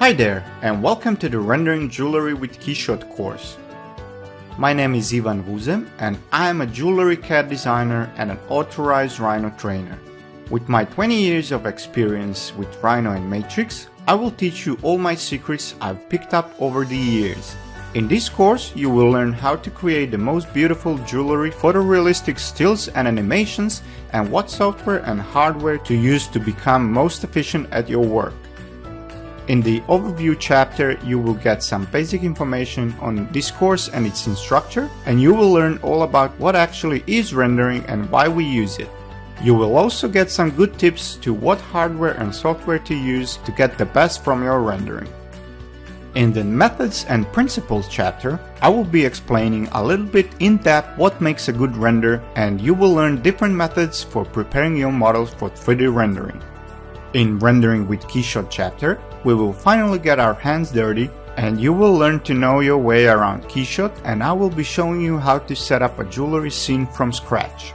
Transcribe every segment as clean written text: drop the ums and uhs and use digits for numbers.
Hi there, and welcome to the Rendering Jewelry with KeyShot course. My name is Ivan Vuzem, and I am a jewelry CAD designer and an authorized Rhino trainer. With my 20 years of experience with Rhino and Matrix, I will teach you all my secrets I've picked up over the years. In this course, you will learn how to create the most beautiful jewelry, photorealistic stills and animations, and what software and hardware to use to become most efficient at your work. In the overview chapter, you will get some basic information on this course and its instructor, and you will learn all about what actually is rendering and why we use it. You will also get some good tips to what hardware and software to use to get the best from your rendering. In the Methods and Principles chapter, I will be explaining a little bit in depth what makes a good render, and you will learn different methods for preparing your models for 3D rendering. In Rendering with KeyShot chapter, we will finally get our hands dirty and you will learn to know your way around KeyShot, and I will be showing you how to set up a jewelry scene from scratch.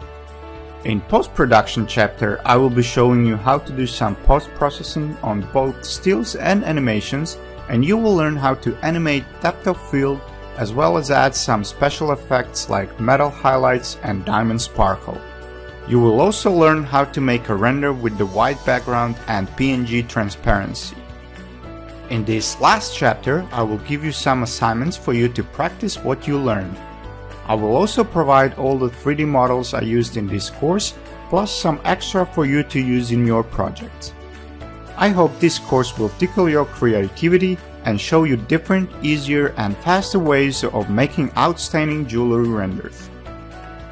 In Post-Production chapter, I will be showing you how to do some post-processing on both stills and animations, and you will learn how to animate depth of field as well as add some special effects like metal highlights and diamond sparkle. You will also learn how to make a render with the white background and PNG transparency. In this last chapter, I will give you some assignments for you to practice what you learned. I will also provide all the 3D models I used in this course, plus some extra for you to use in your projects. I hope this course will tickle your creativity and show you different, easier and faster ways of making outstanding jewelry renders.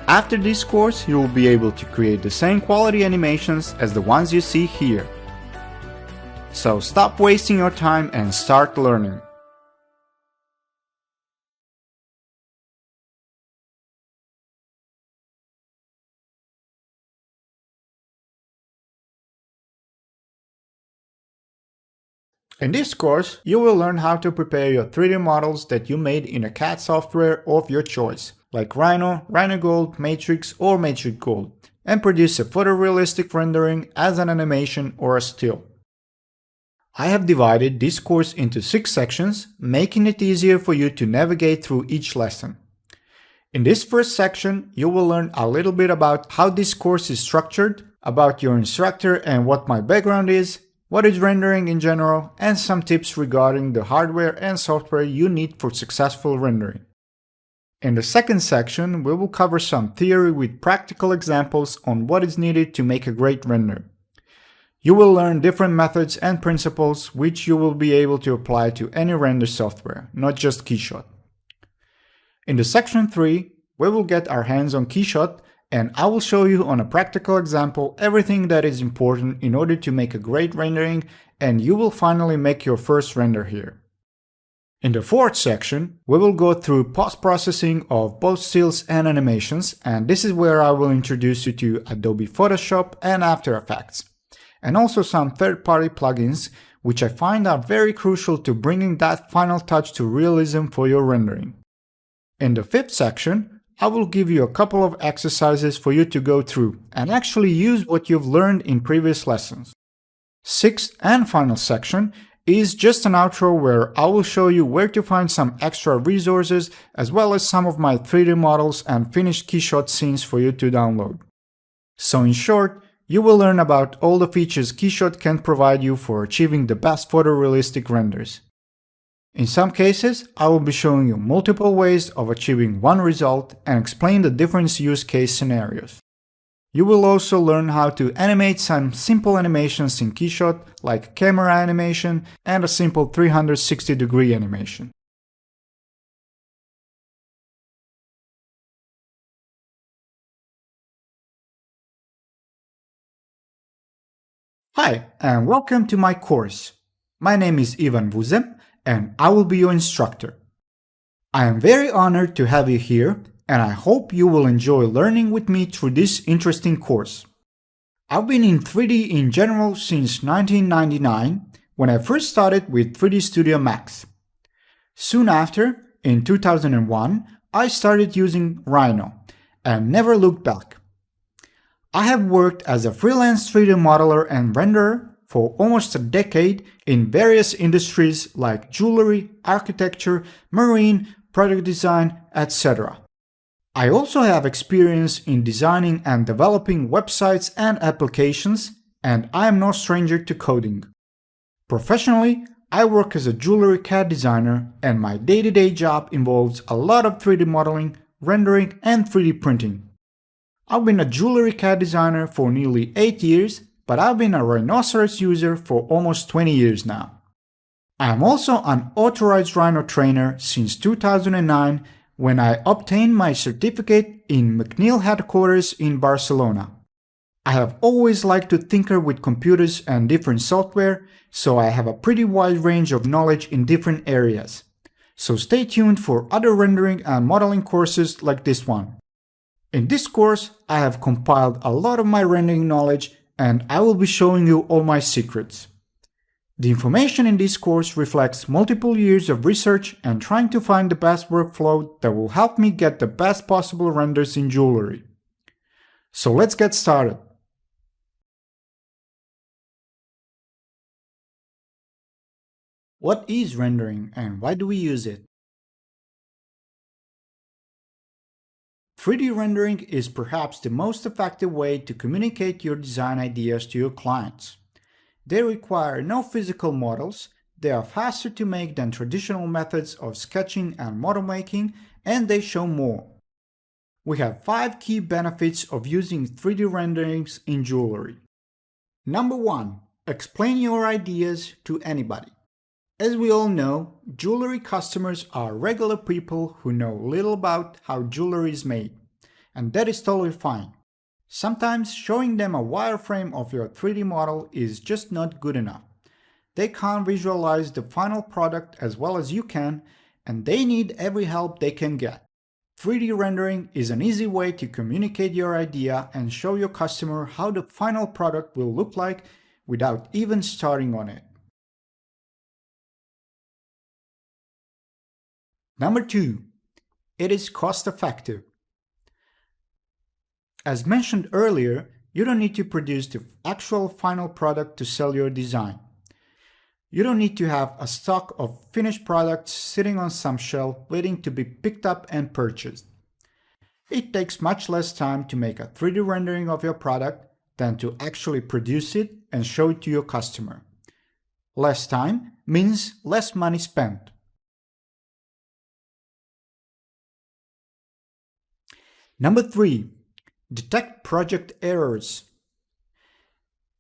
After this course, you will be able to create the same quality animations as the ones you see here. So stop wasting your time and start learning. In this course, you will learn how to prepare your 3D models that you made in a CAD software of your choice, like Rhino, Rhino Gold, Matrix or Matrix Gold, and produce a photorealistic rendering as an animation or a still. I have divided this course into 6 sections, making it easier for you to navigate through each lesson. In this first section, you will learn a little bit about how this course is structured, about your instructor and what my background is, what is rendering in general, and some tips regarding the hardware and software you need for successful rendering. In the second section, we will cover some theory with practical examples on what is needed to make a great render. You will learn different methods and principles which you will be able to apply to any render software, not just KeyShot. In the section 3, we will get our hands on KeyShot, and I will show you on a practical example everything that is important in order to make a great rendering, and you will finally make your first render here. In the fourth section, we will go through post-processing of both stills and animations, and this is where I will introduce you to Adobe Photoshop and After Effects, and also some third-party plugins which I find are very crucial to bringing that final touch to realism for your rendering. In the fifth section, I will give you a couple of exercises for you to go through and actually use what you've learned in previous lessons. Sixth and final section is just an outro where I will show you where to find some extra resources as well as some of my 3D models and finished KeyShot scenes for you to download. So in short, you will learn about all the features KeyShot can provide you for achieving the best photorealistic renders. In some cases, I will be showing you multiple ways of achieving one result and explain the different use case scenarios. You will also learn how to animate some simple animations in KeyShot like camera animation and a simple 360-degree animation. Hi, and welcome to my course. My name is Ivan Vuzem, and I will be your instructor. I am very honored to have you here, and I hope you will enjoy learning with me through this interesting course. I've been in 3D in general since 1999, when I first started with 3D Studio Max. Soon after, in 2001, I started using Rhino, and never looked back. I have worked as a freelance 3D modeler and renderer, for almost a decade in various industries like jewelry, architecture, marine, product design, etc. I also have experience in designing and developing websites and applications, and I am no stranger to coding. Professionally, I work as a jewelry CAD designer, and my day-to-day job involves a lot of 3D modeling, rendering, and 3D printing. I've been a jewelry CAD designer for nearly 8 years, but I've been a Rhinoceros user for almost 20 years now. I am also an authorized Rhino trainer since 2009 when I obtained my certificate in McNeil headquarters in Barcelona. I have always liked to tinker with computers and different software, so I have a pretty wide range of knowledge in different areas. So stay tuned for other rendering and modeling courses like this one. In this course, I have compiled a lot of my rendering knowledge and I will be showing you all my secrets. The information in this course reflects multiple years of research and trying to find the best workflow that will help me get the best possible renders in jewelry. So let's get started. What is rendering and why do we use it? 3D rendering is perhaps the most effective way to communicate your design ideas to your clients. They require no physical models, they are faster to make than traditional methods of sketching and model making, and they show more. We have 5 key benefits of using 3D renderings in jewelry. Number 1. Explain your ideas to anybody. As we all know, jewelry customers are regular people who know little about how jewelry is made, and that is totally fine. Sometimes showing them a wireframe of your 3D model is just not good enough. They can't visualize the final product as well as you can, and they need every help they can get. 3D rendering is an easy way to communicate your idea and show your customer how the final product will look like without even starting on it. Number 2. It is cost-effective. As mentioned earlier, you don't need to produce the actual final product to sell your design. You don't need to have a stock of finished products sitting on some shelf waiting to be picked up and purchased. It takes much less time to make a 3D rendering of your product than to actually produce it and show it to your customer. Less time means less money spent. Number 3. Detect project errors.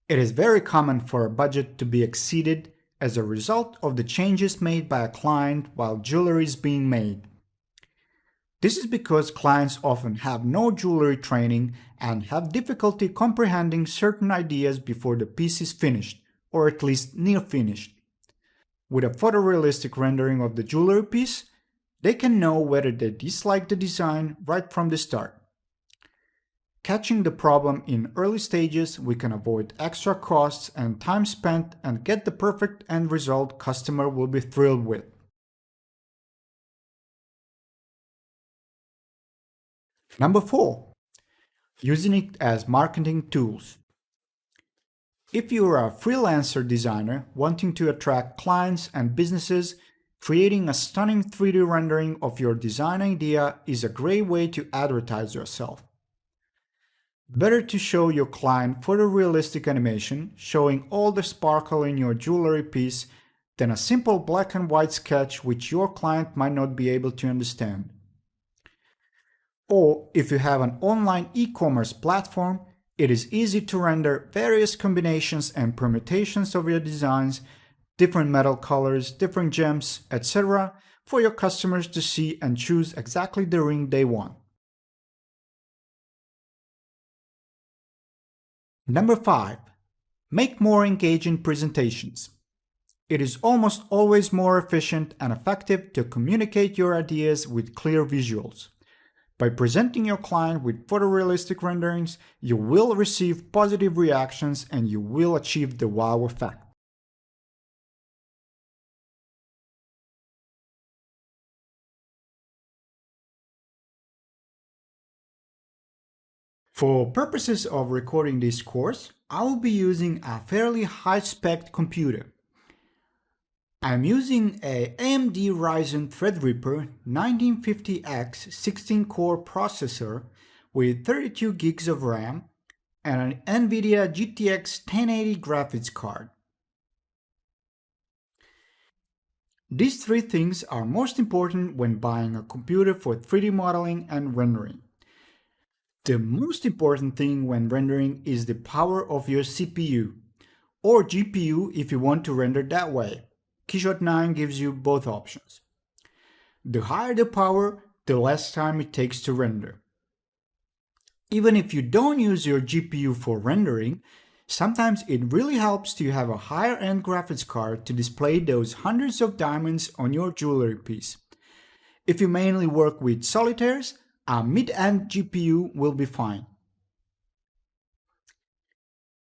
It is very common for a budget to be exceeded as a result of the changes made by a client while jewelry is being made. This is because clients often have no jewelry training and have difficulty comprehending certain ideas before the piece is finished, or at least near finished. With a photorealistic rendering of the jewelry piece, they can know whether they dislike the design right from the start. Catching the problem in early stages, we can avoid extra costs and time spent and get the perfect end result customer will be thrilled with. Number 4. Using it as marketing tools. If you are a freelancer designer wanting to attract clients and businesses, creating a stunning 3D rendering of your design idea is a great way to advertise yourself. Better to show your client photorealistic animation showing all the sparkle in your jewelry piece than a simple black and white sketch which your client might not be able to understand. Or if you have an online e-commerce platform, it is easy to render various combinations and permutations of your designs, different metal colors, different gems, etc. for your customers to see and choose exactly the ring they want. Number 5. Make more engaging presentations. It is almost always more efficient and effective to communicate your ideas with clear visuals. By presenting your client with photorealistic renderings, you will receive positive reactions and you will achieve the wow effect. For purposes of recording this course, I will be using a fairly high-spec computer. I'm using a AMD Ryzen Threadripper 1950X 16-core processor with 32 gigs of RAM and an NVIDIA GTX 1080 graphics card. These three things are most important when buying a computer for 3D modeling and rendering. The most important thing when rendering is the power of your CPU, or GPU if you want to render that way. KeyShot 9 gives you both options. The higher the power, the less time it takes to render. Even if you don't use your GPU for rendering, sometimes it really helps to have a higher-end graphics card to display those hundreds of diamonds on your jewelry piece. If you mainly work with solitaires, a mid-end GPU will be fine.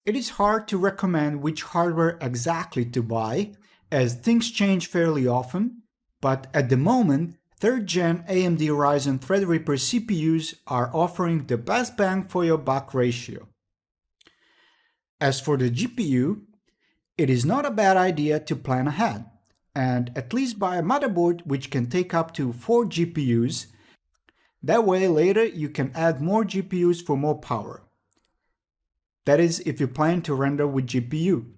It is hard to recommend which hardware exactly to buy, as things change fairly often, but at the moment, 3rd Gen AMD Ryzen Threadripper CPUs are offering the best bang for your buck ratio. As for the GPU, it is not a bad idea to plan ahead, and at least buy a motherboard which can take up to 4 GPUs. That way later you can add more GPUs for more power. That is if you plan to render with GPU.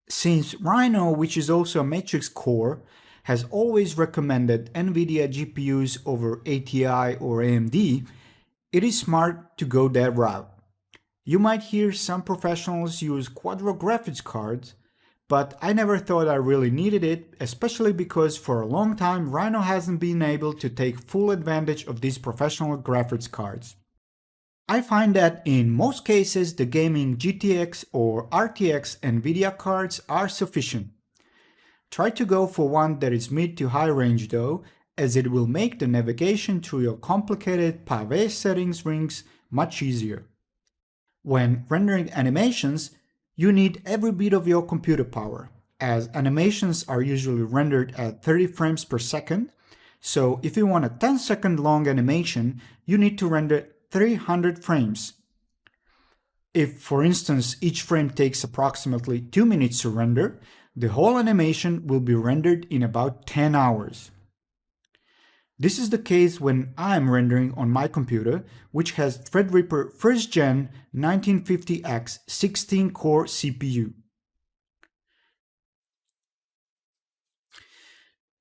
Since Rhino, which is also a matrix core, has always recommended NVIDIA GPUs over ATI or AMD, it is smart to go that route. You might hear some professionals use Quadro graphics cards, but I never thought I really needed it, especially because for a long time Rhino hasn't been able to take full advantage of these professional graphics cards. I find that in most cases the gaming GTX or RTX NVIDIA cards are sufficient. Try to go for one that is mid to high range though, as it will make the navigation through your complicated pavé settings rings much easier. When rendering animations, you need every bit of your computer power, as animations are usually rendered at 30 frames per second, so if you want a 10-second long animation, you need to render 300 frames. If, for instance, each frame takes approximately 2 minutes to render, the whole animation will be rendered in about 10 hours. This is the case when I am rendering on my computer, which has Threadripper 1st Gen 1950X 16-core CPU.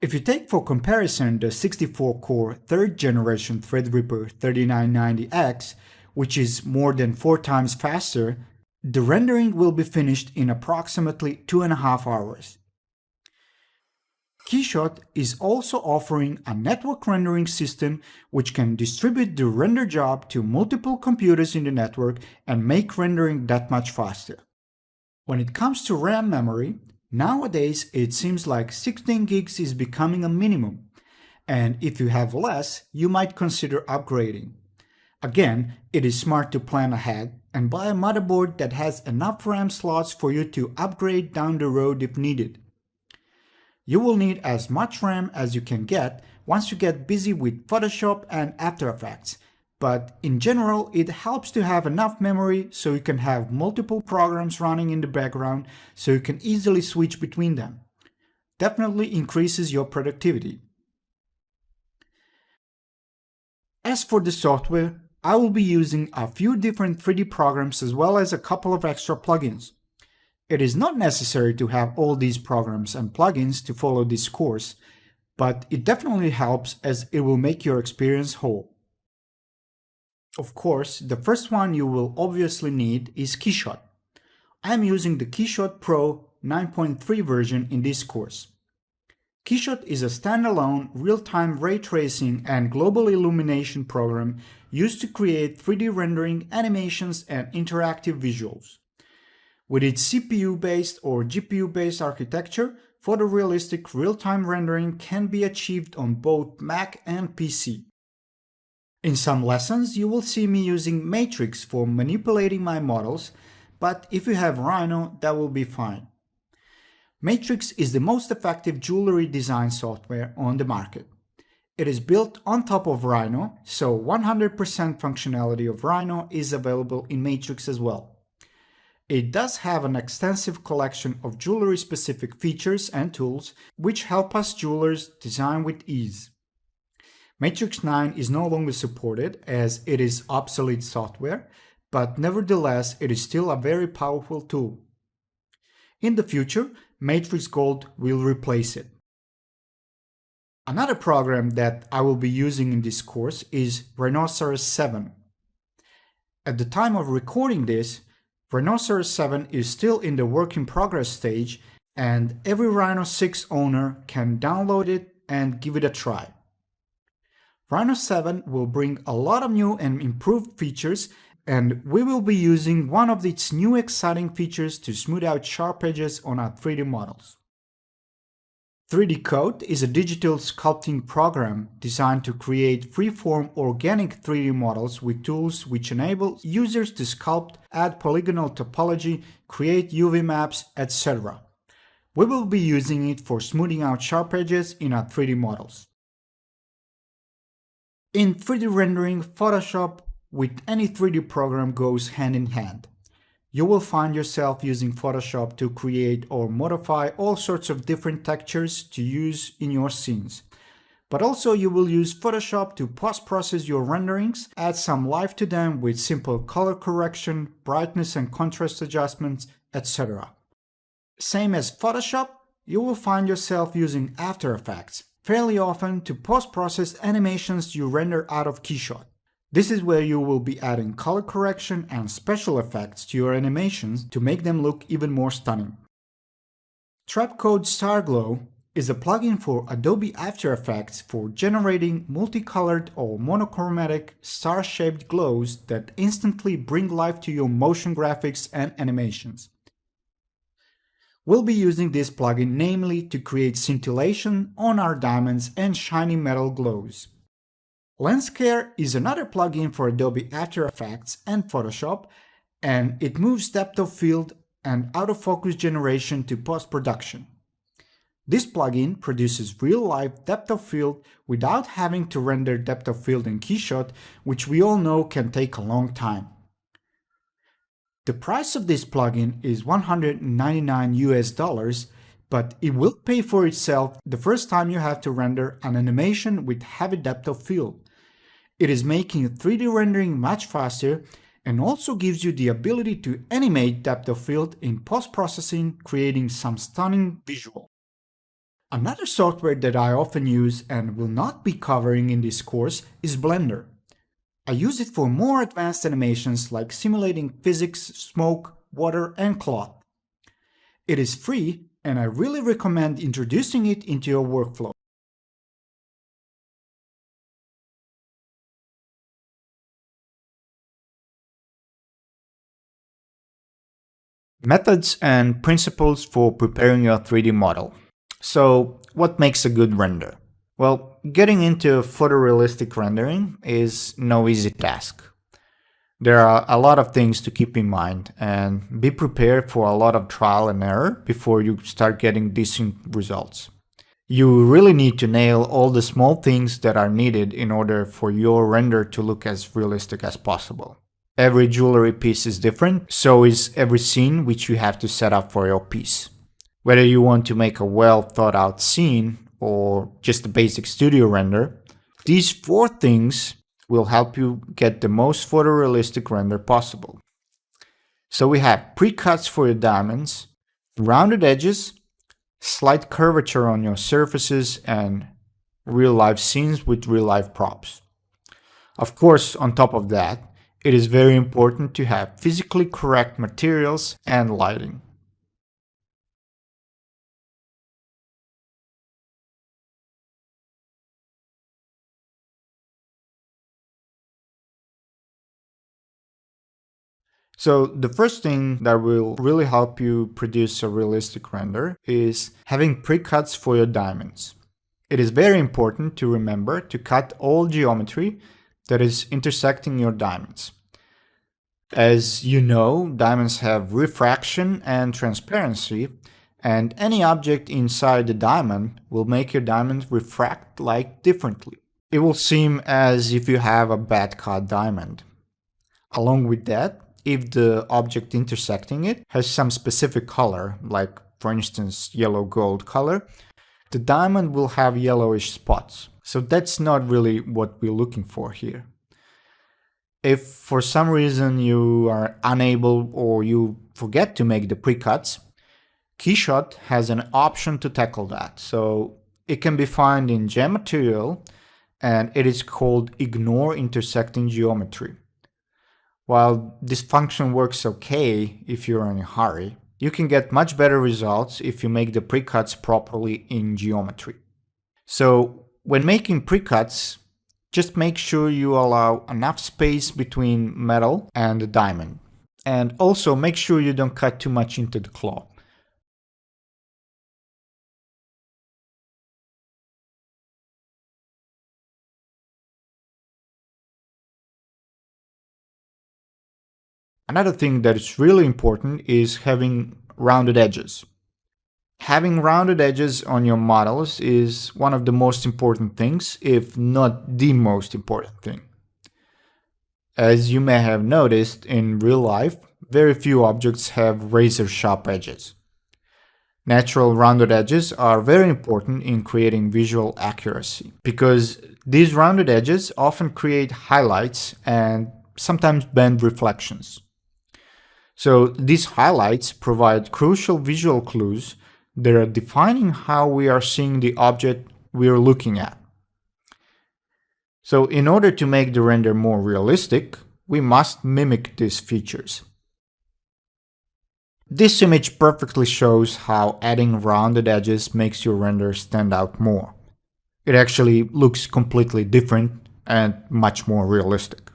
If you take for comparison the 64-core 3rd generation Threadripper 3990X, which is more than 4 times faster, the rendering will be finished in approximately 2.5 hours. KeyShot is also offering a network rendering system which can distribute the render job to multiple computers in the network and make rendering that much faster. When it comes to RAM memory, nowadays it seems like 16 gigs is becoming a minimum, and if you have less, you might consider upgrading. Again, it is smart to plan ahead and buy a motherboard that has enough RAM slots for you to upgrade down the road if needed. You will need as much RAM as you can get once you get busy with Photoshop and After Effects, but in general it helps to have enough memory so you can have multiple programs running in the background so you can easily switch between them. Definitely increases your productivity. As for the software, I will be using a few different 3D programs as well as a couple of extra plugins. It is not necessary to have all these programs and plugins to follow this course, but it definitely helps as it will make your experience whole. Of course, the first one you will obviously need is KeyShot. I am using the KeyShot Pro 9.3 version in this course. KeyShot is a standalone real-time ray tracing and global illumination program used to create 3D rendering, animations, and interactive visuals. With its CPU-based or GPU-based architecture, photorealistic real-time rendering can be achieved on both Mac and PC. In some lessons, you will see me using Matrix for manipulating my models, but if you have Rhino, that will be fine. Matrix is the most effective jewelry design software on the market. It is built on top of Rhino, so 100% functionality of Rhino is available in Matrix as well. It does have an extensive collection of jewelry-specific features and tools which help us jewelers design with ease. Matrix 9 is no longer supported as it is obsolete software, but nevertheless it is still a very powerful tool. In the future, Matrix Gold will replace it. Another program that I will be using in this course is Rhinoceros 7. At the time of recording this, Rhinoceros 7 is still in the work in progress stage, and every Rhino 6 owner can download it and give it a try. Rhino 7 will bring a lot of new and improved features, and we will be using one of its new exciting features to smooth out sharp edges on our 3D models. 3D Code is a digital sculpting program designed to create free-form organic 3D models with tools which enable users to sculpt, add polygonal topology, create UV maps, etc. We will be using it for smoothing out sharp edges in our 3D models. In 3D rendering, Photoshop with any 3D program goes hand in hand. You will find yourself using Photoshop to create or modify all sorts of different textures to use in your scenes. But also you will use Photoshop to post-process your renderings, add some life to them with simple color correction, brightness and contrast adjustments, etc. Same as Photoshop, you will find yourself using After Effects fairly often to post-process animations you render out of KeyShot. This is where you will be adding color correction and special effects to your animations to make them look even more stunning. Trapcode Starglow is a plugin for Adobe After Effects for generating multicolored or monochromatic star-shaped glows that instantly bring life to your motion graphics and animations. We'll be using this plugin namely to create scintillation on our diamonds and shiny metal glows. LensCare is another plugin for Adobe After Effects and Photoshop, and it moves depth of field and autofocus generation to post-production. This plugin produces real-life depth of field without having to render depth of field in KeyShot, which we all know can take a long time. The price of this plugin is $199 US, but it will pay for itself the first time you have to render an animation with heavy depth of field. It is making 3D rendering much faster and also gives you the ability to animate depth of field in post-processing, creating some stunning visual. Another software that I often use and will not be covering in this course is Blender. I use it for more advanced animations like simulating physics, smoke, water, and cloth. It is free, and I really recommend introducing it into your workflow. Methods and principles for preparing your 3D model. So, what makes a good render? Well, getting into photorealistic rendering is no easy task. There are a lot of things to keep in mind, and be prepared for a lot of trial and error before you start getting decent results. You really need to nail all the small things that are needed in order for your render to look as realistic as possible. Every jewelry piece is different, so is every scene which you have to set up for your piece. Whether you want to make a well thought out scene or just a basic studio render, these 4 things will help you get the most photorealistic render possible. So we have pre-cuts for your diamonds, rounded edges, slight curvature on your surfaces, and real-life scenes with real-life props. Of course, on top of that, it is very important to have physically correct materials and lighting. So the first thing that will really help you produce a realistic render is having pre-cuts for your diamonds. It is very important to remember to cut all geometry that is intersecting your diamonds. As you know, diamonds have refraction and transparency, and any object inside the diamond will make your diamond refract light differently. it will seem as if you have a bad cut diamond. Along with that, if the object intersecting it has some specific color, like for instance yellow gold color, the diamond will have yellowish spots. So that's not really what we're looking for here. If for some reason you are unable or you forget to make the pre-cuts, KeyShot has an option to tackle that. So it can be found in Geomaterial and it is called Ignore Intersecting Geometry. While this function works okay if you're in a hurry, you can get much better results if you make the pre-cuts properly in geometry. So when making pre-cuts, just make sure you allow enough space between metal and the diamond. And also make sure you don't cut too much into the claw. Another thing that is really important is having rounded edges. Having rounded edges on your models is one of the most important things, if not the most important thing. As you may have noticed, in real life, very few objects have razor-sharp edges. Natural rounded edges are very important in creating visual accuracy, because these rounded edges often create highlights and sometimes bend reflections. So these highlights provide crucial visual clues that are defining how we are seeing the object we are looking at. So in order to make the render more realistic, we must mimic these features. This image perfectly shows how adding rounded edges makes your render stand out more. It actually looks completely different and much more realistic.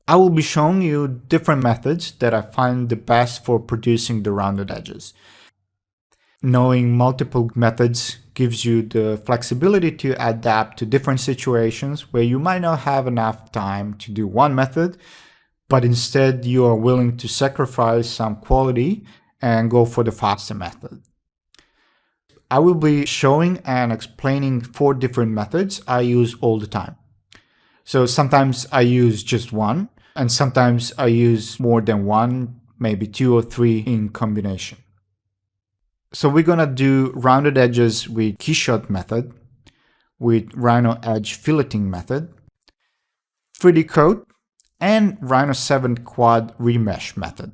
I will be showing you different methods that I find the best for producing the rounded edges. Knowing multiple methods gives you the flexibility to adapt to different situations where you might not have enough time to do one method, but instead you are willing to sacrifice some quality and go for the faster method. I will be showing and explaining 4 different methods I use all the time. So sometimes I use just one, and sometimes I use more than one, maybe 2 or 3 in combination. So we're gonna do rounded edges with KeyShot method, with Rhino Edge filleting method, 3D Coat, and Rhino 7 Quad Remesh method.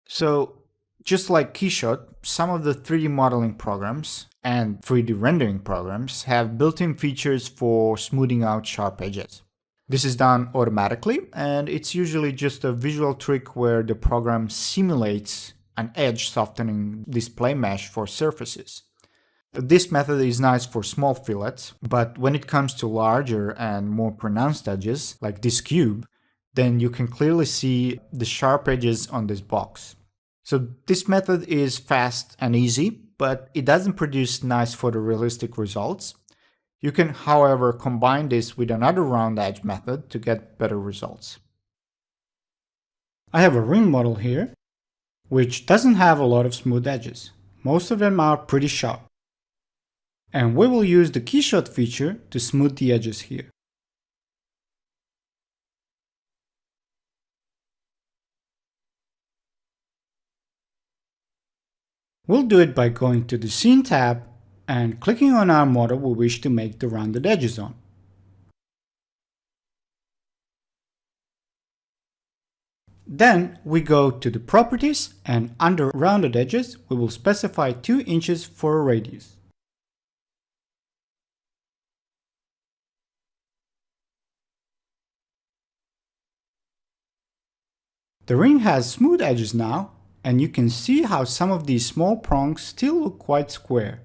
So just like KeyShot, some of the 3D modeling programs and 3D rendering programs have built-in features for smoothing out sharp edges. This is done automatically, and it's usually just a visual trick where the program simulates an edge softening display mesh for surfaces. This method is nice for small fillets, but when it comes to larger and more pronounced edges, like this cube, then you can clearly see the sharp edges on this box. So this method is fast and easy, but it doesn't produce nice photorealistic results. You can, however, combine this with another round edge method to get better results. I have a ring model here, which doesn't have a lot of smooth edges. Most of them are pretty sharp. And we will use the KeyShot feature to smooth the edges here. We'll do it by going to the Scene tab and clicking on our model we wish to make the rounded edges on. Then we go to the Properties, and under Rounded Edges we will specify 2 inches for a radius. The ring has smooth edges now, and you can see how some of these small prongs still look quite square.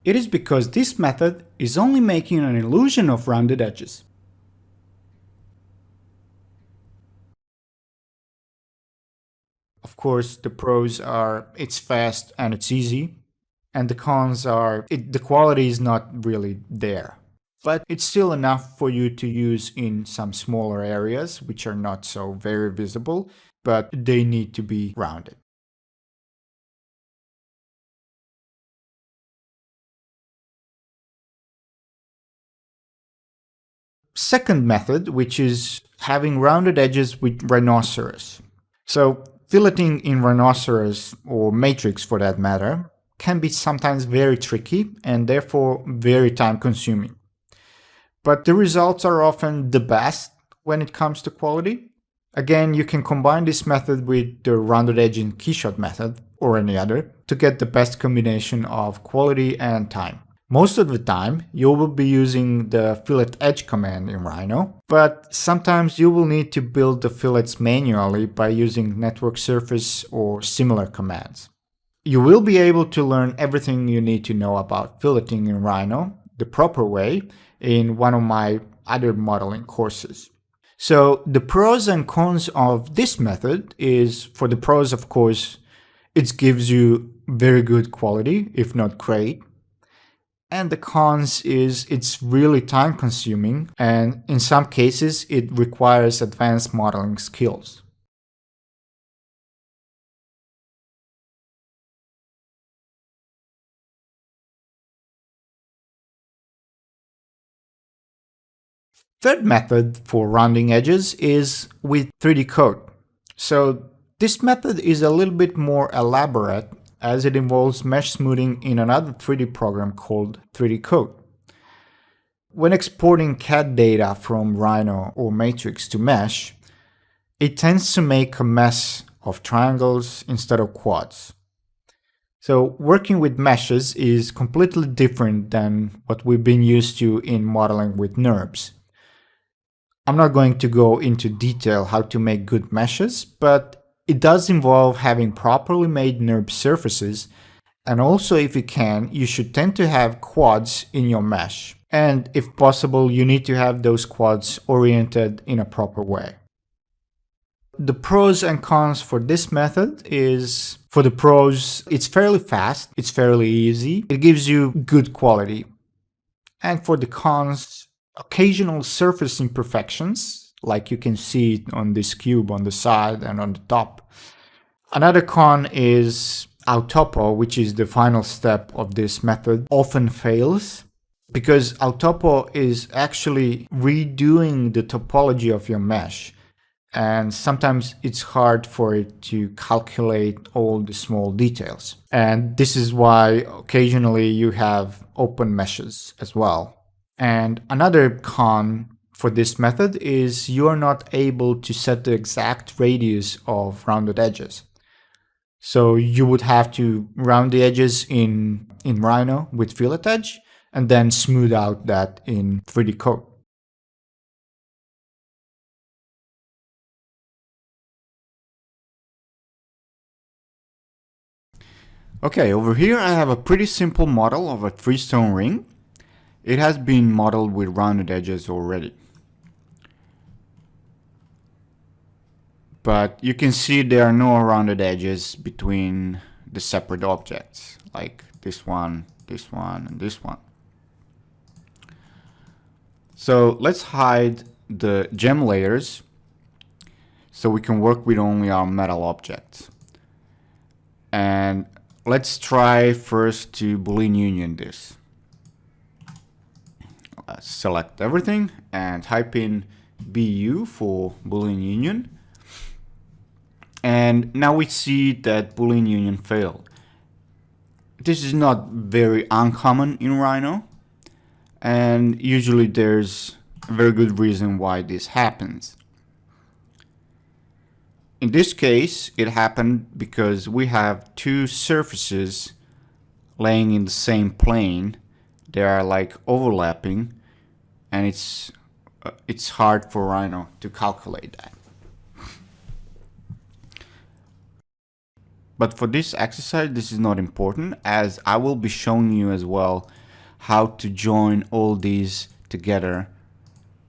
It is because this method is only making an illusion of rounded edges. Of course, the pros are it's fast and it's easy, and the cons are the quality is not really there. but it's still enough for you to use in some smaller areas which are not so very visible, but they need to be rounded. Second method, which is having rounded edges with rhinoceros. So filleting in rhinoceros, or matrix for that matter, can be sometimes very tricky and therefore very time consuming. But the results are often the best when it comes to quality. Again, you can combine this method with the rounded edge in KeyShot method or any other to get the best combination of quality and time. Most of the time, you will be using the fillet edge command in Rhino, but sometimes you will need to build the fillets manually by using network surface or similar commands. You will be able to learn everything you need to know about filleting in Rhino the proper way in one of my other modeling courses. So the pros and cons of this method is, for the pros, of course, it gives you very good quality, if not great. And the cons is it's really time consuming, and in some cases it requires advanced modeling skills. Third method for rounding edges is with 3D code. So this method is a little bit more elaborate as it involves mesh smoothing in another 3D program called 3D code. When exporting CAD data from Rhino or Matrix to mesh, it tends to make a mess of triangles instead of quads. So working with meshes is completely different than what we've been used to in modeling with NURBS. I'm not going to go into detail how to make good meshes, but it does involve having properly made NURBS surfaces, and also if you can, you should tend to have quads in your mesh. And if possible, you need to have those quads oriented in a proper way. The pros and cons for this method is, for the pros, it's fairly fast, it's fairly easy, it gives you good quality. And for the cons, occasional surface imperfections, like you can see on this cube on the side and on the top. Another con is autopo, which is the final step of this method, often fails because autopo is actually redoing the topology of your mesh. And sometimes it's hard for it to calculate all the small details. And this is why occasionally you have open meshes as well. And another con for this method is you are not able to set the exact radius of rounded edges. So you would have to round the edges in Rhino with fillet edge and then smooth out that in 3D code. Okay, over here I have a pretty simple model of a 3-stone ring. It has been modeled with rounded edges already. But you can see there are no rounded edges between the separate objects, like this one, and this one. So let's hide the gem layers so we can work with only our metal objects. And let's try first to Boolean union this. Select everything and type in BU for Boolean union. And now we see that Boolean union failed. This is not very uncommon in Rhino, and usually there's a very good reason why this happens. In this case, it happened because we have two surfaces laying in the same plane. They are like overlapping, and it's hard for Rhino to calculate that. But for this exercise, this is not important, as I will be showing you as well how to join all these together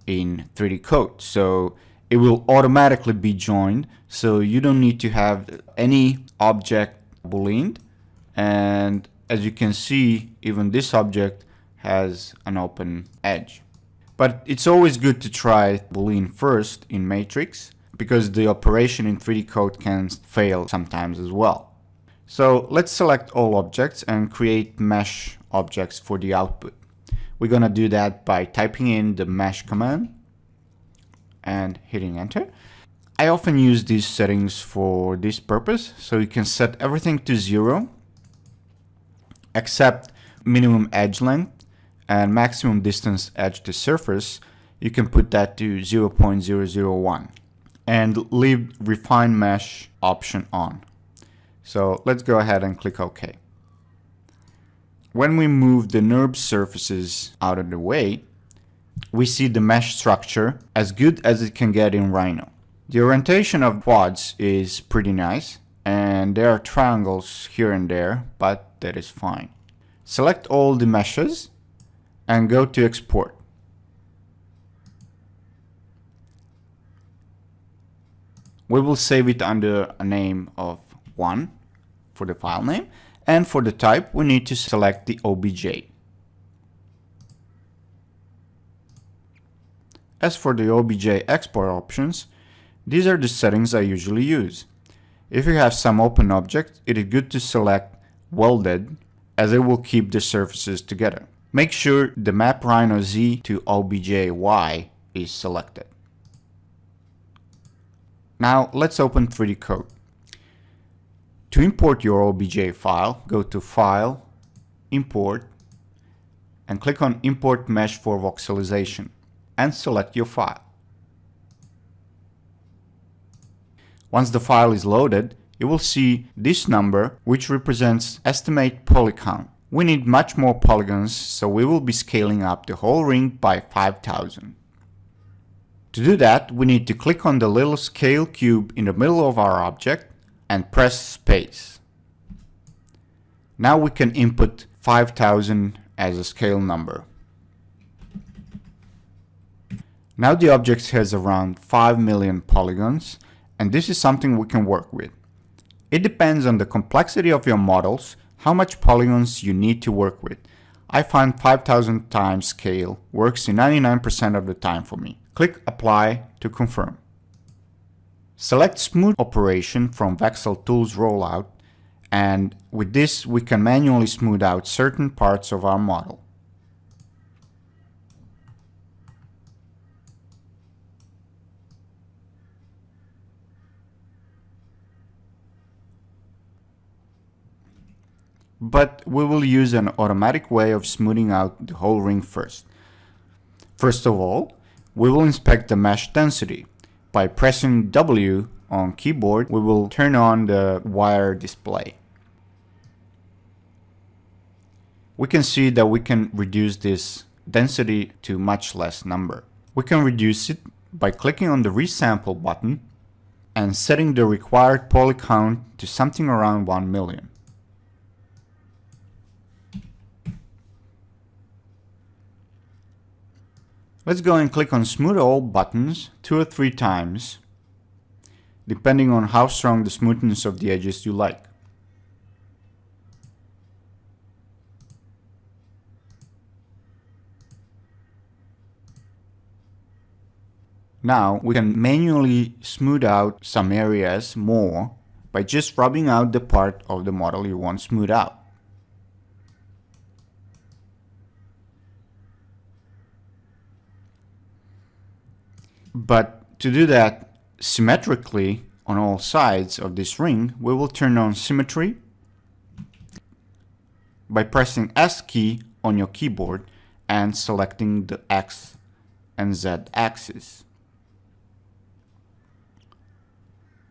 in 3D code. So it will automatically be joined, so you don't need to have any object booleaned. And as you can see, even this object has an open edge. But it's always good to try Boolean first in Matrix, because the operation in 3D code can fail sometimes as well. So let's select all objects and create mesh objects for the output. We're going to do that by typing in the mesh command and hitting enter. I often use these settings for this purpose, so you can set everything to 0 except minimum edge length and maximum distance edge to surface. You can put that to 0.001 and leave refine mesh option on. So let's go ahead and click OK. When we move the NURB surfaces out of the way, we see the mesh structure as good as it can get in Rhino. The orientation of quads is pretty nice, and there are triangles here and there, but that is fine. Select all the meshes and go to export. We will save it under a name of 1 for the file name, and for the type we need to select the OBJ. As for the OBJ export options, these are the settings I usually use. If you have some open object, it is good to select welded, as it will keep the surfaces together. Make sure the map Rhino Z to OBJ Y is selected. Now let's open 3D code. To import your OBJ file, go to File, Import, and click on Import Mesh for Voxelization, and select your file. Once the file is loaded, you will see this number, which represents estimate poly count. We need much more polygons, so we will be scaling up the whole ring by 5,000. To do that, we need to click on the little scale cube in the middle of our object and press space. Now we can input 5,000 as a scale number. Now the object has around 5 million polygons, and this is something we can work with. It depends on the complexity of your models, how much polygons you need to work with. I find 5,000 times scale works in 99% of the time for me. Click Apply to confirm. Select Smooth Operation from Vexel Tools Rollout, and with this we can manually smooth out certain parts of our model. But we will use an automatic way of smoothing out the whole ring first. First of all, we will inspect the mesh density. By pressing W on keyboard, we will turn on the wire display. We can see that we can reduce this density to much less number. We can reduce it by clicking on the resample button and setting the required poly count to something around 1 million. Let's go and click on Smooth All buttons 2 or 3 times, depending on how strong the smoothness of the edges you like. Now we can manually smooth out some areas more by just rubbing out the part of the model you want smooth out. But to do that symmetrically on all sides of this ring, we will turn on symmetry by pressing S key on your keyboard and selecting the X and Z axis.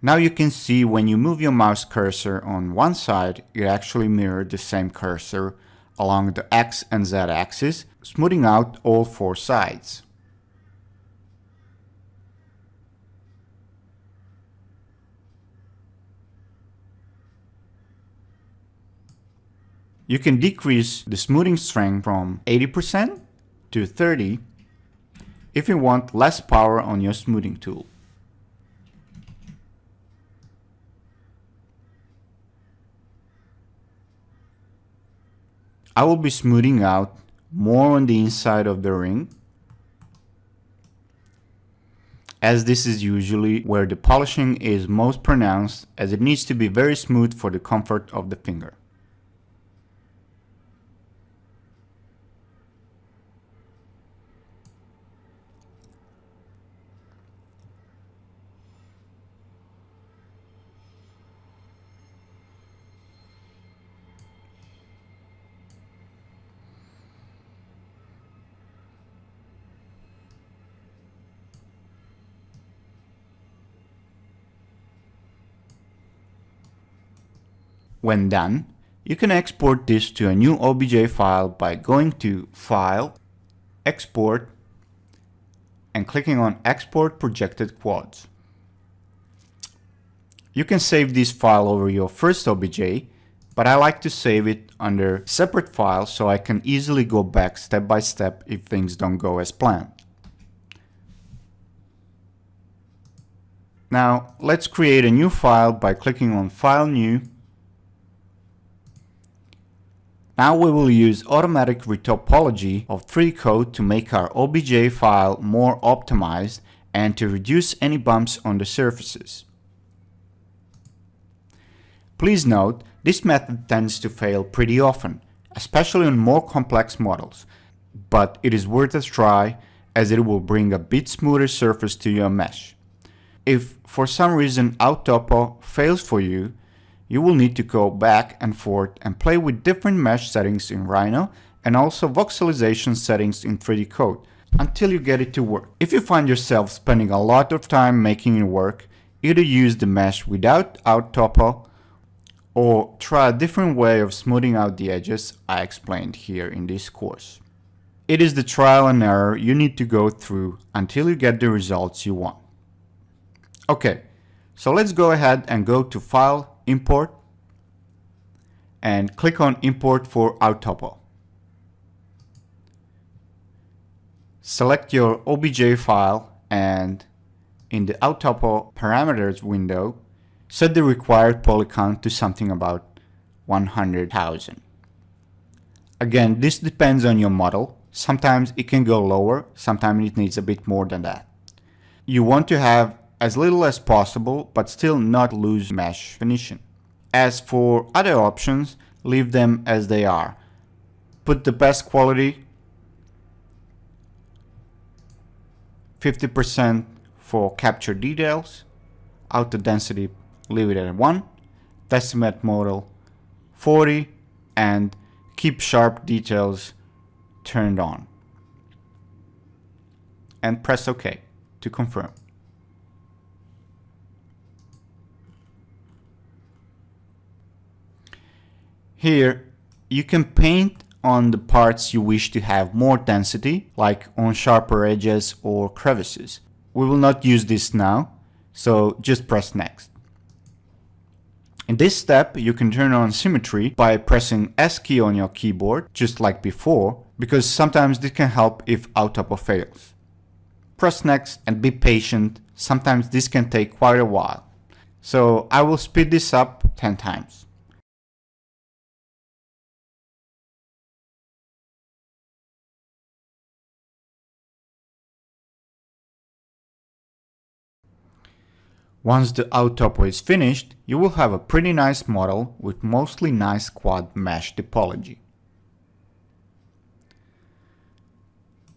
Now you can see when you move your mouse cursor on one side, it actually mirrors the same cursor along the X and Z axis, smoothing out all 4 sides. You can decrease the smoothing strength from 80% to 30% if you want less power on your smoothing tool. I will be smoothing out more on the inside of the ring, as this is usually where the polishing is most pronounced, as it needs to be very smooth for the comfort of the finger. When done, you can export this to a new OBJ file by going to File, Export, and clicking on Export Projected Quads. You can save this file over your first OBJ, but I like to save it under separate files so I can easily go back step by step if things don't go as planned. Now let's create a new file by clicking on File, New. Now we will use automatic retopology of 3D code to make our OBJ file more optimized and to reduce any bumps on the surfaces. Please note, this method tends to fail pretty often, especially on more complex models, but it is worth a try as it will bring a bit smoother surface to your mesh. If for some reason Autopo fails for you, you will need to go back and forth and play with different mesh settings in Rhino and also voxelization settings in 3D code until you get it to work. If you find yourself spending a lot of time making it work, either use the mesh without Autopo or try a different way of smoothing out the edges I explained here in this course. It is the trial and error you need to go through until you get the results you want. Okay, so let's go ahead and go to File, Import, and click on Import for Autopo. Select your OBJ file and in the Autopo parameters window, set the required poly count to something about 100,000. Again, this depends on your model. Sometimes it can go lower, sometimes it needs a bit more than that. You want to have as little as possible, but still not lose mesh definition. As for other options, leave them as they are. Put the best quality, 50% for capture details, auto density leave it at 1, decimate model 40, and keep sharp details turned on. And press OK to confirm. Here, you can paint on the parts you wish to have more density, like on sharper edges or crevices. We will not use this now, so just press Next. In this step, you can turn on symmetry by pressing S key on your keyboard, just like before, because sometimes this can help if Autopo fails. Press Next and be patient, sometimes this can take quite a while. So I will speed this up 10 times. Once the Autopo is finished, you will have a pretty nice model with mostly nice quad mesh topology.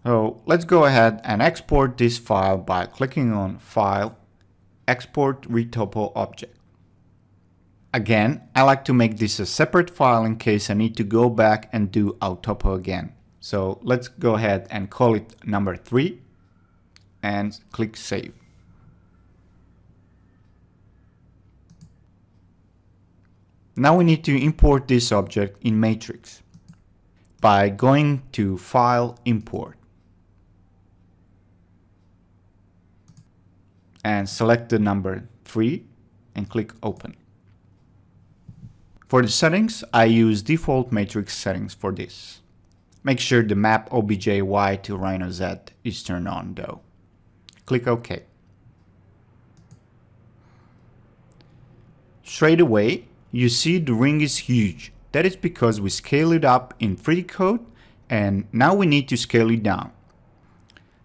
So let's go ahead and export this file by clicking on File, Export Retopo Object. Again, I like to make this a separate file in case I need to go back and do Autopo again. So let's go ahead and call it number 3 and click Save. Now we need to import this object in Matrix by going to File, Import, and select the number 3 and click Open. For the settings, I use default matrix settings for this. Make sure the map OBJ-Y to Rhino Z is turned on though. Click OK. Straight away, you see the ring is huge. That is because we scale it up in 3D code and now we need to scale it down.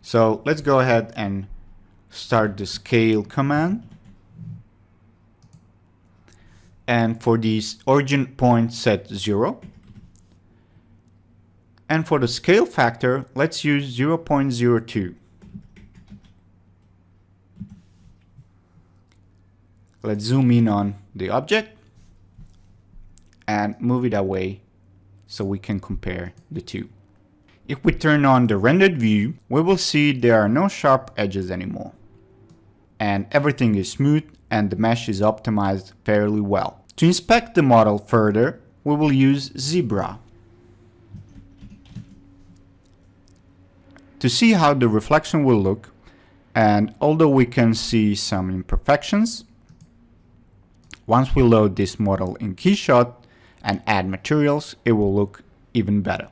So let's go ahead and start the scale command. And for this origin point, set 0. And for the scale factor, let's use 0.02. Let's zoom in on the object and move it away so we can compare the two. If we turn on the rendered view, we will see there are no sharp edges anymore. And everything is smooth and the mesh is optimized fairly well. To inspect the model further, we will use Zebra. To see how the reflection will look, and although we can see some imperfections, once we load this model in KeyShot and add materials, it will look even better.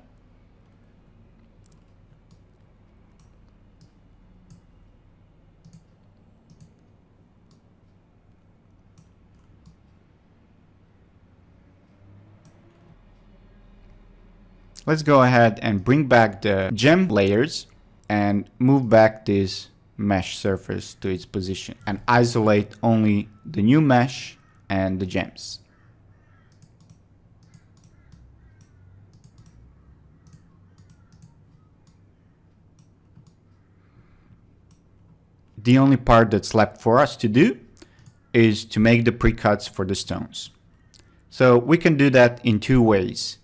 Let's go ahead and bring back the gem layers and move back this mesh surface to its position and isolate only the new mesh and the gems. The only part that's left for us to do is to make the pre-cuts for the stones. So we can do that in two ways,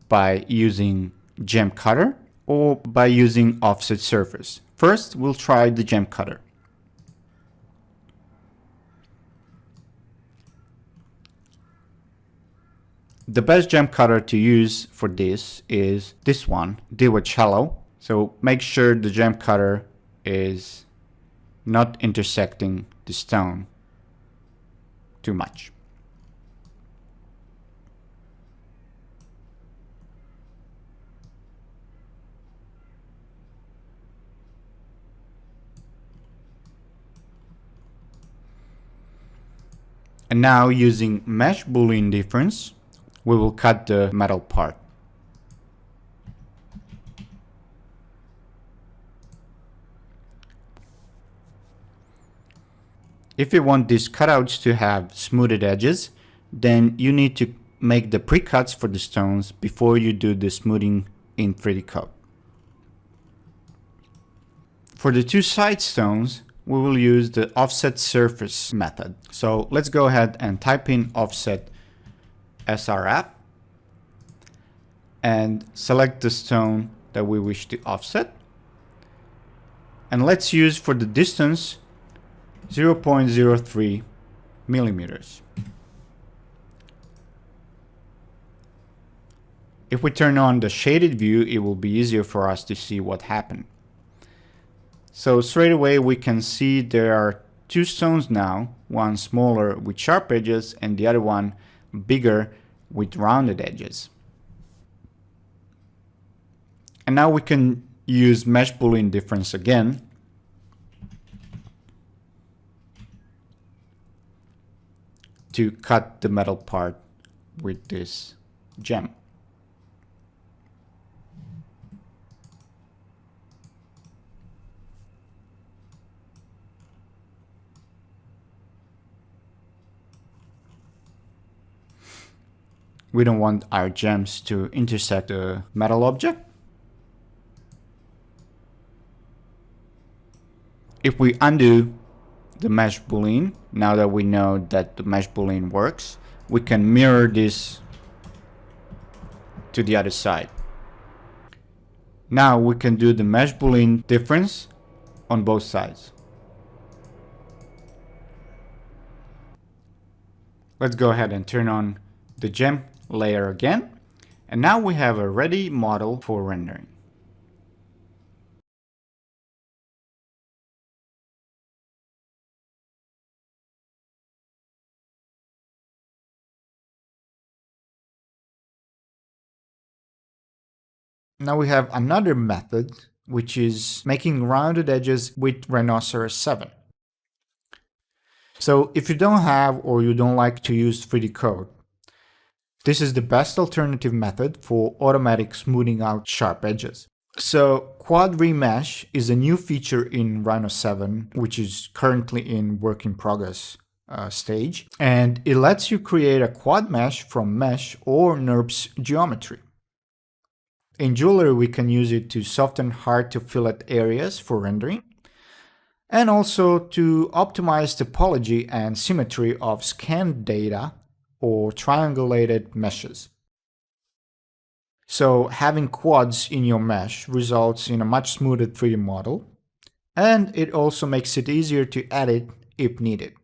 by using gem cutter or by using offset surface. First, we'll try the gem cutter. The best gem cutter to use for this is this one, Shallow. So make sure the gem cutter is not intersecting the stone too much. And now using mesh boolean difference, we will cut the metal part. If you want these cutouts to have smoothed edges, then you need to make the pre-cuts for the stones before you do the smoothing in 3D Code. For the two side stones, we will use the offset surface method. So let's go ahead and type in offset SRF and select the stone that we wish to offset. And let's use for the distance 0.03 millimeters. If we turn on the shaded view, it will be easier for us to see what happened. So straight away we can see there are two stones now, one smaller with sharp edges and the other one bigger with rounded edges. And now we can use mesh boolean difference again to cut the metal part with this gem. We don't want our gems to intersect the metal object. If we undo the mesh boolean, now that we know that the mesh boolean works, we can mirror this to the other side. Now we can do the mesh boolean difference on both sides. Let's go ahead and turn on the gem layer again, and now we have a ready model for rendering. Now we have another method, which is making rounded edges with Rhinoceros 7. So if you don't have or you don't like to use 3D Code, This is the best alternative method for automatic smoothing out sharp edges. So Quad Remesh is a new feature in Rhino 7, which is currently in work in progress stage, and it lets you create a quad mesh from mesh or NURBS geometry. In jewelry, we can use it to soften hard to fillet areas for rendering, and also to optimize topology and symmetry of scanned data or triangulated meshes. So having quads in your mesh results in a much smoother 3D model, and it also makes it easier to edit if needed.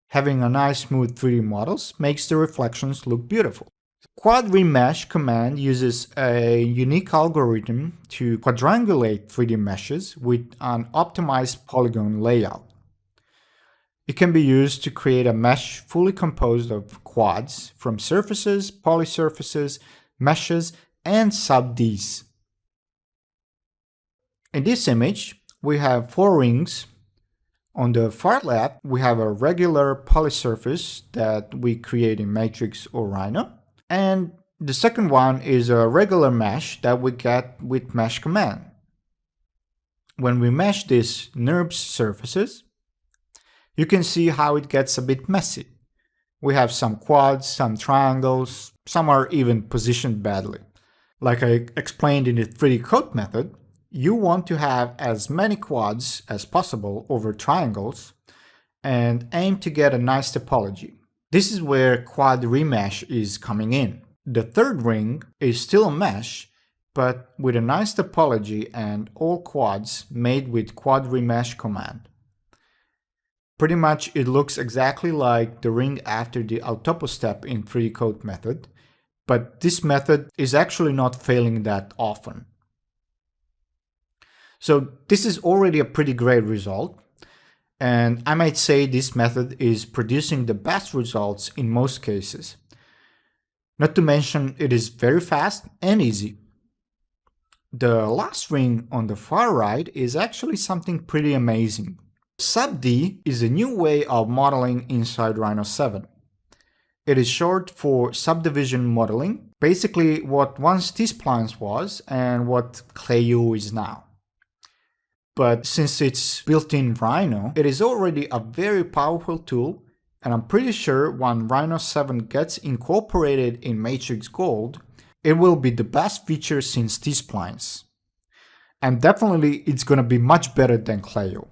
Having a nice smooth 3D models makes the reflections look beautiful. Quad Remesh command uses a unique algorithm to quadrangulate 3D meshes with an optimized polygon layout. It can be used to create a mesh fully composed of quads from surfaces, polysurfaces, meshes, and sub-Ds. In this image, we have 4 rings. On the far left, we have a regular polysurface that we create in Matrix or Rhino. And the second one is a regular mesh that we get with mesh command. When we mesh these NURBS surfaces, you can see how it gets a bit messy. We have some quads, some triangles, some are even positioned badly. Like I explained in the 3D code method, you want to have as many quads as possible over triangles and aim to get a nice topology. This is where Quad Remesh is coming in. The third ring is still a mesh, but with a nice topology and all quads made with Quad Remesh command. Pretty much it looks exactly like the ring after the autopo step in 3D code method, but this method is actually not failing that often. So this is already a pretty great result, and I might say this method is producing the best results in most cases. Not to mention it is very fast and easy. The last ring on the far right is actually something pretty amazing. Sub-D is a new way of modeling inside Rhino 7. It is short for subdivision modeling, basically what once T-splines was and what Clayu is now. But since it's built in Rhino, it is already a very powerful tool, and I'm pretty sure when Rhino 7 gets incorporated in Matrix Gold, it will be the best feature since T-splines. And definitely it's gonna be much better than Clayu.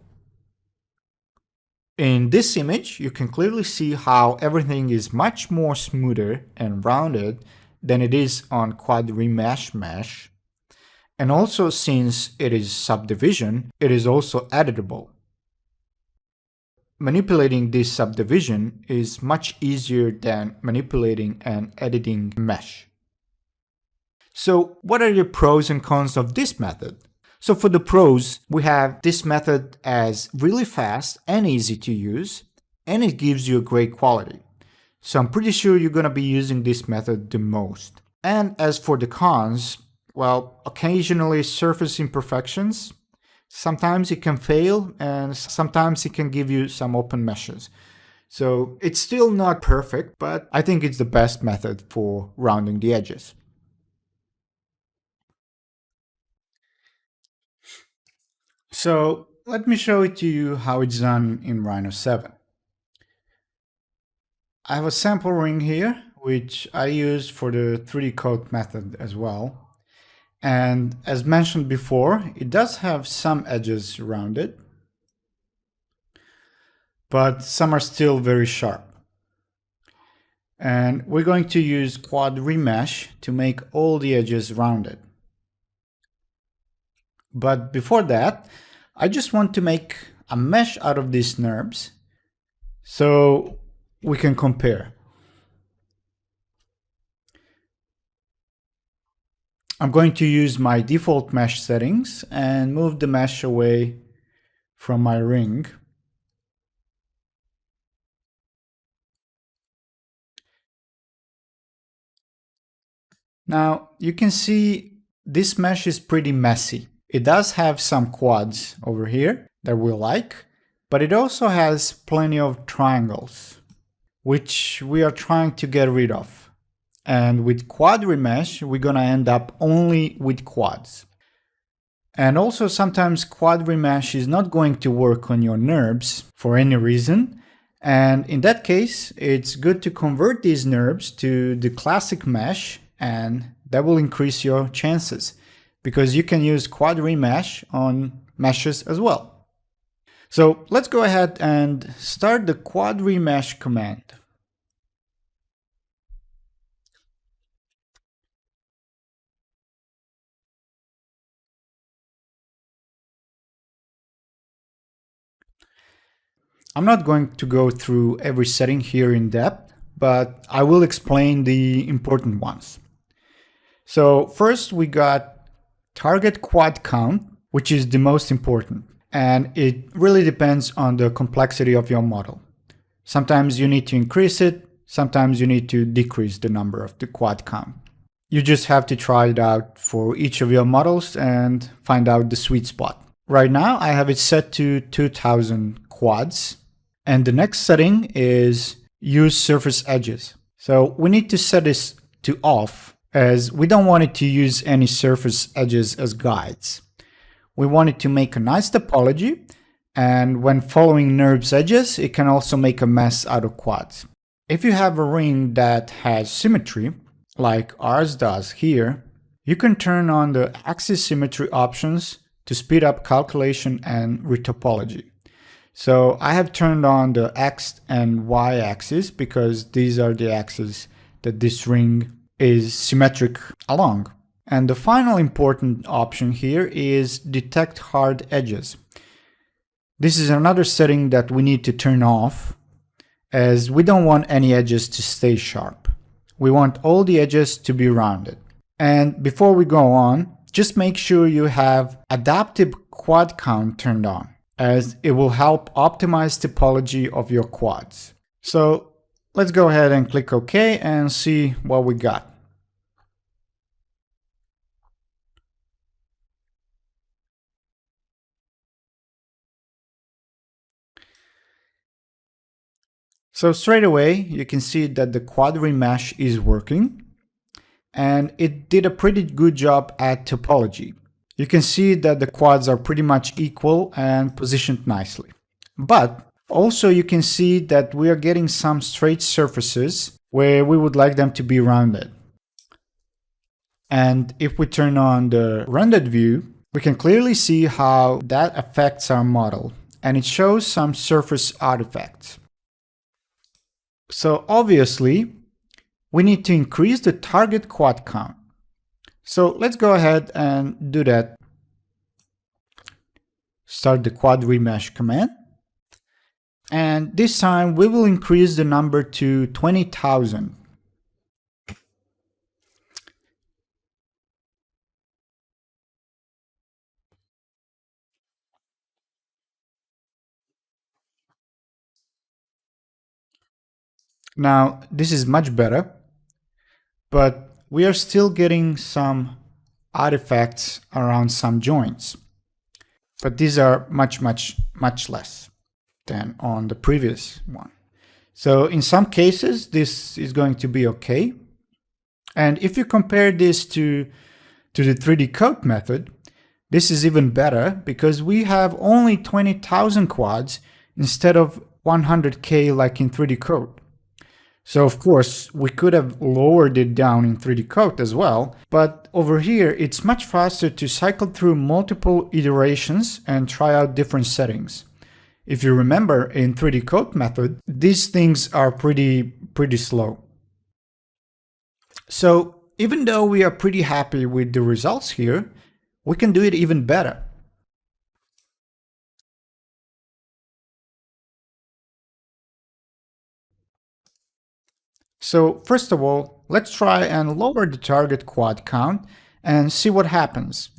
In this image, you can clearly see how everything is much more smoother and rounded than it is on Quad Remesh mesh. And also, since it is subdivision, it is also editable. Manipulating this subdivision is much easier than manipulating and editing mesh. So what are the pros and cons of this method? So for the pros, we have this method as really fast and easy to use, and it gives you a great quality. So I'm pretty sure you're going to be using this method the most. And as for the cons, well, occasionally surface imperfections. Sometimes it can fail, and sometimes it can give you some open meshes. So it's still not perfect, but I think it's the best method for rounding the edges. So let me show it to you how it's done in Rhino 7. I have a sample ring here, which I use for the 3D code method as well. And as mentioned before, it does have some edges around it, but some are still very sharp. And we're going to use Quad Remesh to make all the edges rounded. But before that, I just want to make a mesh out of these NURBS so we can compare. I'm going to use my default mesh settings and move the mesh away from my ring. Now you can see this mesh is pretty messy. It does have some quads over here that we like, but it also has plenty of triangles. which we are trying to get rid of. And with quad remesh, we're gonna end up only with quads. And also sometimes quad remesh is not going to work on your NURBS for any reason. And in that case, it's good to convert these NURBS to the classic mesh, and that will increase your chances because you can use quad remesh on meshes as well. So let's go ahead and start the quad remesh command. I'm not going to go through every setting here in depth, but I will explain the important ones. So first we got target quad count, which is the most important. And it really depends on the complexity of your model. Sometimes you need to increase it, sometimes you need to decrease the number of the quad count. You just have to try it out for each of your models and find out the sweet spot. Right now I have it set to 2000 quads. And the next setting is use surface edges. So we need to set this to off, as we don't want it to use any surface edges as guides. We want it to make a nice topology, and when following NURBS edges, it can also make a mess out of quads. If you have a ring that has symmetry, like ours does here, you can turn on the axis symmetry options to speed up calculation and retopology. So I have turned on the X and Y axis because these are the axes that this ring is symmetric along. And the final important option here is detect hard edges. This is another setting that we need to turn off, as we don't want any edges to stay sharp. We want all the edges to be rounded. And before we go on, just make sure you have adaptive quad count turned on, as it will help optimize topology of your quads. So let's go ahead and click OK and see what we got. So straight away, you can see that the quad remesh is working, and it did a pretty good job at topology. You can see that the quads are pretty much equal and positioned nicely. But also you can see that we are getting some straight surfaces where we would like them to be rounded. And if we turn on the rendered view, we can clearly see how that affects our model, and it shows some surface artifacts. So obviously, we need to increase the target quad count. So let's go ahead and do that. Start the quad remesh command. And this time we will increase the number to 20,000. Now this is much better, but we are still getting some artifacts around some joints. But these are much less than on the previous one. So in some cases, this is going to be okay. And if you compare this to the 3D code method, this is even better because we have only 20,000 quads instead of 100K like in 3D code. So of course, we could have lowered it down in 3D code as well, but over here, it's much faster to cycle through multiple iterations and try out different settings. If you remember, in 3D code method, these things are pretty slow. So even though we are pretty happy with the results here, we can do it even better. So first of all, let's try and lower the target quad count and see what happens.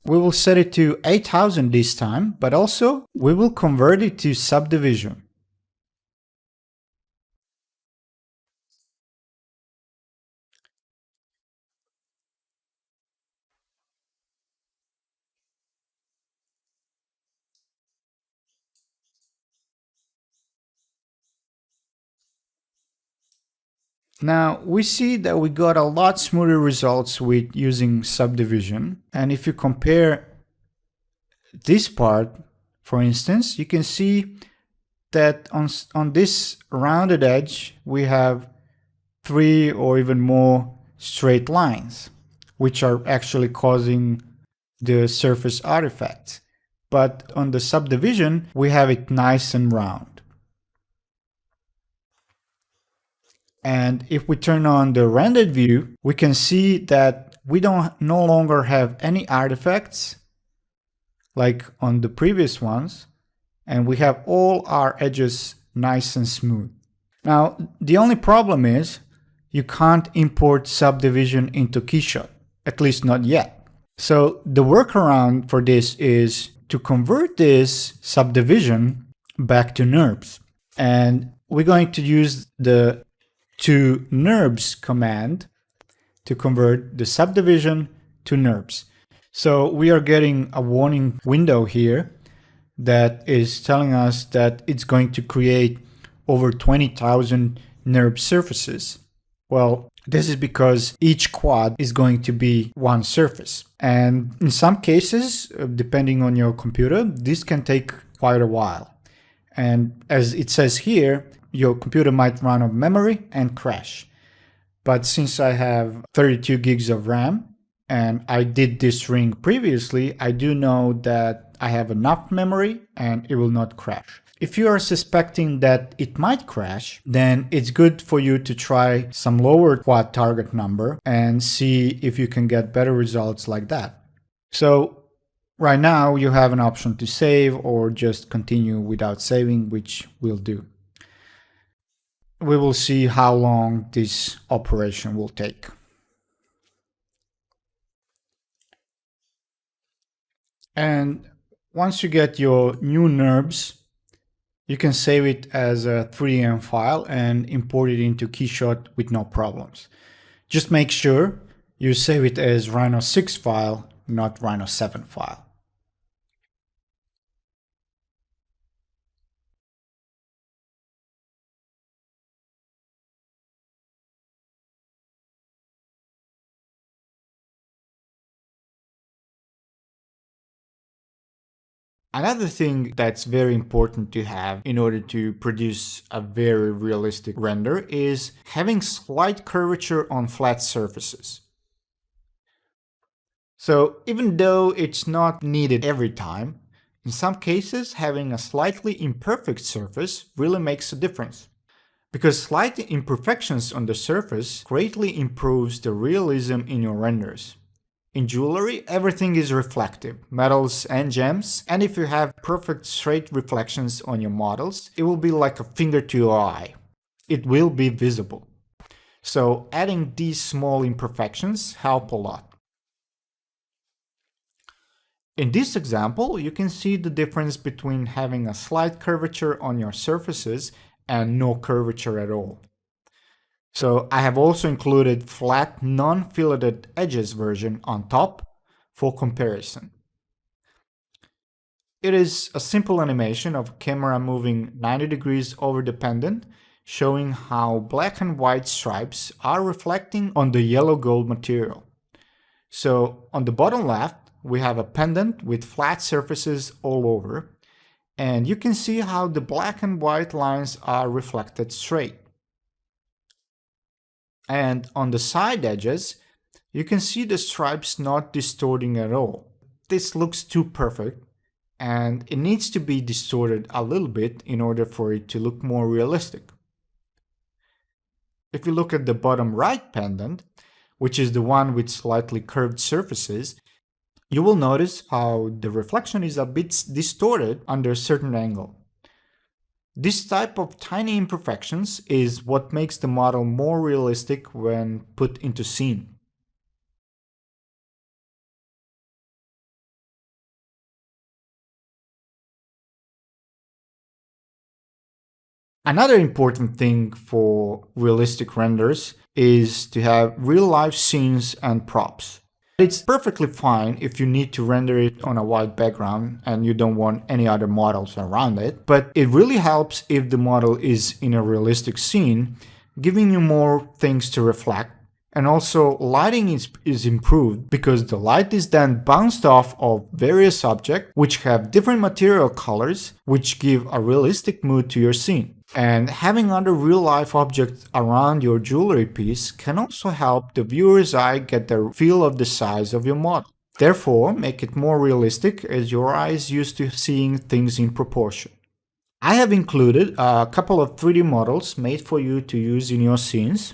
We will set it to 8,000 this time, but also we will convert it to subdivision. Now we see that we got a lot smoother results with using subdivision. And if you compare this part, for instance, you can see that on this rounded edge, we have 3 or even more straight lines, which are actually causing the surface artifacts. But on the subdivision, we have it nice and round. And if we turn on the rendered view, we can see that we no longer have any artifacts like on the previous ones, and we have all our edges nice and smooth. Now, the only problem is you can't import subdivision into KeyShot, at least not yet. So the workaround for this is to convert this subdivision back to NURBS. And we're going to use the to NURBS command to convert the subdivision to NURBS. So we are getting a warning window here that is telling us that it's going to create over 20,000 NURBS surfaces. Well, this is because each quad is going to be one surface. And in some cases, depending on your computer, this can take quite a while. And as it says here, your computer might run out of memory and crash. But since I have 32 gigs of RAM and I did this ring previously, I do know that I have enough memory and it will not crash. If you are suspecting that it might crash, then it's good for you to try some lower quad target number and see if you can get better results like that. So right now you have an option to save or just continue without saving, which we'll do. We will see how long this operation will take. And once you get your new NURBS, you can save it as a 3M file and import it into KeyShot with no problems. Just make sure you save it as Rhino 6 file, not Rhino 7 file. Another thing that's very important to have in order to produce a very realistic render is having slight curvature on flat surfaces. So even though it's not needed every time, in some cases having a slightly imperfect surface really makes a difference. Because slight imperfections on the surface greatly improves the realism in your renders. In jewelry, everything is reflective, metals and gems, and if you have perfect straight reflections on your models, it will be like a finger to your eye. It will be visible. So adding these small imperfections help a lot. In this example, you can see the difference between having a slight curvature on your surfaces and no curvature at all. So I have also included flat non-filleted edges version on top for comparison. It is a simple animation of a camera moving 90 degrees over the pendant, showing how black and white stripes are reflecting on the yellow gold material. So on the bottom left, we have a pendant with flat surfaces all over, and you can see how the black and white lines are reflected straight. And on the side edges, you can see the stripes not distorting at all. This looks too perfect, and it needs to be distorted a little bit in order for it to look more realistic. If you look at the bottom right pendant, which is the one with slightly curved surfaces, you will notice how the reflection is a bit distorted under a certain angle. This type of tiny imperfections is what makes the model more realistic when put into scene. Another important thing for realistic renders is to have real-life scenes and props. It's perfectly fine if you need to render it on a white background and you don't want any other models around it, but it really helps if the model is in a realistic scene giving you more things to reflect. And also, lighting is improved because the light is then bounced off of various objects which have different material colors, which give a realistic mood to your scene. And having other real-life objects around your jewelry piece can also help the viewer's eye get the feel of the size of your model. Therefore, make it more realistic as your eye is used to seeing things in proportion. I have included a couple of 3D models made for you to use in your scenes,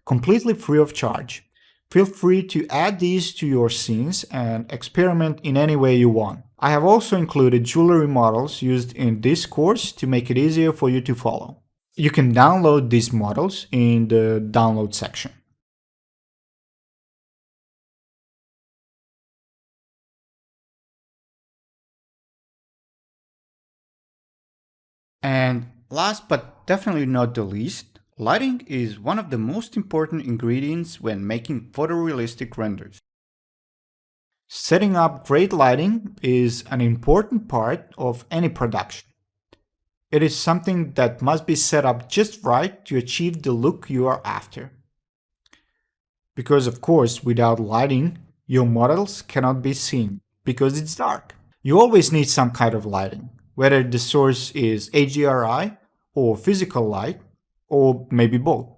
completely free of charge. Feel free to add these to your scenes and experiment in any way you want. I have also included jewelry models used in this course to make it easier for you to follow. You can download these models in the download section. And last but definitely not the least, lighting is one of the most important ingredients when making photorealistic renders. Setting up great lighting is an important part of any production. It is something that must be set up just right to achieve the look you are after. Because of course, without lighting, your models cannot be seen because it's dark. You always need some kind of lighting, whether the source is HDRI or physical light, or maybe both.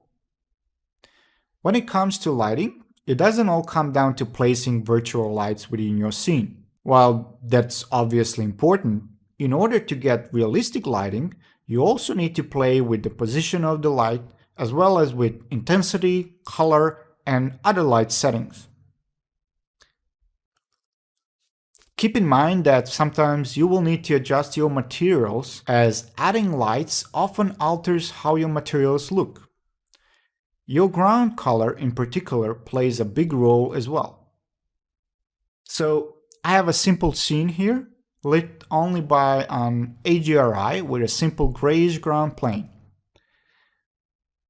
When it comes to lighting, it doesn't all come down to placing virtual lights within your scene. While that's obviously important, in order to get realistic lighting, you also need to play with the position of the light as well as with intensity, color, and other light settings. Keep in mind that sometimes you will need to adjust your materials, as adding lights often alters how your materials look. Your ground color in particular plays a big role as well. So I have a simple scene here, lit only by an HDRI with a simple grayish ground plane.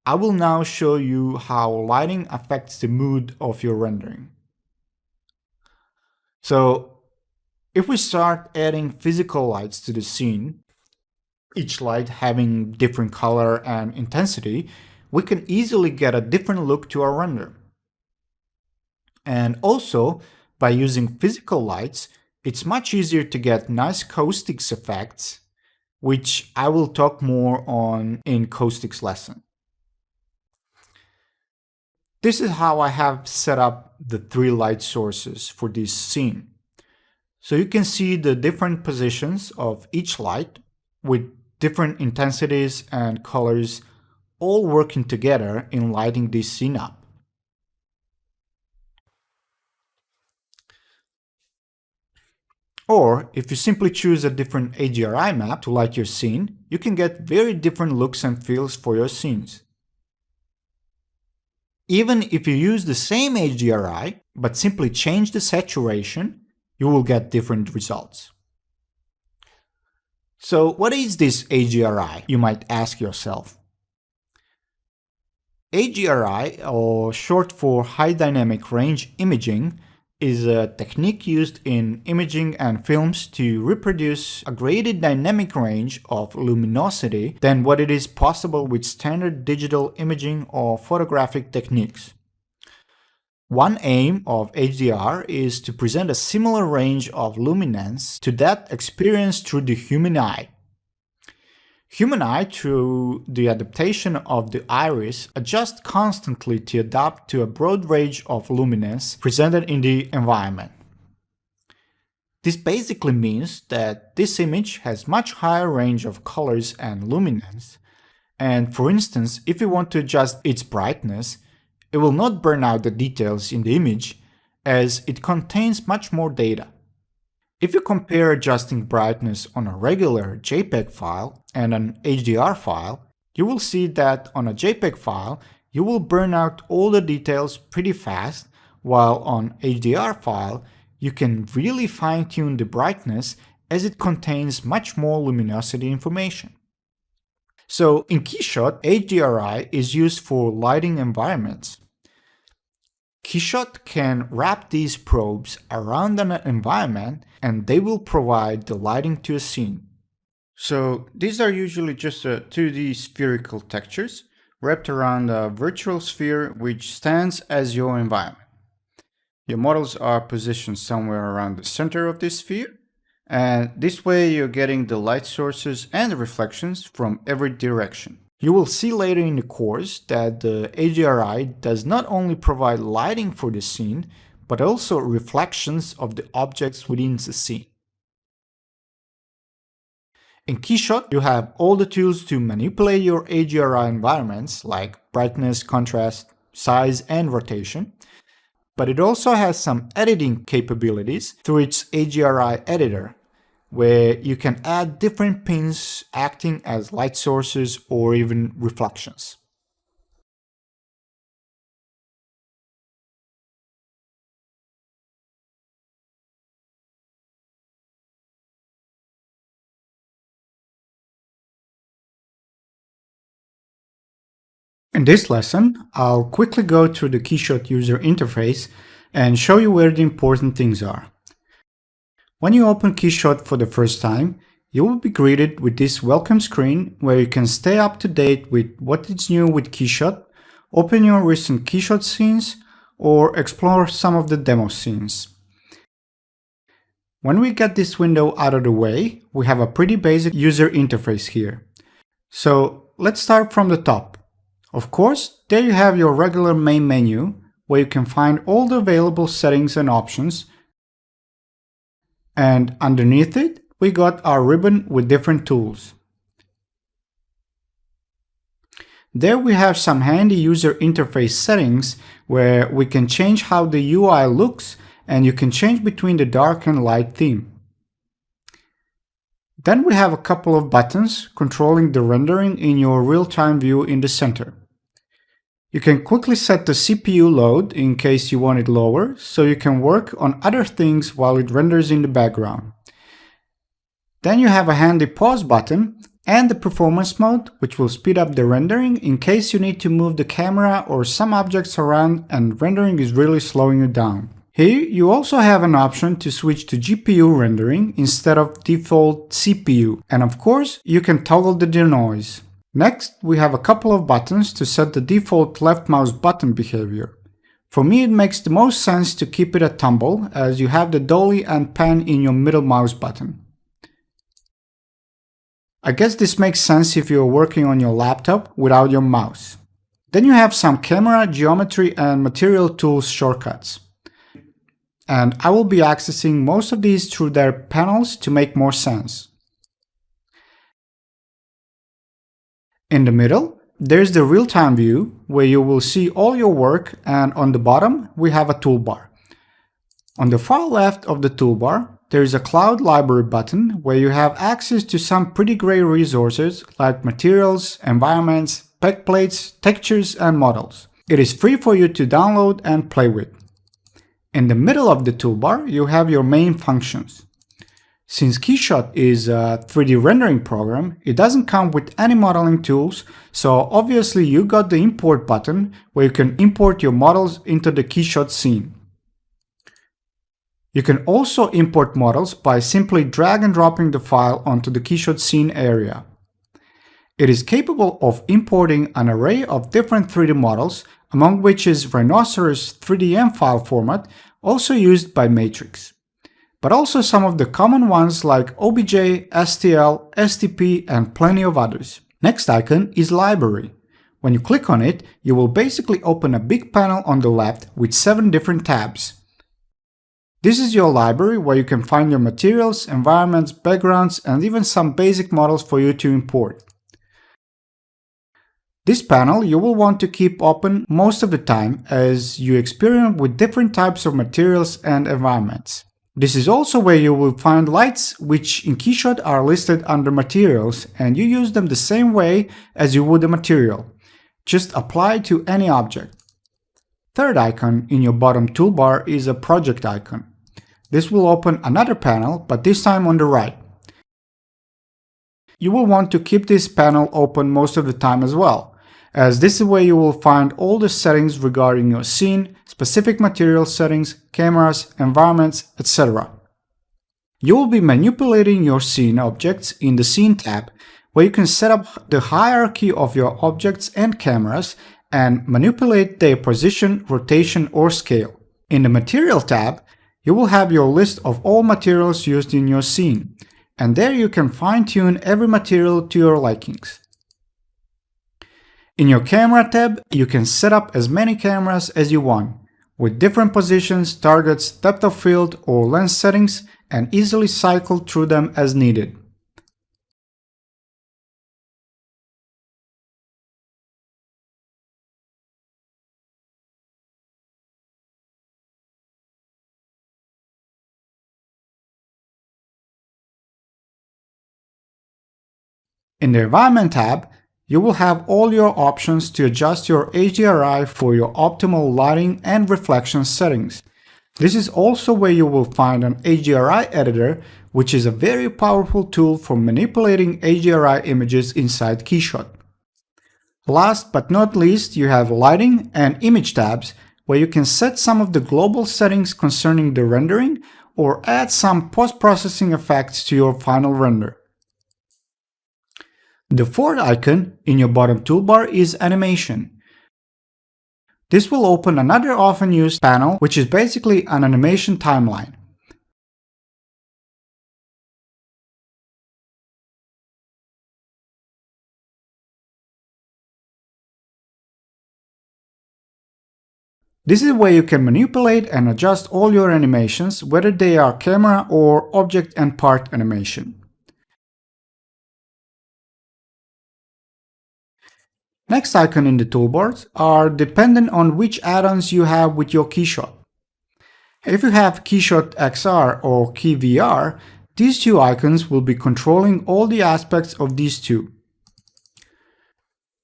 I will now show you how lighting affects the mood of your rendering. So if we start adding physical lights to the scene, each light having different color and intensity, we can easily get a different look to our render. And also, by using physical lights, it's much easier to get nice caustics effects, which I will talk more on in caustics lesson. This is how I have set up the 3 light sources for this scene. So you can see the different positions of each light with different intensities and colors all working together in lighting this scene up. Or if you simply choose a different HDRI map to light your scene, you can get very different looks and feels for your scenes. Even if you use the same HDRI, but simply change the saturation, you will get different results. So what is this HDRI, you might ask yourself? HDRI, or short for High Dynamic Range Imaging, is a technique used in imaging and films to reproduce a greater dynamic range of luminosity than what it is possible with standard digital imaging or photographic techniques. One aim of HDR is to present a similar range of luminance to that experienced through the human eye. Human eye, through the adaptation of the iris, adjusts constantly to adapt to a broad range of luminance presented in the environment. This basically means that this image has much higher range of colors and luminance, and for instance, if you want to adjust its brightness, it will not burn out the details in the image, as it contains much more data. If you compare adjusting brightness on a regular JPEG file and an HDR file, you will see that on a JPEG file, you will burn out all the details pretty fast, while on HDR file, you can really fine-tune the brightness as it contains much more luminosity information. So in KeyShot, HDRI is used for lighting environments. KeyShot can wrap these probes around an environment and they will provide the lighting to a scene. So these are usually just 2D spherical textures, wrapped around a virtual sphere which stands as your environment. Your models are positioned somewhere around the center of this sphere, and this way you're getting the light sources and the reflections from every direction. You will see later in the course that the AGRI does not only provide lighting for the scene, but also reflections of the objects within the scene. In KeyShot, you have all the tools to manipulate your AGRI environments like brightness, contrast, size, and rotation, but it also has some editing capabilities through its AGRI editor, where you can add different pins acting as light sources or even reflections. In this lesson, I'll quickly go through the KeyShot user interface and show you where the important things are. When you open KeyShot for the first time, you will be greeted with this welcome screen where you can stay up to date with what is new with KeyShot, open your recent KeyShot scenes, or explore some of the demo scenes. When we get this window out of the way, we have a pretty basic user interface here. So let's start from the top. Of course, there you have your regular main menu, where you can find all the available settings and options. And underneath it, we got our ribbon with different tools. There we have some handy user interface settings where we can change how the UI looks, and you can change between the dark and light theme. Then we have a couple of buttons controlling the rendering in your real-time view in the center. You can quickly set the CPU load in case you want it lower, so you can work on other things while it renders in the background. Then you have a handy pause button and the performance mode, which will speed up the rendering in case you need to move the camera or some objects around and rendering is really slowing you down. Here you also have an option to switch to GPU rendering instead of default CPU, and of course you can toggle the denoise. Next, we have a couple of buttons to set the default left mouse button behavior. For me, it makes the most sense to keep it at tumble, as you have the dolly and pan in your middle mouse button. I guess this makes sense if you're working on your laptop without your mouse. Then you have some camera, geometry, and material tools shortcuts. And I will be accessing most of these through their panels to make more sense. In the middle, there's the real-time view where you will see all your work, and on the bottom we have a toolbar. On the far left of the toolbar, there is a Cloud Library button where you have access to some pretty great resources like materials, environments, backplates, textures, and models. It is free for you to download and play with. In the middle of the toolbar, you have your main functions. Since KeyShot is a 3D rendering program, it doesn't come with any modeling tools, so obviously you got the import button where you can import your models into the KeyShot scene. You can also import models by simply drag and dropping the file onto the KeyShot scene area. It is capable of importing an array of different 3D models, among which is Rhinoceros 3DM file format, also used by Matrix. But also some of the common ones like OBJ, STL, STP, and plenty of others. Next icon is Library. When you click on it, you will basically open a big panel on the left with 7 different tabs. This is your library where you can find your materials, environments, backgrounds, and even some basic models for you to import. This panel you will want to keep open most of the time as you experiment with different types of materials and environments. This is also where you will find lights, which in KeyShot are listed under materials, and you use them the same way as you would a material. Just apply to any object. Third icon in your bottom toolbar is a project icon. This will open another panel, but this time on the right. You will want to keep this panel open most of the time as well, as this is where you will find all the settings regarding your scene, specific material settings, cameras, environments, etc. You will be manipulating your scene objects in the Scene tab, where you can set up the hierarchy of your objects and cameras and manipulate their position, rotation, or scale. In the Material tab, you will have your list of all materials used in your scene, and there you can fine-tune every material to your likings. In your Camera tab, you can set up as many cameras as you want, with different positions, targets, depth of field, or lens settings, and easily cycle through them as needed. In the Environment tab, you will have all your options to adjust your HDRI for your optimal lighting and reflection settings. This is also where you will find an HDRI editor, which is a very powerful tool for manipulating HDRI images inside KeyShot. Last but not least, you have Lighting and Image tabs, where you can set some of the global settings concerning the rendering or add some post-processing effects to your final render. The fourth icon in your bottom toolbar is Animation. This will open another often used panel, which is basically an animation timeline. This is where you can manipulate and adjust all your animations, whether they are camera or object and part animation. Next icon in the toolbars are dependent on which add-ons you have with your KeyShot. If you have KeyShot XR or KeyVR, these two icons will be controlling all the aspects of these two.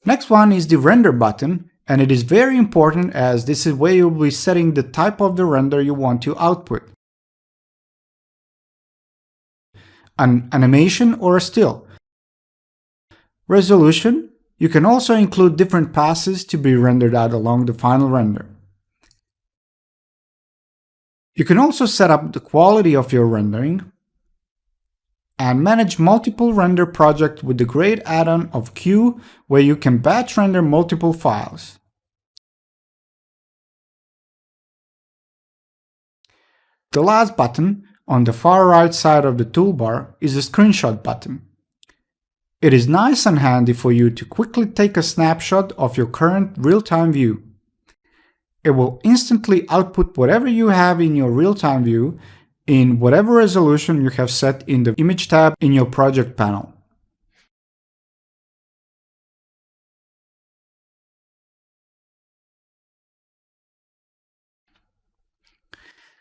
Next one is the Render button, and it is very important as this is where you will be setting the type of the render you want to output. An animation or a still. Resolution. You can also include different passes to be rendered out along the final render. You can also set up the quality of your rendering and manage multiple render projects with the great add-on of Q, where you can batch render multiple files. The last button on the far right side of the toolbar is the Screenshot button. It is nice and handy for you to quickly take a snapshot of your current real-time view. It will instantly output whatever you have in your real-time view in whatever resolution you have set in the Image tab in your project panel.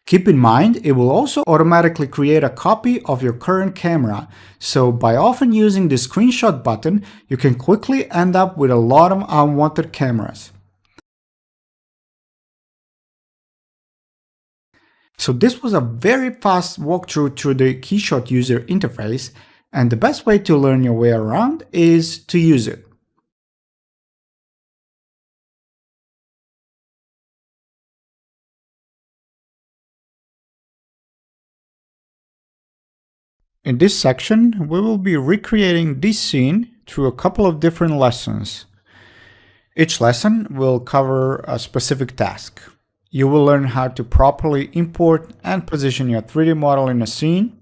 Keep in mind, it will also automatically create a copy of your current camera, so by often using the Screenshot button, you can quickly end up with a lot of unwanted cameras. So this was a very fast walkthrough through the KeyShot user interface, and the best way to learn your way around is to use it. In this section, we will be recreating this scene through a couple of different lessons. Each lesson will cover a specific task. You will learn how to properly import and position your 3D model in a scene,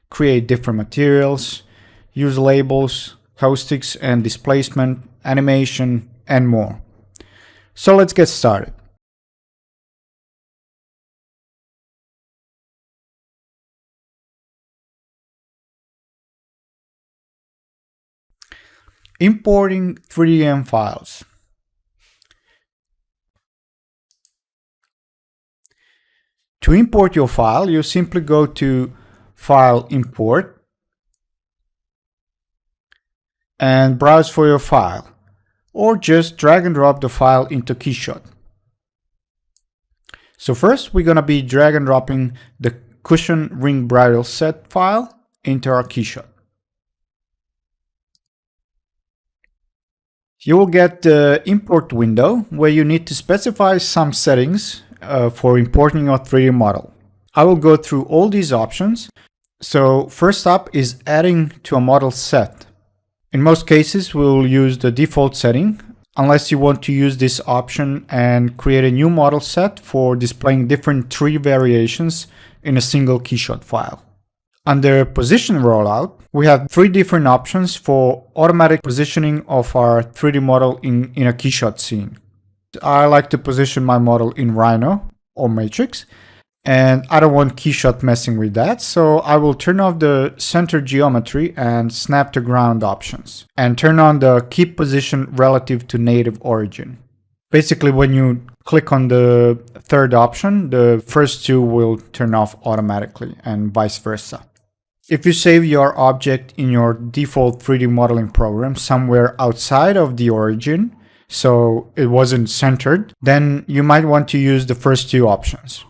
create different materials, use labels, caustics and displacement, animation, and more. So let's get started. Importing 3DM files. To import your file, you simply go to File, Import, and browse for your file, or just drag and drop the file into KeyShot. So first, we're going to be drag and dropping the cushion ring bridle set file into our KeyShot. You will get the import window where you need to specify some settings for importing your 3D model. I will go through all these options. So first up is adding to a model set. In most cases, we'll use the default setting, unless you want to use this option and create a new model set for displaying different tree variations in a single KeyShot file. Under position rollout, we have 3 different options for automatic positioning of our 3D model in a KeyShot scene. I like to position my model in Rhino or Matrix, and I don't want KeyShot messing with that, so I will turn off the center geometry and snap to ground options, and turn on the keep position relative to native origin. Basically, when you click on the third option, the first 2 will turn off automatically, and vice versa. If you save your object in your default 3D modeling program somewhere outside of the origin, so it wasn't centered, then you might want to use the first 2 options.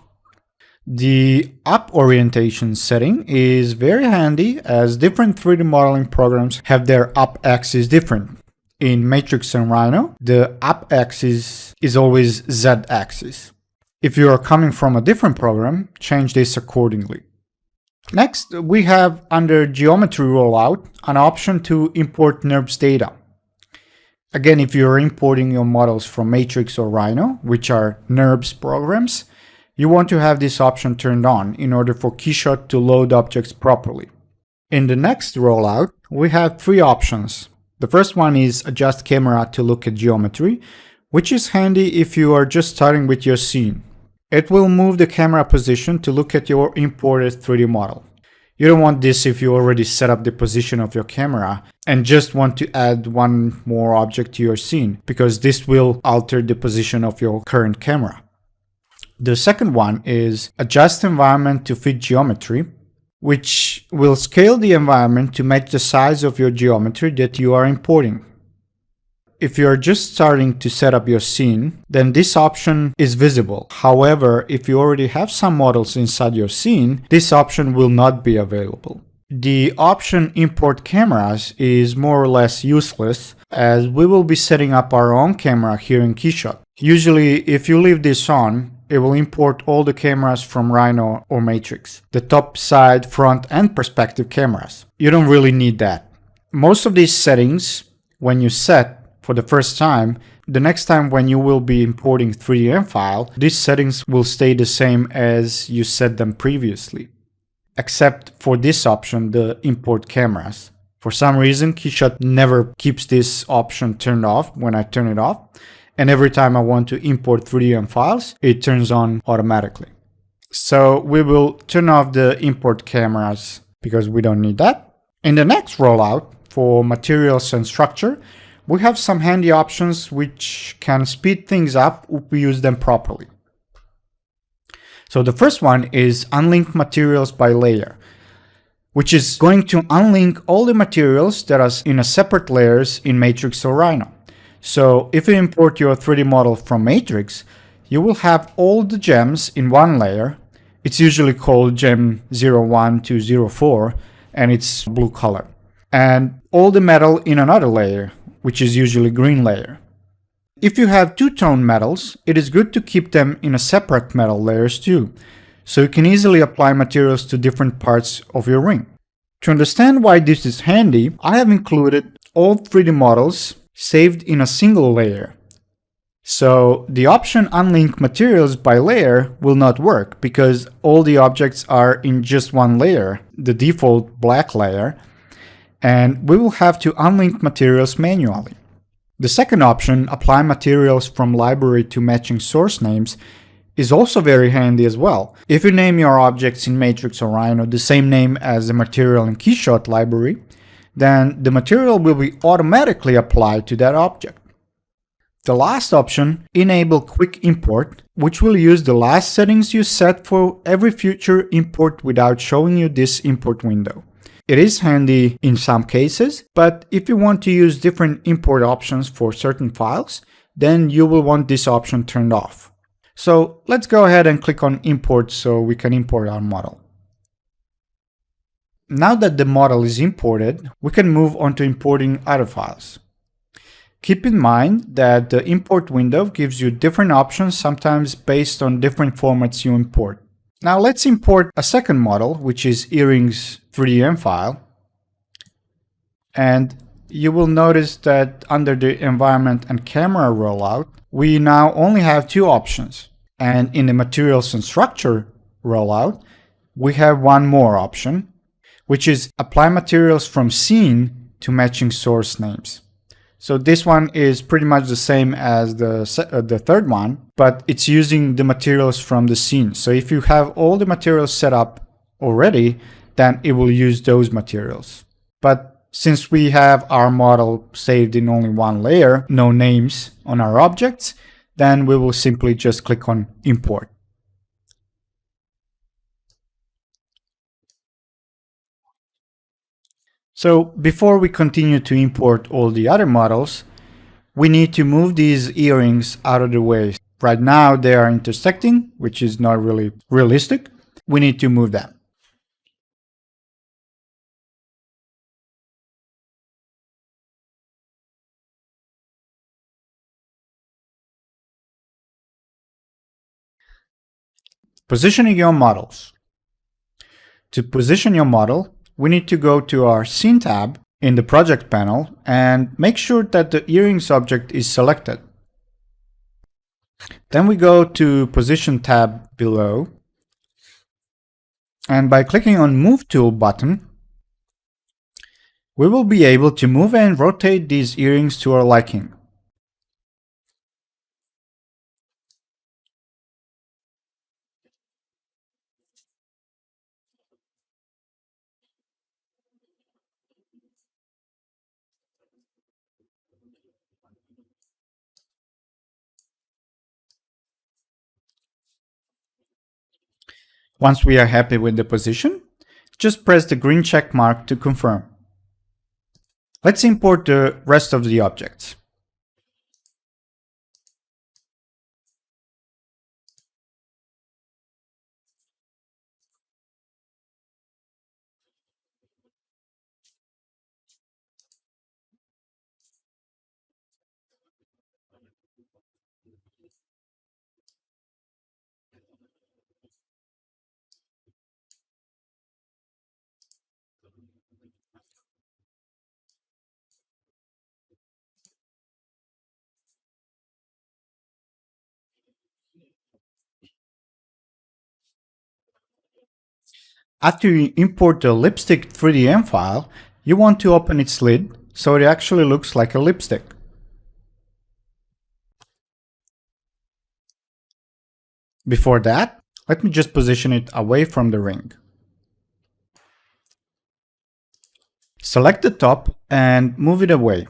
The up orientation setting is very handy, as different 3D modeling programs have their up axis different. In Matrix and Rhino, the up axis is always Z axis. If you are coming from a different program, change this accordingly. Next, we have under geometry rollout an option to import NURBS data. Again, if you're importing your models from Matrix or Rhino, which are NURBS programs, you want to have this option turned on in order for KeyShot to load objects properly. In the next rollout, we have 3 options. The first one is adjust camera to look at geometry, which is handy if you are just starting with your scene. It will move the camera position to look at your imported 3D model. You don't want this if you already set up the position of your camera and just want to add one more object to your scene, because this will alter the position of your current camera. The second one is adjust environment to fit geometry, which will scale the environment to match the size of your geometry that you are importing. If you are just starting to set up your scene, then this option is visible. However, if you already have some models inside your scene, this option will not be available. The option import cameras is more or less useless, as we will be setting up our own camera here in KeyShot. Usually, if you leave this on, it will import all the cameras from Rhino or Matrix, the top, side, front, and perspective cameras. You don't really need that. Most of these settings, when you set for the first time, the next time when you will be importing 3D file, these settings will stay the same as you set them previously, except for this option, the import cameras. For some reason, KeyShot never keeps this option turned off when I turn it off, and every time I want to import 3D files, it turns on automatically. So we will turn off the import cameras because we don't need that. In the next rollout, for materials and structure, we have some handy options which can speed things up if we use them properly. So the first one is unlink materials by layer, which is going to unlink all the materials that are in a separate layers in Matrix or Rhino. So if you import your 3D model from Matrix, you will have all the gems in one layer. It's usually called gem 01 to 04, and it's blue color. And all the metal in another layer, which is usually green layer. If you have two-tone metals, it is good to keep them in a separate metal layers too, so you can easily apply materials to different parts of your ring. To understand why this is handy, I have included all 3D models saved in a single layer. So the option unlink materials by layer will not work because all the objects are in just one layer, the default black layer, and we will have to unlink materials manually. The second option, apply materials from library to matching source names, is also very handy as well. If you name your objects in Matrix or Rhino the same name as the material in KeyShot library, then the material will be automatically applied to that object. The last option, enable quick import, which will use the last settings you set for every future import without showing you this import window. It is handy in some cases, but if you want to use different import options for certain files, then you will want this option turned off. So let's go ahead and click on import so we can import our model. Now that the model is imported, we can move on to importing other files. Keep in mind that the import window gives you different options, sometimes based on different formats you import. Now let's import a second model, which is earrings 3D file. And you will notice that under the environment and camera rollout, we now only have two options. And in the materials and structure rollout, we have one more option, which is apply materials from scene to matching source names. So this one is pretty much the same as the third one, but it's using the materials from the scene. So if you have all the materials set up already, then it will use those materials. But since we have our model saved in only one layer, no names on our objects, then we will simply just click on import. So before we continue to import all the other models, we need to move these earrings out of the way. Right now they are intersecting, which is not really realistic. We need to move them. Positioning your models. To position your model, we need to go to our Scene tab in the Project panel and make sure that the earrings object is selected. Then we go to Position tab below, and by clicking on Move Tool button, we will be able to move and rotate these earrings to our liking. Once we are happy with the position, just press the green check mark to confirm. Let's import the rest of the objects. After you import the lipstick 3DM file, you want to open its lid so it actually looks like a lipstick. Before that, let me just position it away from the ring. Select the top and move it away.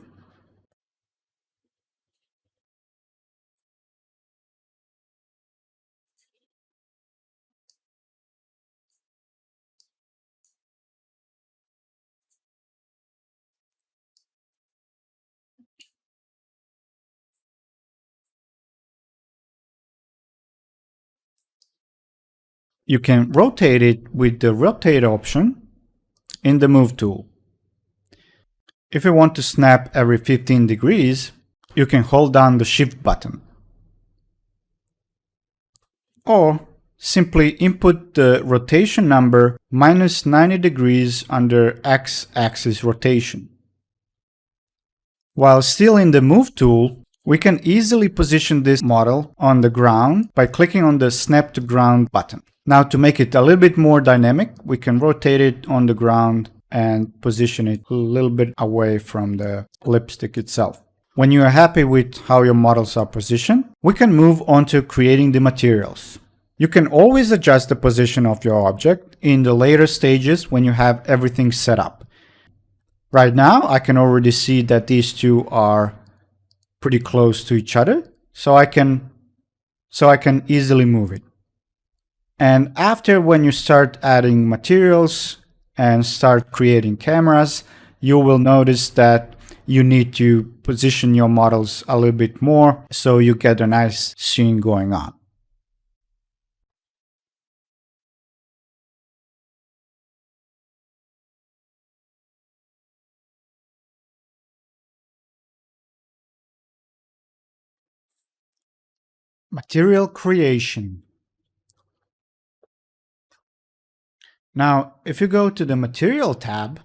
You can rotate it with the rotate option in the move tool. If you want to snap every 15 degrees, you can hold down the shift button. Or simply input the rotation number minus 90 degrees under X-axis rotation. While still in the Move tool, we can easily position this model on the ground by clicking on the Snap to Ground button. Now to make it a little bit more dynamic, we can rotate it on the ground and position it a little bit away from the lipstick itself. When you are happy with how your models are positioned, we can move on to creating the materials. You can always adjust the position of your object in the later stages when you have everything set up. Right now, I can already see that these two are pretty close to each other, so I can easily move it. And after, when you start adding materials and start creating cameras, you will notice that you need to position your models a little bit more so you get a nice scene going on. Material creation. Now, if you go to the Material tab,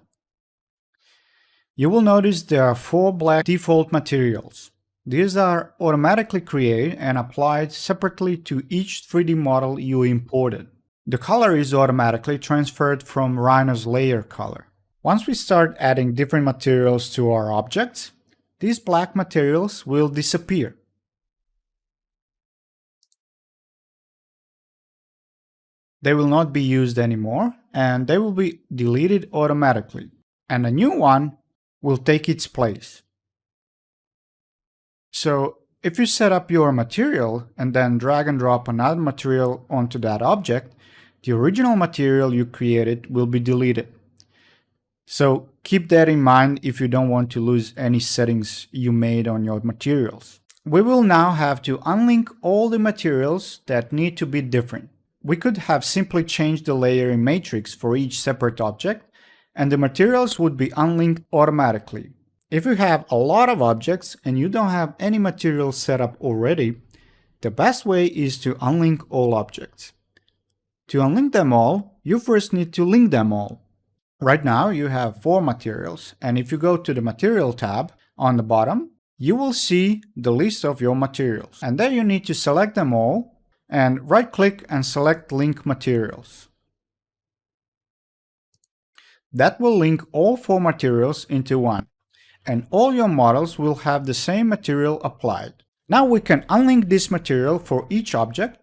You will notice there are 4 black default materials. These are automatically created and applied separately to each 3D model you imported. The color is automatically transferred from Rhino's layer color. Once we start adding different materials to our objects, these black materials will disappear. They will not be used anymore, and they will be deleted automatically, and a new one will take its place. So if you set up your material and then drag and drop another material onto that object, the original material you created will be deleted. So keep that in mind if you don't want to lose any settings you made on your materials. We will now have to unlink all the materials that need to be different. We could have simply changed the layer in Matrix for each separate object, and the materials would be unlinked automatically. If you have a lot of objects and you don't have any materials set up already, the best way is to unlink all objects. To unlink them all, you first need to link them all. Right now you have 4 materials, and if you go to the Material tab on the bottom, you will see the list of your materials. And there you need to select them all and right-click and select Link Materials. That will link all 4 materials into one, and all your models will have the same material applied. Now we can unlink this material for each object,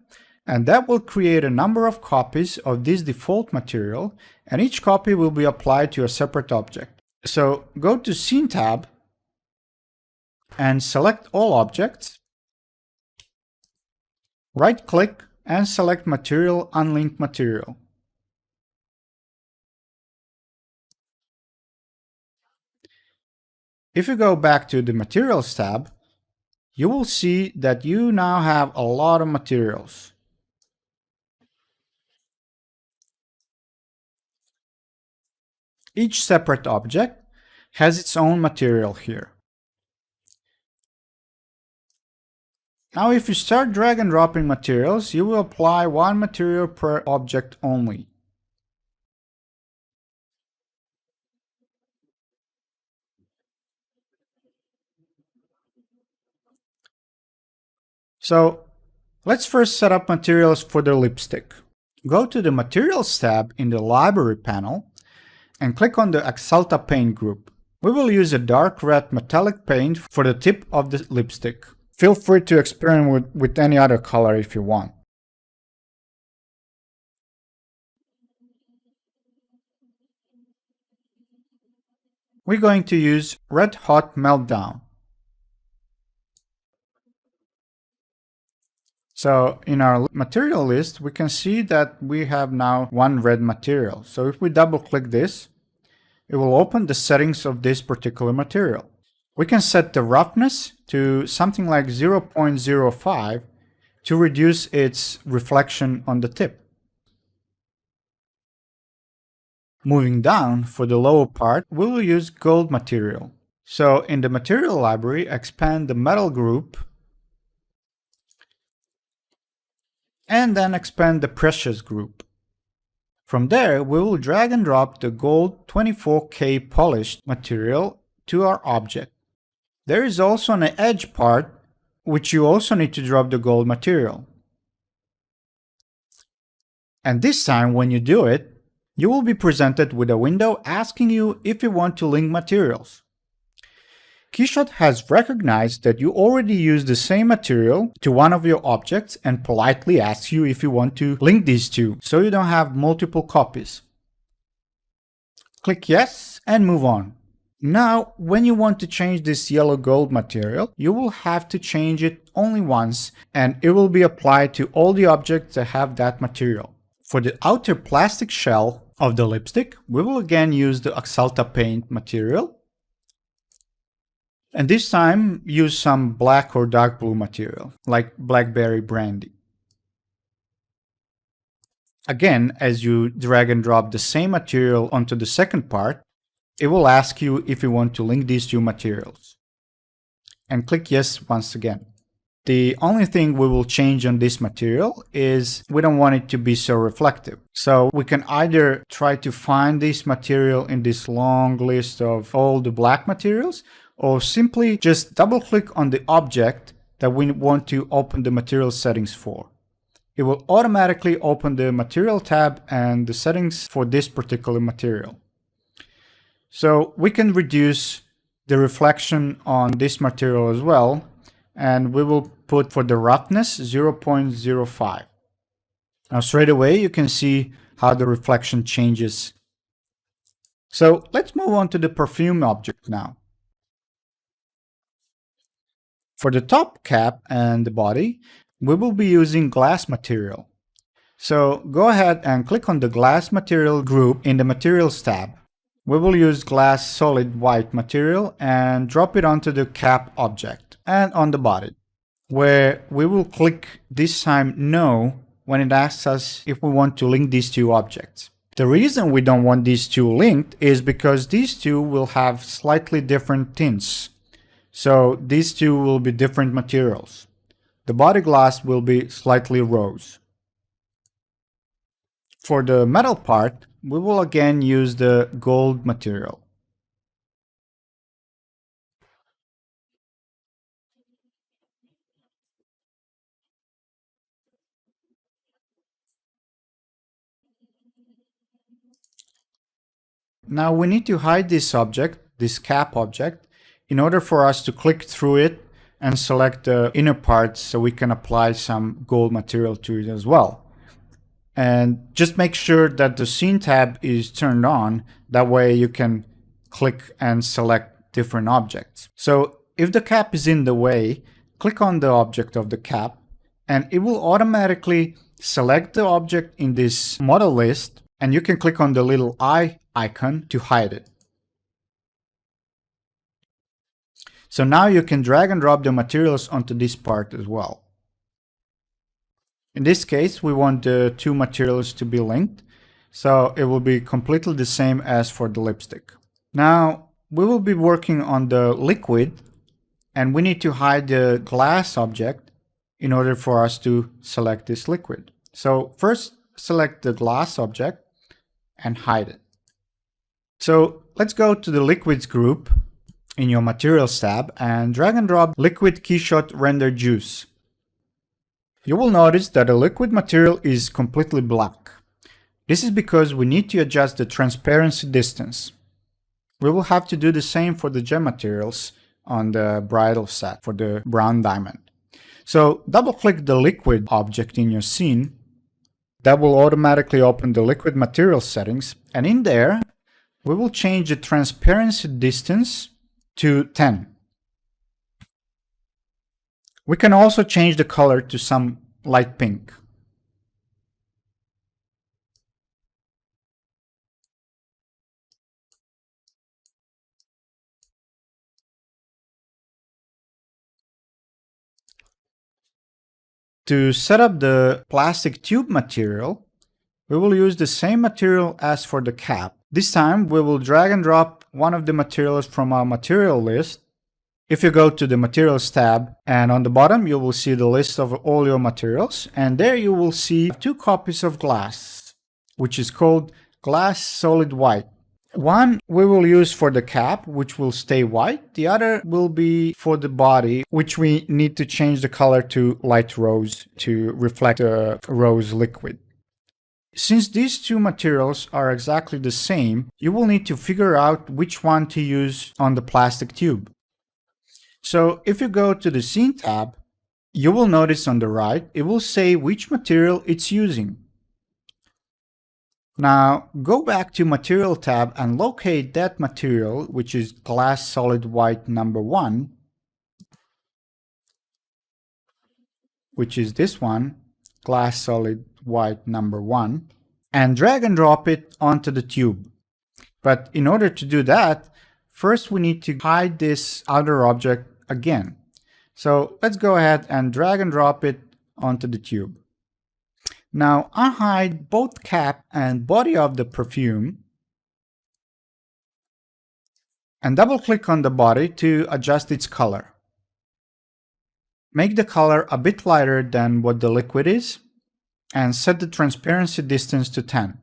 and that will create a number of copies of this default material, and each copy will be applied to a separate object. So go to Scene tab and select all objects, right-click and select Material Unlink Material. If you go back to the Materials tab, you will see that you now have a lot of materials. Each separate object has its own material here. Now if you start drag and dropping materials, you will apply one material per object only. So let's first set up materials for the lipstick. Go to the Materials tab in the Library panel and click on the Axalta paint group. We will use a dark red metallic paint for the tip of the lipstick. Feel free to experiment with any other color if you want. We're going to use Red Hot Meltdown. So in our material list, we can see that we have now one red material. So if we double click this, it will open the settings of this particular material. We can set the roughness to something like 0.05 to reduce its reflection on the tip. Moving down, for the lower part, we will use gold material. So in the material library, expand the metal group and then expand the precious group. From there, we will drag and drop the gold 24K polished material to our object. There is also an edge part, which you also need to drop the gold material. And this time, when you do it, you will be presented with a window asking you if you want to link materials. KeyShot has recognized that you already used the same material to one of your objects and politely asks you if you want to link these two, so you don't have multiple copies. Click Yes and move on. Now, when you want to change this yellow gold material, you will have to change it only once, and it will be applied to all the objects that have that material. For the outer plastic shell of the lipstick, we will again use the Axalta paint material. And this time, use some black or dark blue material, like Blackberry Brandy. Again, as you drag and drop the same material onto the second part, it will ask you if you want to link these two materials. And click Yes once again. The only thing we will change on this material is we don't want it to be so reflective. So we can either try to find this material in this long list of all the black materials, or simply just double click on the object that we want to open the material settings for. It will automatically open the material tab and the settings for this particular material. So we can reduce the reflection on this material as well, and we will put for the roughness 0.05. Now straight away you can see how the reflection changes. So let's move on to the perfume object now. For the top cap and the body, we will be using glass material. So go ahead and click on the glass material group in the materials tab. We will use glass solid white material and drop it onto the cap object and on the body, where we will click this time no when it asks us if we want to link these two objects. The reason we don't want these two linked is because these two will have slightly different tints. So these two will be different materials. The body glass will be slightly rose. For the metal part, we will again use the gold material. Now we need to hide this object, this cap object, in order for us to click through it and select the inner parts so we can apply some gold material to it as well. And just make sure that the scene tab is turned on, that way you can click and select different objects. So if the cap is in the way, click on the object of the cap and it will automatically select the object in this model list, and you can click on the little eye icon to hide it. So now you can drag and drop the materials onto this part as well. In this case, we want the two materials to be linked, so it will be completely the same as for the lipstick. Now we will be working on the liquid, and we need to hide the glass object in order for us to select this liquid. So first select the glass object and hide it. So let's go to the liquids group in your materials tab and drag and drop liquid KeyShot render juice. You will notice that the liquid material is completely black. This is because we need to adjust the transparency distance. We will have to do the same for the gem materials on the bridal set for the brown diamond. So double click the liquid object in your scene. That will automatically open the liquid material settings, and in there we will change the transparency distance to 10. We can also change the color to some light pink. To set up the plastic tube material, we will use the same material as for the cap. This time we will drag and drop one of the materials from our material list. If you go to the materials tab, and on the bottom you will see the list of all your materials, and there you will see 2 copies of glass, which is called glass solid white. One we will use for the cap, which will stay white. The other will be for the body, which we need to change the color to light rose to reflect the rose liquid. Since these two materials are exactly the same, you will need to figure out which one to use on the plastic tube. So if you go to the scene tab, you will notice on the right, it will say which material it's using. Now go back to material tab and locate that material, which is glass solid white number 1, which is this one, glass solid white number 1, and drag and drop it onto the tube. But in order to do that, first we need to hide this outer object again. So let's go ahead and drag and drop it onto the tube. Now unhide both cap and body of the perfume and double click on the body to adjust its color. Make the color a bit lighter than what the liquid is, and set the transparency distance to 10.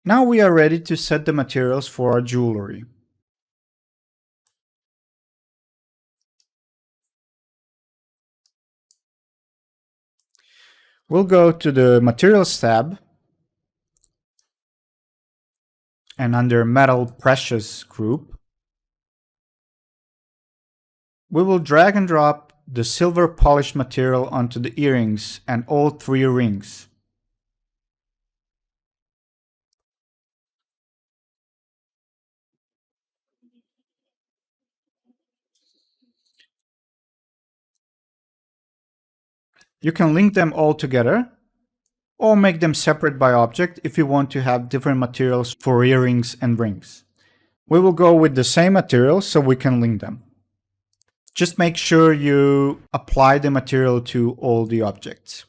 Now we are ready to set the materials for our jewelry. We'll go to the Materials tab, and under Metal Precious group, we will drag and drop the silver polished material onto the earrings and all 3 rings. You can link them all together or make them separate by object if you want to have different materials for earrings and rings. We will go with the same materials so we can link them. Just make sure you apply the material to all the objects.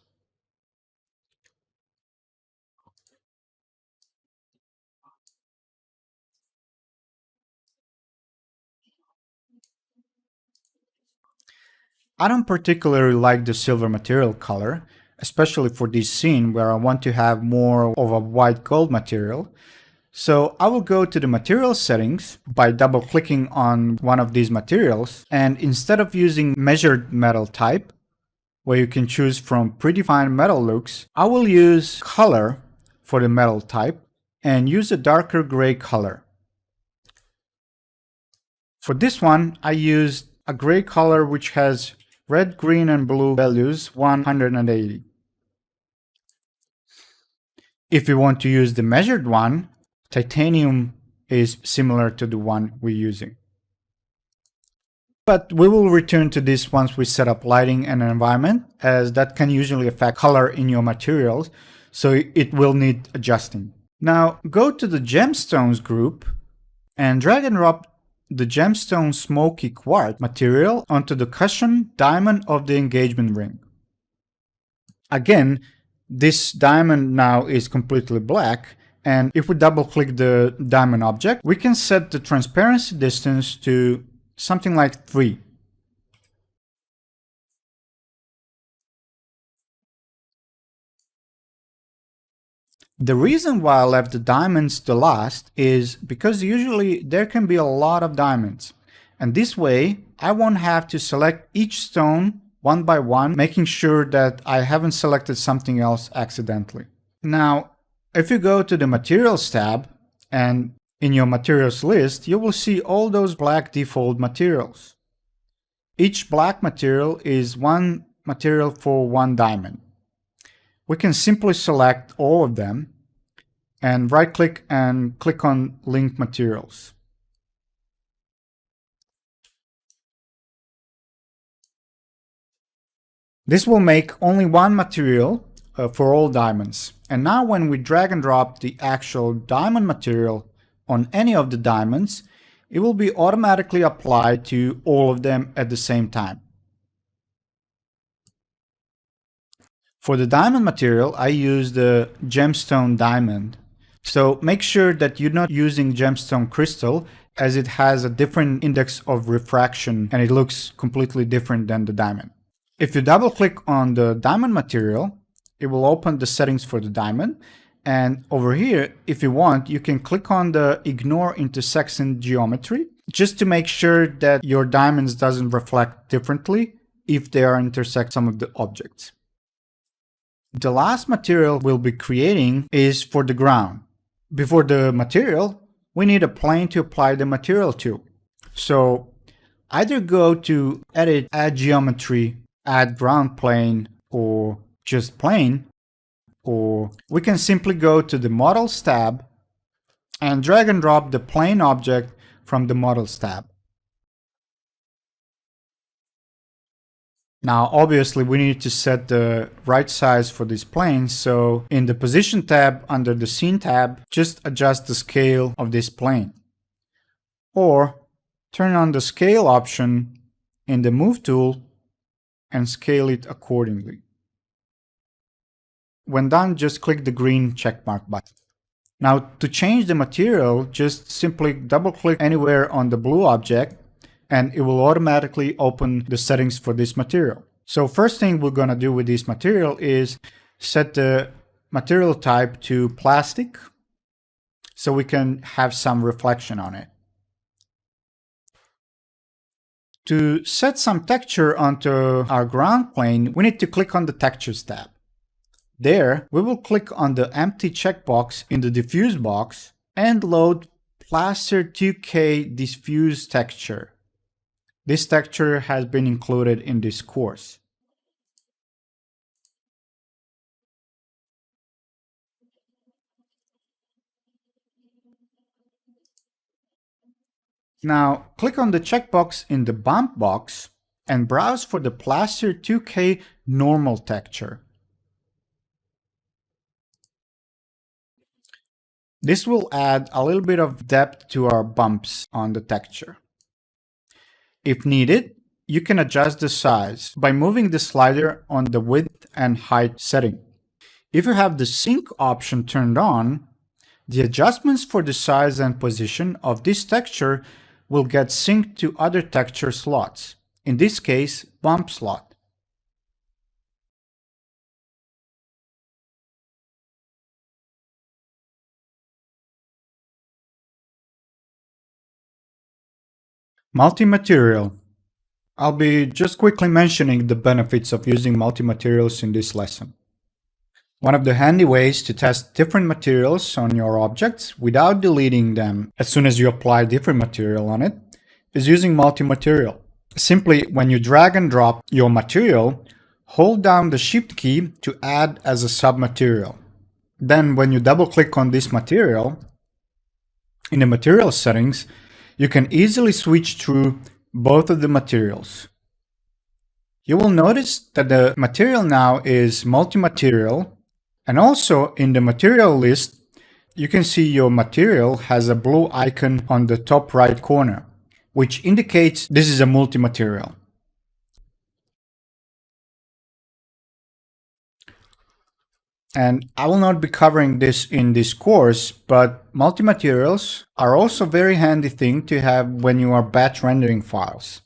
I don't particularly like the silver material color, especially for this scene where I want to have more of a white gold material. So I will go to the material settings by double clicking on one of these materials, and instead of using measured metal type, where you can choose from predefined metal looks, I will use color for the metal type and use a darker gray color. For this one, I used a gray color which has red, green, and blue values 180. If you want to use the measured one, titanium is similar to the one we're using. But we will return to this once we set up lighting and environment, as that can usually affect color in your materials, so it will need adjusting. Now go to the gemstones group and drag and drop the gemstone smoky quartz material onto the cushion diamond of the engagement ring. Again, this diamond now is completely black, and if we double click the diamond object, we can set the transparency distance to something like 3. The reason why I left the diamonds to last is because usually there can be a lot of diamonds, and this way I won't have to select each stone one by one, making sure that I haven't selected something else accidentally. Now, if you go to the Materials tab, and in your materials list, you will see all those black default materials. Each black material is one material for one diamond. We can simply select all of them and right-click and click on Link Materials. This will make only one material for all diamonds. And now when we drag and drop the actual diamond material on any of the diamonds, it will be automatically applied to all of them at the same time. For the diamond material, I use the gemstone diamond. So make sure that you're not using gemstone crystal, as it has a different index of refraction and it looks completely different than the diamond. If you double click on the diamond material, it will open the settings for the diamond. And over here, if you want, you can click on the Ignore Intersection Geometry, just to make sure that your diamonds doesn't reflect differently if they are intersect some of the objects. The last material we'll be creating is for the ground. Before the material, we need a plane to apply the material to. So either go to Edit, Add Geometry, Add Ground Plane, or just Plane, or we can simply go to the Models tab and drag and drop the plane object from the Models tab. Now, obviously, we need to set the right size for this plane, so in the Position tab under the Scene tab, just adjust the scale of this plane. or turn on the scale option in the Move tool and scale it accordingly. When done, just click the green checkmark button. Now, to change the material, just simply double-click anywhere on the blue object, and it will automatically open the settings for this material. So first thing we're going to do with this material is set the material type to plastic, so we can have some reflection on it. To set some texture onto our ground plane, we need to click on the Textures tab. There, we will click on the empty checkbox in the Diffuse box and load Plaster 2K Diffuse Texture. This texture has been included in this course. Now, click on the checkbox in the Bump box and browse for the Plaster 2K Normal texture. This will add a little bit of depth to our bumps on the texture. If needed, you can adjust the size by moving the slider on the width and height setting. If you have the sync option turned on, the adjustments for the size and position of this texture will get synced to other texture slots, in this case, bump slot. Multi-material. I'll be just quickly mentioning the benefits of using multi-materials in this lesson. One of the handy ways to test different materials on your objects without deleting them as soon as you apply different material on it is using multi-material. Simply, when you drag and drop your material, hold down the Shift key to add as a sub-material. Then when you double-click on this material, in the material settings, you can easily switch through both of the materials. You will notice that the material now is multi-material, and also in the material list, you can see your material has a blue icon on the top right corner, which indicates this is a multi-material. And I will not be covering this in this course, but multi-materials are also a very handy thing to have when you are batch rendering files.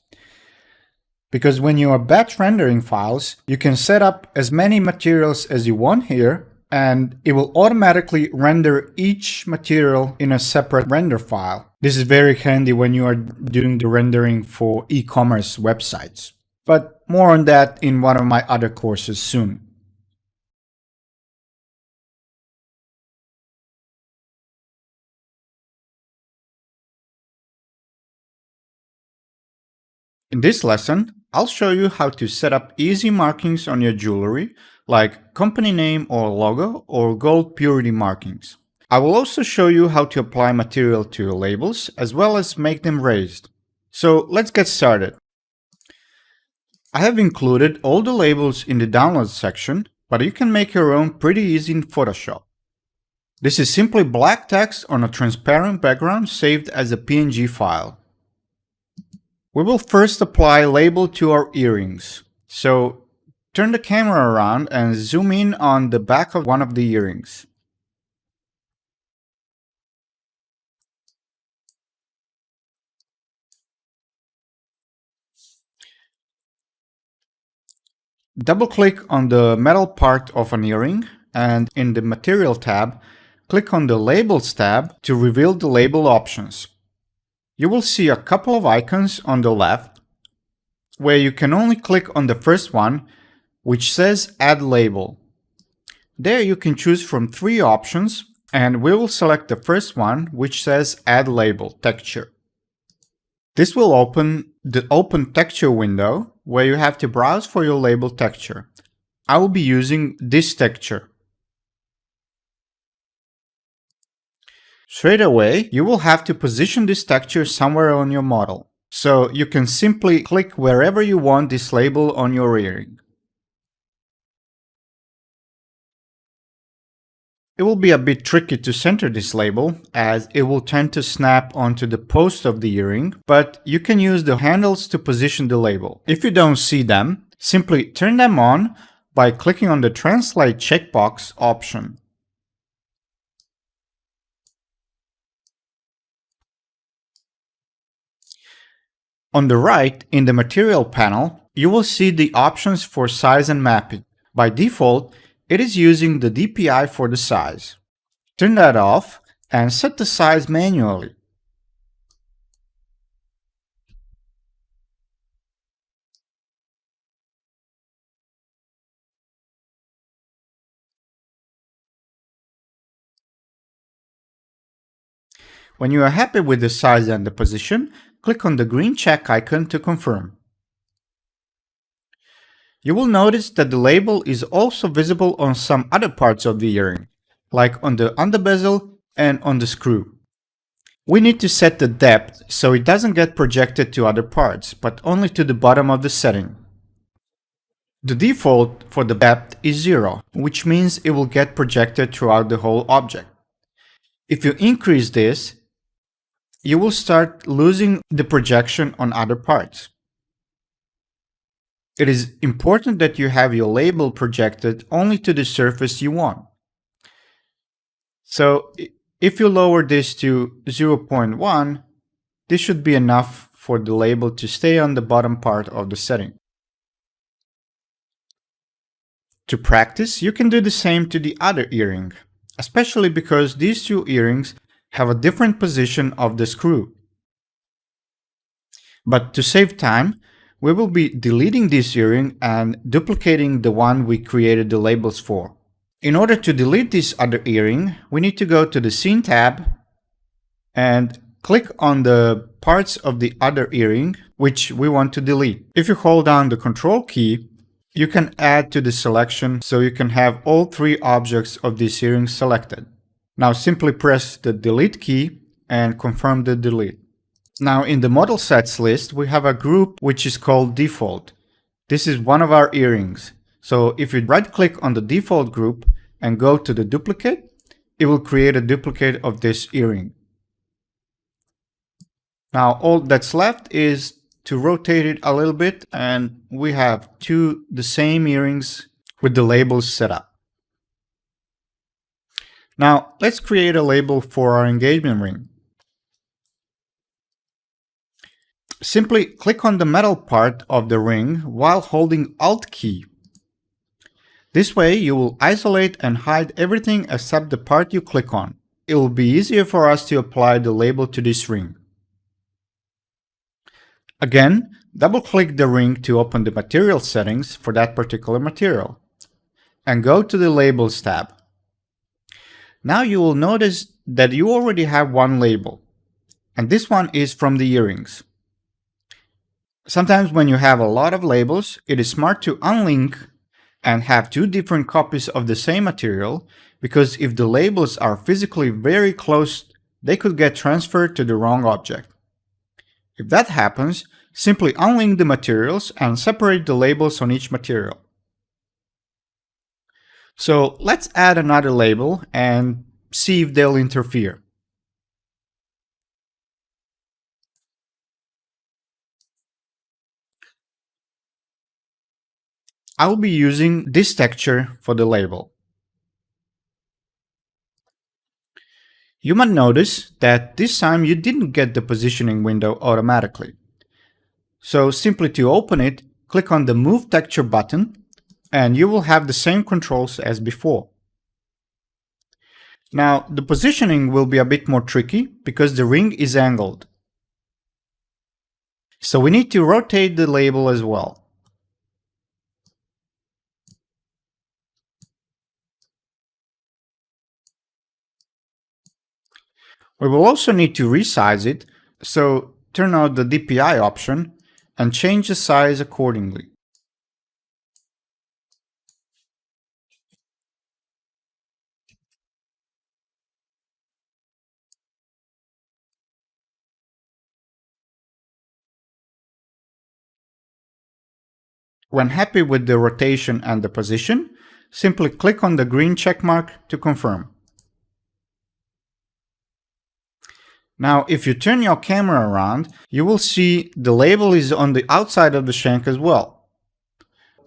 Because when you are batch rendering files, you can set up as many materials as you want here, and it will automatically render each material in a separate render file. This is very handy when you are doing the rendering for e-commerce websites. But more on that in one of my other courses soon. In this lesson, I'll show you how to set up easy markings on your jewelry, like company name or logo or gold purity markings. I will also show you how to apply material to your labels, as well as make them raised. So let's get started. I have included all the labels in the download section, but you can make your own pretty easy in Photoshop. This is simply black text on a transparent background saved as a PNG file. We will first apply label to our earrings. So turn the camera around and zoom in on the back of one of the earrings. Double-click on the metal part of an earring, and in the Material tab, click on the Labels tab to reveal the label options. You will see a couple of icons on the left, where you can only click on the first one, which says Add Label. There you can choose from 3 options, and we will select the first one, which says Add Label Texture. This will open the Open Texture window, where you have to browse for your label texture. I will be using this texture. Straight away, you will have to position this texture somewhere on your model. So you can simply click wherever you want this label on your earring. It will be a bit tricky to center this label as it will tend to snap onto the post of the earring, but you can use the handles to position the label. If you don't see them, simply turn them on by clicking on the Translate checkbox option. On the right, in the Material panel, you will see the options for size and mapping. By default, it is using the DPI for the size. Turn that off and set the size manually. When you are happy with the size and the position, click on the green check icon to confirm. You will notice that the label is also visible on some other parts of the earring, like on the underbezel and on the screw. We need to set the depth so it doesn't get projected to other parts, but only to the bottom of the setting. The default for the depth is 0, which means it will get projected throughout the whole object. If you increase this, you will start losing the projection on other parts. It is important that you have your label projected only to the surface you want. So if you lower this to 0.1, this should be enough for the label to stay on the bottom part of the setting. To practice, you can do the same to the other earring, especially because these two earrings have a different position of the screw. But to save time, we will be deleting this earring and duplicating the one we created the labels for. In order to delete this other earring, we need to go to the Scene tab and click on the parts of the other earring which we want to delete. If you hold down the Control key, you can add to the selection so you can have all three objects of this earring selected. Now simply press the Delete key and confirm the delete. Now in the model sets list, we have a group which is called Default. This is one of our earrings. So if you right click on the default group and go to the duplicate, it will create a duplicate of this earring. Now all that's left is to rotate it a little bit and we have the same earrings with the labels set up. Now let's create a label for our engagement ring. Simply click on the metal part of the ring while holding Alt key. This way you will isolate and hide everything except the part you click on. It will be easier for us to apply the label to this ring. Again, double-click the ring to open the material settings for that particular material. And go to the Labels tab. Now you will notice that you already have one label. And this one is from the earrings. Sometimes when you have a lot of labels, it is smart to unlink and have two different copies of the same material, because if the labels are physically very close, they could get transferred to the wrong object. If that happens, simply unlink the materials and separate the labels on each material. So let's add another label and see if they'll interfere. I will be using this texture for the label. You might notice that this time you didn't get the positioning window automatically. So simply to open it, click on the Move Texture button and you will have the same controls as before. Now the positioning will be a bit more tricky because the ring is angled. So we need to rotate the label as well. We will also need to resize it, so turn out the DPI option and change the size accordingly. When happy with the rotation and the position, simply click on the green check mark to confirm. Now, if you turn your camera around, you will see the label is on the outside of the shank as well.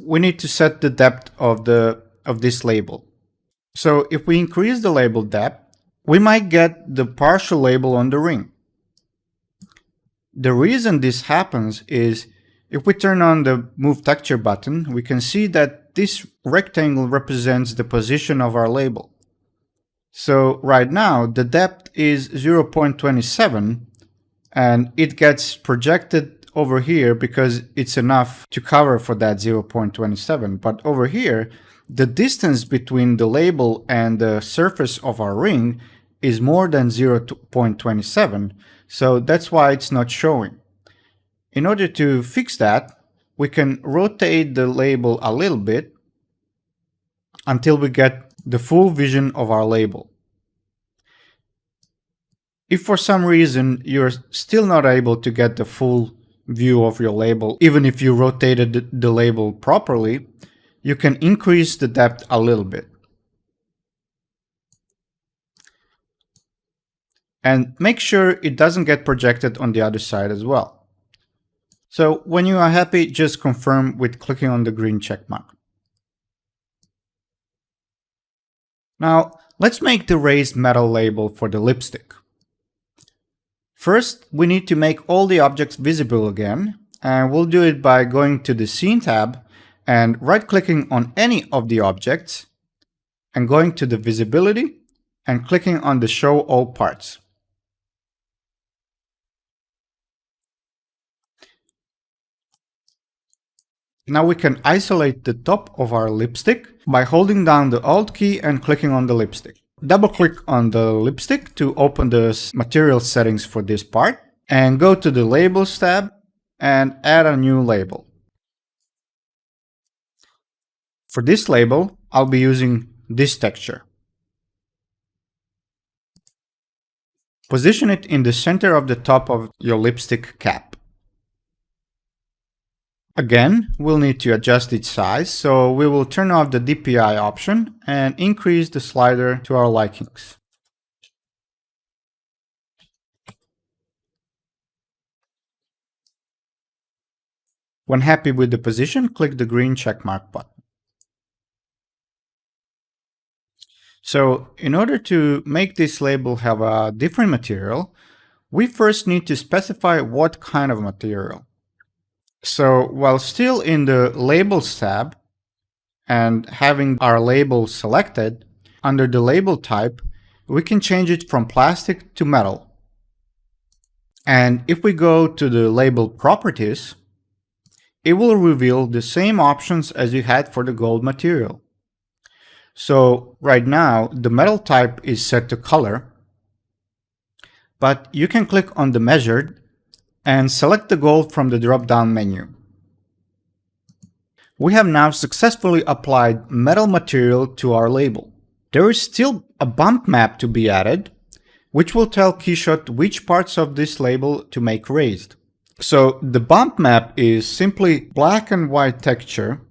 We need to set the depth of this label. So if we increase the label depth, we might get the partial label on the ring. The reason this happens is if we turn on the Move Texture button, we can see that this rectangle represents the position of our label. So right now the depth is 0.27 and it gets projected over here because it's enough to cover for that 0.27. But over here, the distance between the label and the surface of our ring is more than 0.27, so that's why it's not showing. In order to fix that, we can rotate the label a little bit until we get the full vision of our label. If for some reason you're still not able to get the full view of your label, even if you rotated the label properly, you can increase the depth a little bit. And make sure it doesn't get projected on the other side as well. So when you are happy, just confirm with clicking on the green check mark. Now, let's make the raised metal label for the lipstick. First, we need to make all the objects visible again, and we'll do it by going to the Scene tab and right-clicking on any of the objects and going to the Visibility and clicking on the Show All Parts. Now we can isolate the top of our lipstick by holding down the Alt key and clicking on the lipstick. Double-click on the lipstick to open the material settings for this part and go to the Labels tab and add a new label. For this label, I'll be using this texture. Position it in the center of the top of your lipstick cap. Again, we'll need to adjust its size, so we will turn off the DPI option and increase the slider to our likings. When happy with the position, click the green checkmark button. So, in order to make this label have a different material, we first need to specify what kind of material. So while still in the Labels tab and having our label selected, under the label type, we can change it from plastic to metal. And if we go to the label properties, it will reveal the same options as you had for the gold material. So right now, the metal type is set to color, but you can click on the measured and select the gold from the drop-down menu. We have now successfully applied metal material to our label. There is still a bump map to be added, which will tell KeyShot which parts of this label to make raised. So the bump map is simply black and white texture,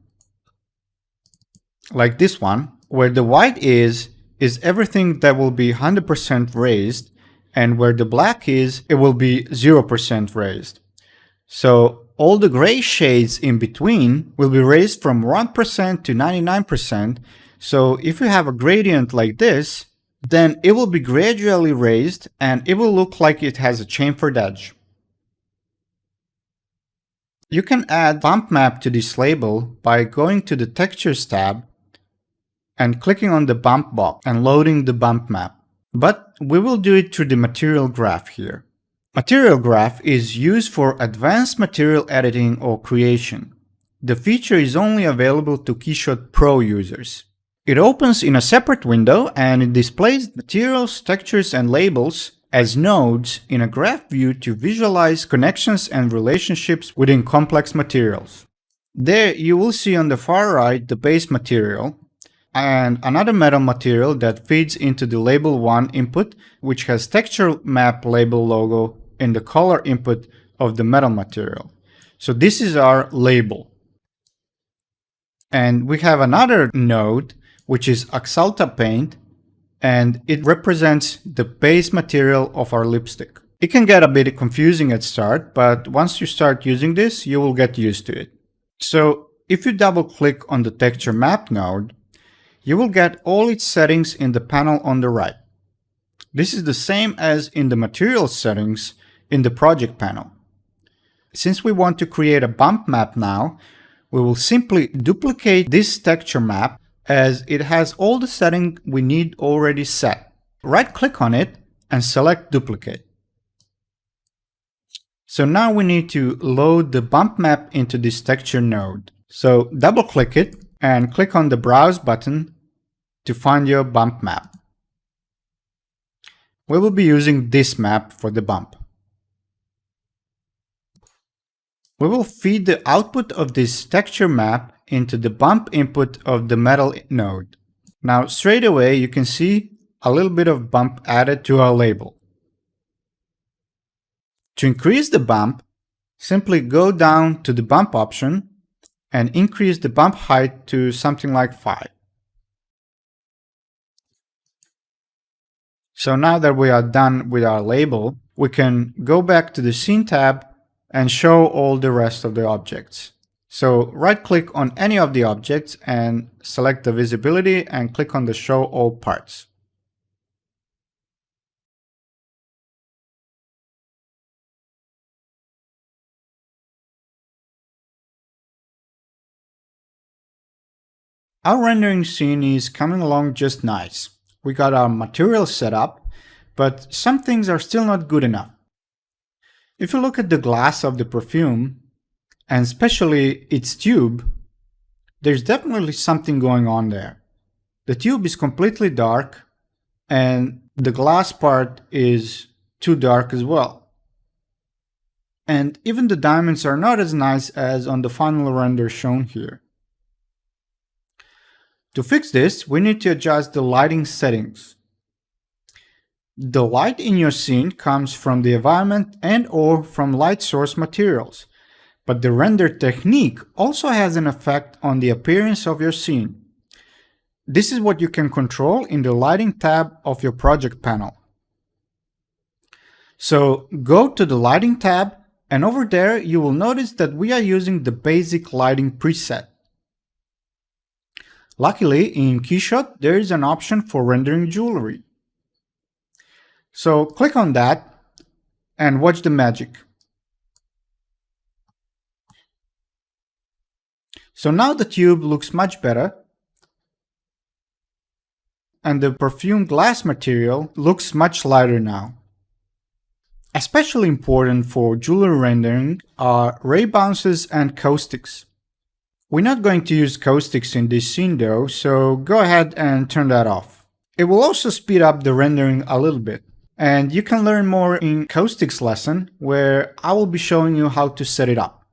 like this one, where the white is everything that will be 100% raised, and where the black is, it will be 0% raised. So all the gray shades in between will be raised from 1% to 99%. So if you have a gradient like this, then it will be gradually raised and it will look like it has a chamfered edge. You can add bump map to this label by going to the Textures tab and clicking on the bump box and loading the bump map. But we will do it through the material graph here. Material graph is used for advanced material editing or creation. The feature is only available to KeyShot Pro users. It opens in a separate window and it displays materials, textures, and labels as nodes in a graph view to visualize connections and relationships within complex materials. There you will see on the far right the base material, and another metal material that feeds into the label 1 input, which has texture map label logo in the color input of the metal material. So this is our label. And we have another node, which is Axalta paint, and it represents the base material of our lipstick. It can get a bit confusing at start, but once you start using this, you will get used to it. So if you double click on the texture map node, you will get all its settings in the panel on the right. This is the same as in the materials settings in the project panel. Since we want to create a bump map now, we will simply duplicate this texture map as it has all the settings we need already set. Right-click on it and select Duplicate. So now we need to load the bump map into this texture node. So double-click it and click on the Browse button to find your bump map. We will be using this map for the bump. We will feed the output of this texture map into the bump input of the metal node. Now straight away you can see a little bit of bump added to our label. To increase the bump, simply go down to the bump option and increase the bump height to something like 5. So now that we are done with our label, we can go back to the Scene tab and show all the rest of the objects. So right-click on any of the objects and select the visibility and click on the Show All Parts. Our rendering scene is coming along just nice. We got our materials set up, but some things are still not good enough. If you look at the glass of the perfume, and especially its tube, there's definitely something going on there. The tube is completely dark, and the glass part is too dark as well. And even the diamonds are not as nice as on the final render shown here. To fix this, we need to adjust the lighting settings. The light in your scene comes from the environment and/or from light source materials, but the render technique also has an effect on the appearance of your scene. This is what you can control in the lighting tab of your project panel. So go to the lighting tab, and over there you will notice that we are using the basic lighting preset. Luckily, in KeyShot there is an option for rendering jewelry. So click on that and watch the magic. So now the tube looks much better, and the perfume glass material looks much lighter now. Especially important for jewelry rendering are ray bounces and caustics. We're not going to use caustics in this scene though, so go ahead and turn that off. It will also speed up the rendering a little bit. And you can learn more in caustics lesson, where I will be showing you how to set it up.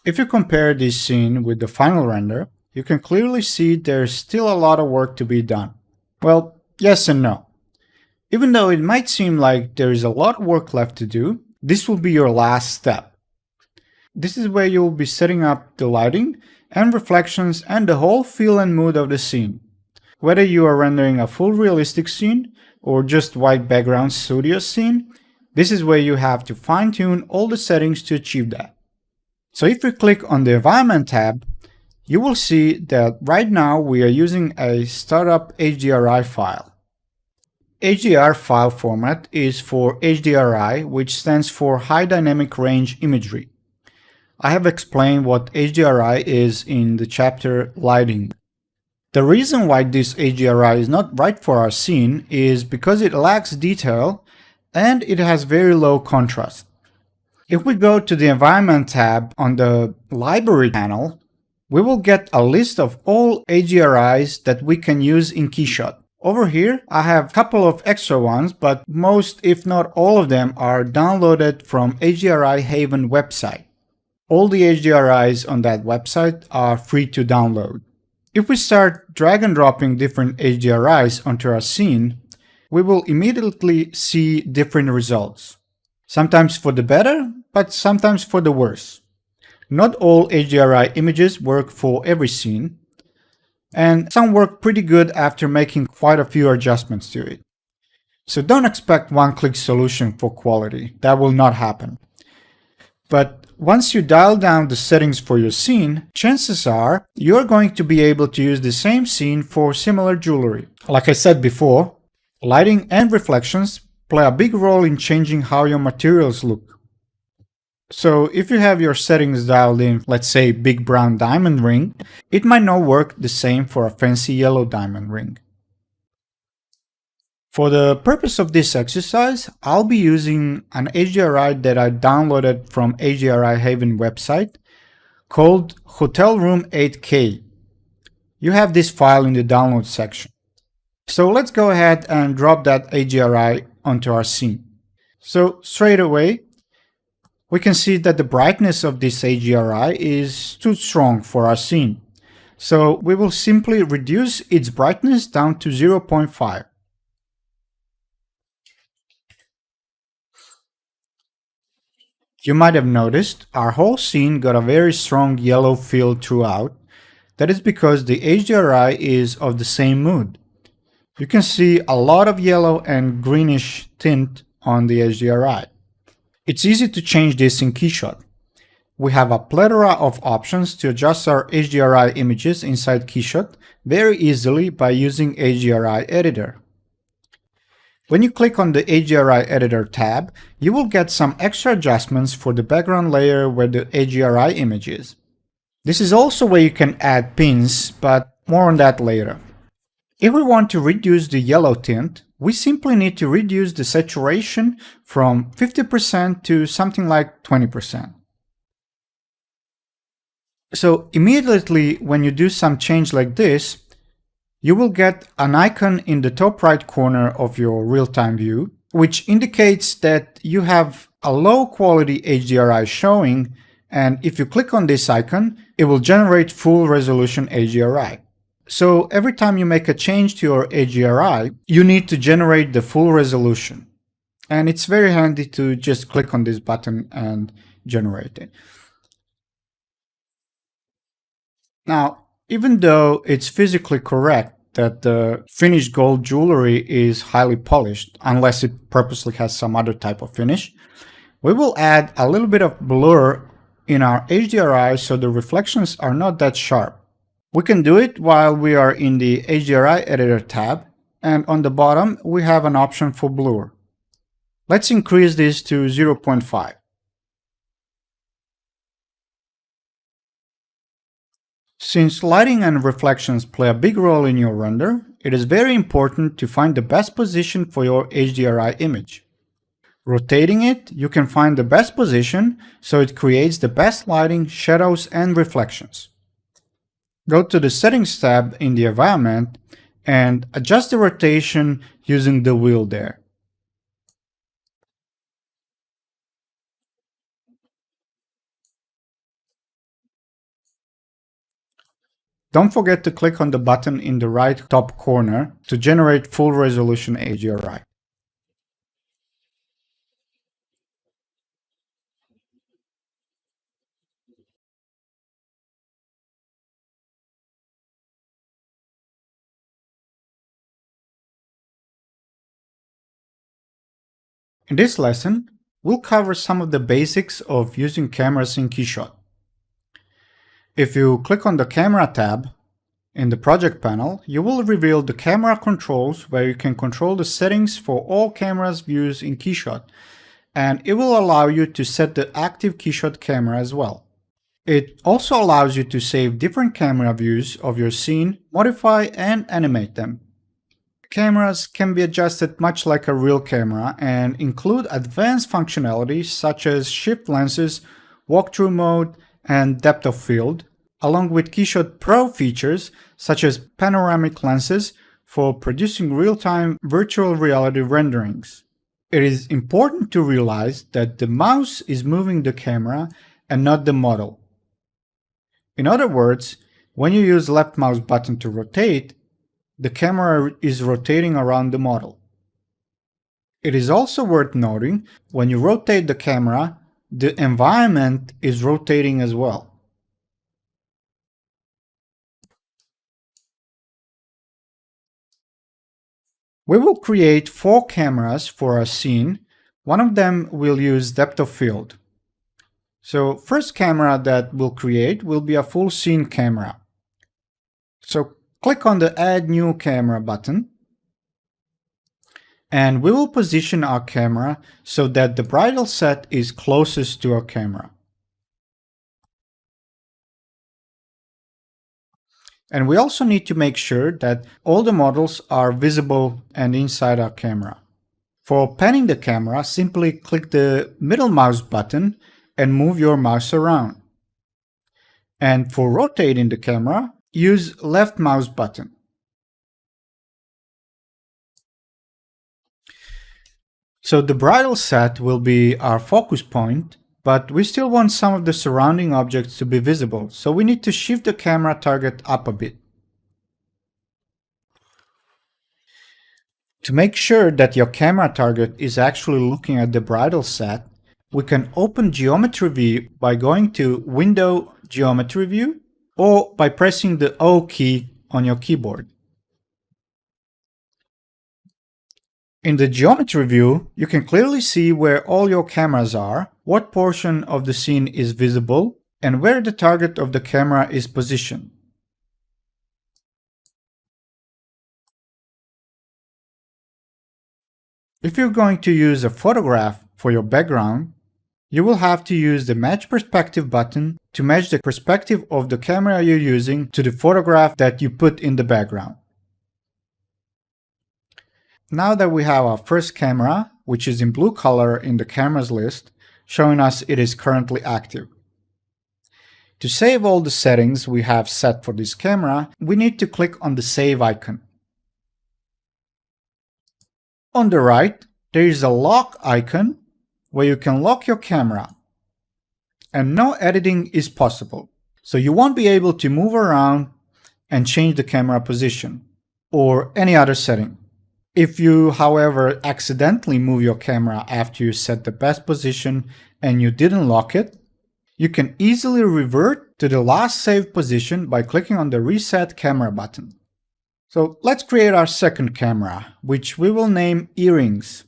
If you compare this scene with the final render, you can clearly see there's still a lot of work to be done. Well, yes and no. Even though it might seem like there is a lot of work left to do, this will be your last step. This is where you will be setting up the lighting and reflections and the whole feel and mood of the scene. Whether you are rendering a full realistic scene or just white background studio scene, this is where you have to fine-tune all the settings to achieve that. So if you click on the Environment tab, you will see that right now we are using a startup HDRI file. HDR file format is for HDRI, which stands for High Dynamic Range Imagery. I have explained what HDRI is in the chapter Lighting. The reason why this HDRI is not right for our scene is because it lacks detail and it has very low contrast. If we go to the Environment tab on the Library panel, we will get a list of all HDRIs that we can use in KeyShot. Over here, I have a couple of extra ones, but most, if not all of them, are downloaded from HDRI Haven website. All the HDRIs on that website are free to download. If we start drag and dropping different HDRIs onto our scene, we will immediately see different results. Sometimes for the better, but sometimes for the worse. Not all HDRI images work for every scene, and some work pretty good after making quite a few adjustments to it. So don't expect one-click solution for quality. That will not happen. But once you dial down the settings for your scene, chances are you're going to be able to use the same scene for similar jewelry. Like I said before, lighting and reflections play a big role in changing how your materials look. So if you have your settings dialed in, let's say big brown diamond ring, it might not work the same for a fancy yellow diamond ring. For the purpose of this exercise, I'll be using an HDRI that I downloaded from HDRI Haven website called Hotel Room 8K. You have this file in the download section. So let's go ahead and drop that HDRI onto our scene. So straight away, we can see that the brightness of this HDRI is too strong for our scene. So we will simply reduce its brightness down to 0.5. You might have noticed our whole scene got a very strong yellow feel throughout. That is because the HDRI is of the same mood. You can see a lot of yellow and greenish tint on the HDRI. It's easy to change this in KeyShot. We have a plethora of options to adjust our HDRI images inside KeyShot very easily by using HDRI Editor. When you click on the HDRI Editor tab, you will get some extra adjustments for the background layer where the HDRI image is. This is also where you can add pins, but more on that later. If we want to reduce the yellow tint, we simply need to reduce the saturation from 50% to something like 20%. So immediately when you do some change like this, you will get an icon in the top right corner of your real-time view, which indicates that you have a low quality HDRI showing, and if you click on this icon, it will generate full resolution HDRI. So every time you make a change to your HDRI, you need to generate the full resolution. And it's very handy to just click on this button and generate it. Now, even though it's physically correct that the finished gold jewelry is highly polished, unless it purposely has some other type of finish, we will add a little bit of blur in our HDRI so the reflections are not that sharp. We can do it while we are in the HDRI Editor tab, and on the bottom we have an option for blur. Let's increase this to 0.5. Since lighting and reflections play a big role in your render, it is very important to find the best position for your HDRI image. Rotating it, you can find the best position so it creates the best lighting, shadows, and reflections. Go to the Settings tab in the environment and adjust the rotation using the wheel there. Don't forget to click on the button in the right top corner to generate full resolution HDRI. In this lesson, we'll cover some of the basics of using cameras in KeyShot. If you click on the Camera tab in the Project panel, you will reveal the camera controls where you can control the settings for all cameras views in KeyShot, and it will allow you to set the active KeyShot camera as well. It also allows you to save different camera views of your scene, modify and animate them. Cameras can be adjusted much like a real camera and include advanced functionalities such as shift lenses, walkthrough mode, and depth of field, along with KeyShot Pro features such as panoramic lenses for producing real-time virtual reality renderings. It is important to realize that the mouse is moving the camera and not the model. In other words, when you use left mouse button to rotate, the camera is rotating around the model. It is also worth noting, when you rotate the camera, the environment is rotating as well. We will create 4 cameras for our scene. One of them will use depth of field. So first camera that we'll create will be a full scene camera. So click on the Add New Camera button. And we will position our camera so that the bridle set is closest to our camera. And we also need to make sure that all the models are visible and inside our camera. For panning the camera, simply click the middle mouse button and move your mouse around. And for rotating the camera, use left mouse button. So the bridle set will be our focus point, but we still want some of the surrounding objects to be visible, so we need to shift the camera target up a bit. To make sure that your camera target is actually looking at the bridle set, we can open Geometry View by going to Window, Geometry View, or by pressing the O key on your keyboard. In the Geometry View, you can clearly see where all your cameras are, what portion of the scene is visible, and where the target of the camera is positioned. If you're going to use a photograph for your background, you will have to use the Match Perspective button to match the perspective of the camera you're using to the photograph that you put in the background. Now that we have our first camera, which is in blue color in the cameras list, showing us it is currently active. To save all the settings we have set for this camera, we need to click on the Save icon. On the right, there is a Lock icon where you can lock your camera. And no editing is possible, so you won't be able to move around and change the camera position or any other setting. If you, however, accidentally move your camera after you set the best position and you didn't lock it, you can easily revert to the last saved position by clicking on the Reset Camera button. So let's create our second camera, which we will name Earrings.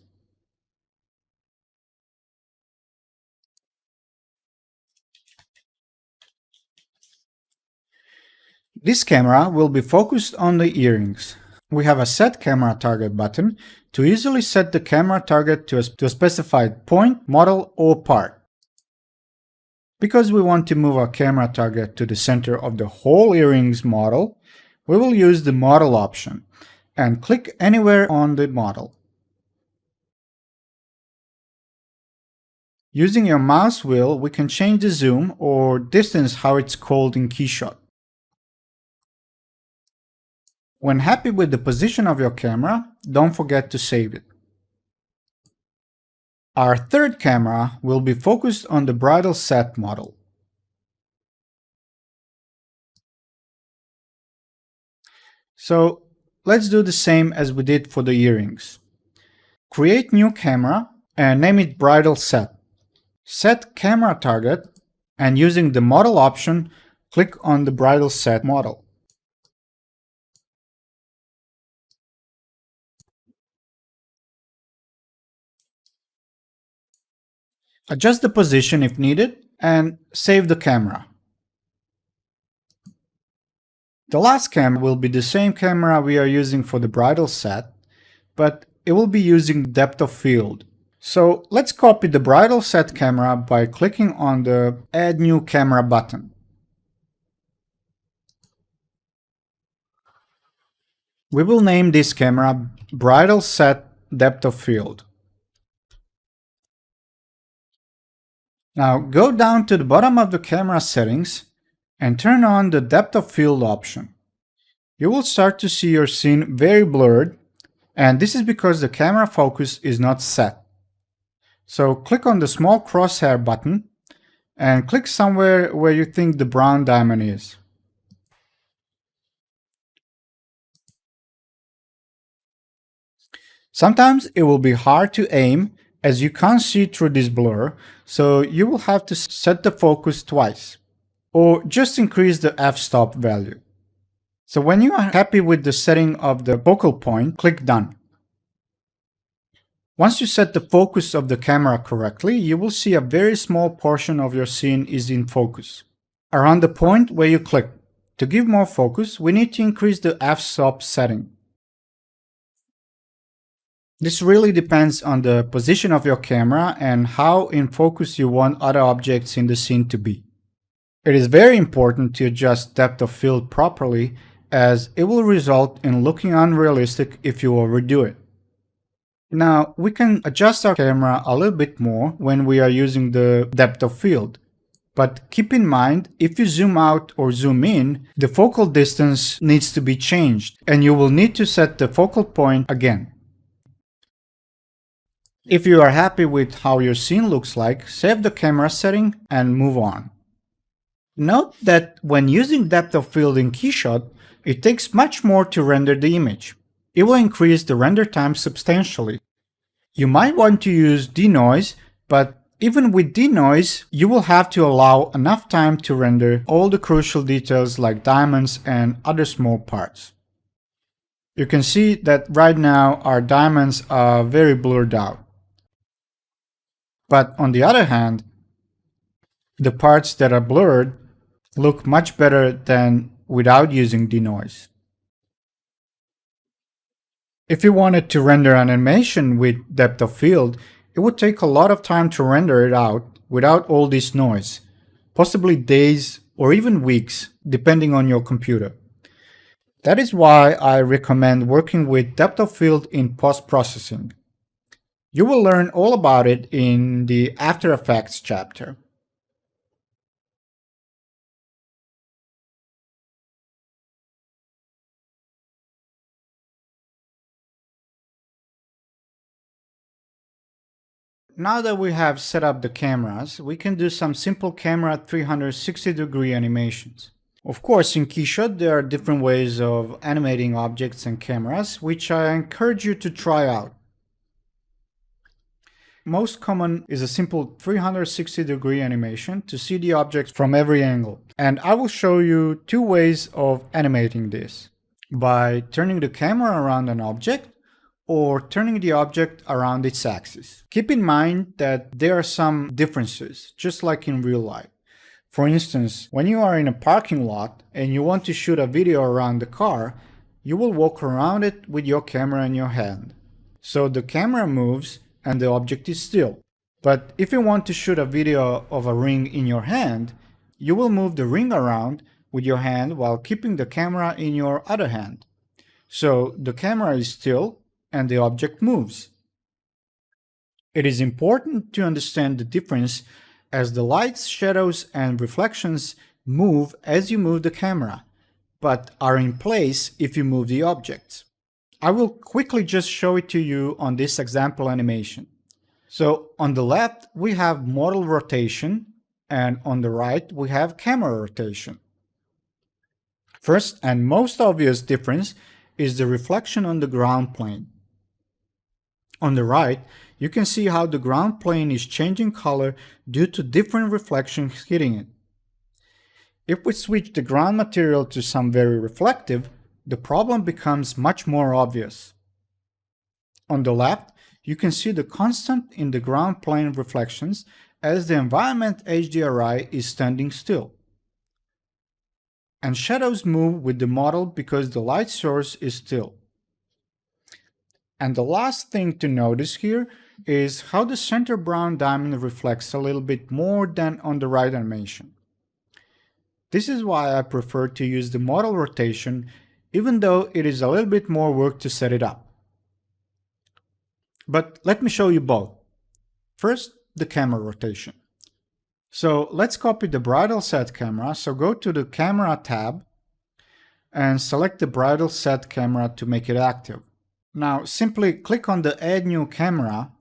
This camera will be focused on the earrings. We have a Set Camera Target button to easily set the camera target to a specified point, model, or part. Because we want to move our camera target to the center of the whole earrings model, we will use the Model option and click anywhere on the model. Using your mouse wheel, we can change the zoom or distance, how it's called in KeyShot. When happy with the position of your camera, don't forget to save it. Our third camera will be focused on the bridle set model. So let's do the same as we did for the earrings. Create new camera and name it bridle set. Set camera target, and using the model option, click on the bridle set model. Adjust the position if needed and save the camera. The last camera will be the same camera we are using for the bridle set, but it will be using depth of field. So let's copy the bridle set camera by clicking on the Add New Camera button. We will name this camera Bridle Set Depth of Field. Now go down to the bottom of the camera settings and turn on the depth of field option. You will start to see your scene very blurred, and this is because the camera focus is not set. So click on the small crosshair button and click somewhere where you think the brown diamond is. Sometimes it will be hard to aim as you can't see through this blur, so you will have to set the focus twice, or just increase the f-stop value. So when you are happy with the setting of the focal point, click Done. Once you set the focus of the camera correctly, you will see a very small portion of your scene is in focus, around the point where you click. To give more focus, we need to increase the f-stop setting. This really depends on the position of your camera and how in focus you want other objects in the scene to be. It is very important to adjust depth of field properly, as it will result in looking unrealistic if you overdo it. Now, we can adjust our camera a little bit more when we are using the depth of field. But keep in mind, if you zoom out or zoom in, the focal distance needs to be changed, and you will need to set the focal point again. If you are happy with how your scene looks like, save the camera setting and move on. Note that when using depth of field in KeyShot, it takes much more to render the image. It will increase the render time substantially. You might want to use denoise, but even with denoise, you will have to allow enough time to render all the crucial details like diamonds and other small parts. You can see that right now our diamonds are very blurred out. But on the other hand, the parts that are blurred look much better than without using denoise. If you wanted to render an animation with depth of field, it would take a lot of time to render it out without all this noise, possibly days or even weeks, depending on your computer. That is why I recommend working with depth of field in post-processing. You will learn all about it in the After Effects chapter. Now that we have set up the cameras, we can do some simple camera 360-degree animations. Of course, in KeyShot there are different ways of animating objects and cameras, which I encourage you to try out. Most common is a simple 360-degree animation to see the object from every angle. And I will show you two ways of animating this: by turning the camera around an object or turning the object around its axis. Keep in mind that there are some differences, just like in real life. For instance, when you are in a parking lot and you want to shoot a video around the car, you will walk around it with your camera in your hand. So the camera moves and the object is still. But if you want to shoot a video of a ring in your hand, you will move the ring around with your hand while keeping the camera in your other hand. So the camera is still and the object moves. It is important to understand the difference, as the lights, shadows, and reflections move as you move the camera, but are in place if you move the objects. I will quickly just show it to you on this example animation. So on the left we have model rotation, and on the right we have camera rotation. First and most obvious difference is the reflection on the ground plane. On the right, you can see how the ground plane is changing color due to different reflections hitting it. If we switch the ground material to some very reflective, the problem becomes much more obvious. On the left, you can see the constant in the ground plane reflections as the environment HDRI is standing still. And shadows move with the model because the light source is still. And the last thing to notice here is how the center brown diamond reflects a little bit more than on the right animation. This is why I prefer to use the model rotation, even though it is a little bit more work to set it up. But let me show you both. First, the camera rotation. So let's copy the bridal set camera, so go to the Camera tab and select the bridal set camera to make it active. Now simply click on the Add New Camera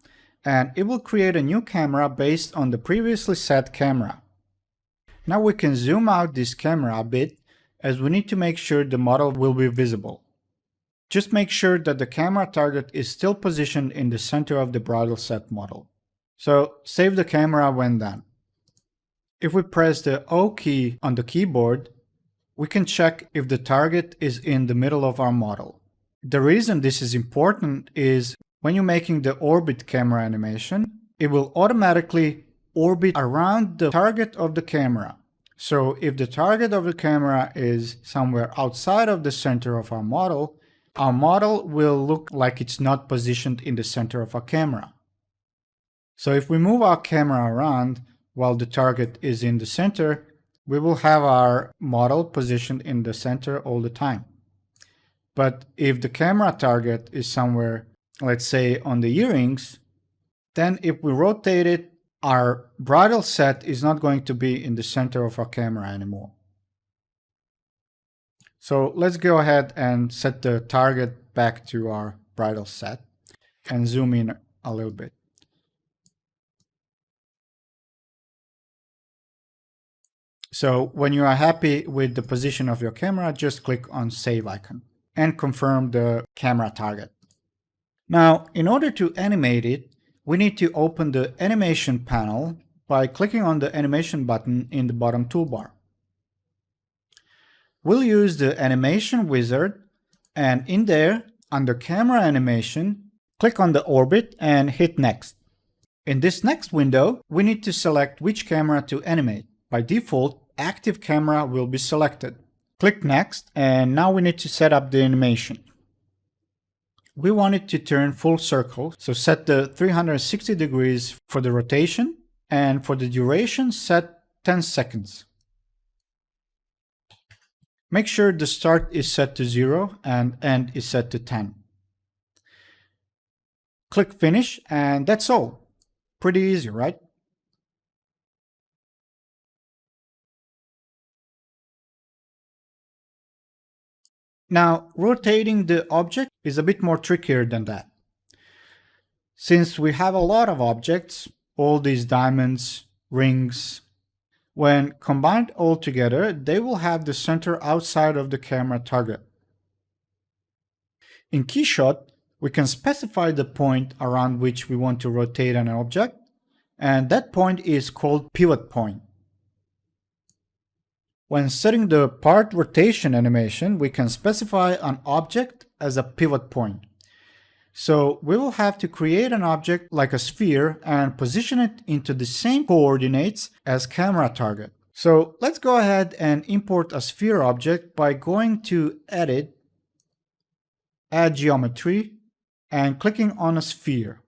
and it will create a new camera based on the previously set camera. Now we can zoom out this camera a bit, as we need to make sure the model will be visible. Just make sure that the camera target is still positioned in the center of the bridle set model. So save the camera when done. If we press the O key on the keyboard, we can check if the target is in the middle of our model. The reason this is important is when you're making the orbit camera animation, it will automatically orbit around the target of the camera. So if the target of the camera is somewhere outside of the center of our model will look like it's not positioned in the center of our camera. So if we move our camera around while the target is in the center, we will have our model positioned in the center all the time. But if the camera target is somewhere, let's say on the earrings, then if we rotate it, our bridle set is not going to be in the center of our camera anymore. So let's go ahead and set the target back to our bridle set and zoom in a little bit. So when you are happy with the position of your camera, just click on Save icon and confirm the camera target. Now, in order to animate it, we need to open the animation panel by clicking on the animation button in the bottom toolbar. We'll use the animation wizard, and in there, under camera animation, click on the orbit and hit next. In this next window, we need to select which camera to animate. By default, active camera will be selected. Click next, and now we need to set up the animation. We want it to turn full circle, so set the 360 degrees for the rotation, and for the duration set 10 seconds. Make sure the start is set to 0 and end is set to 10. Click finish, and that's all. Pretty easy, right? Now, rotating the object is a bit more trickier than that. Since we have a lot of objects, all these diamonds, rings, when combined all together, they will have the center outside of the camera target. In KeyShot, we can specify the point around which we want to rotate an object, and that point is called pivot point. When setting the part rotation animation, we can specify an object as a pivot point. So we will have to create an object like a sphere and position it into the same coordinates as camera target. So let's go ahead and import a sphere object by going to Edit, Add Geometry, and clicking on a sphere.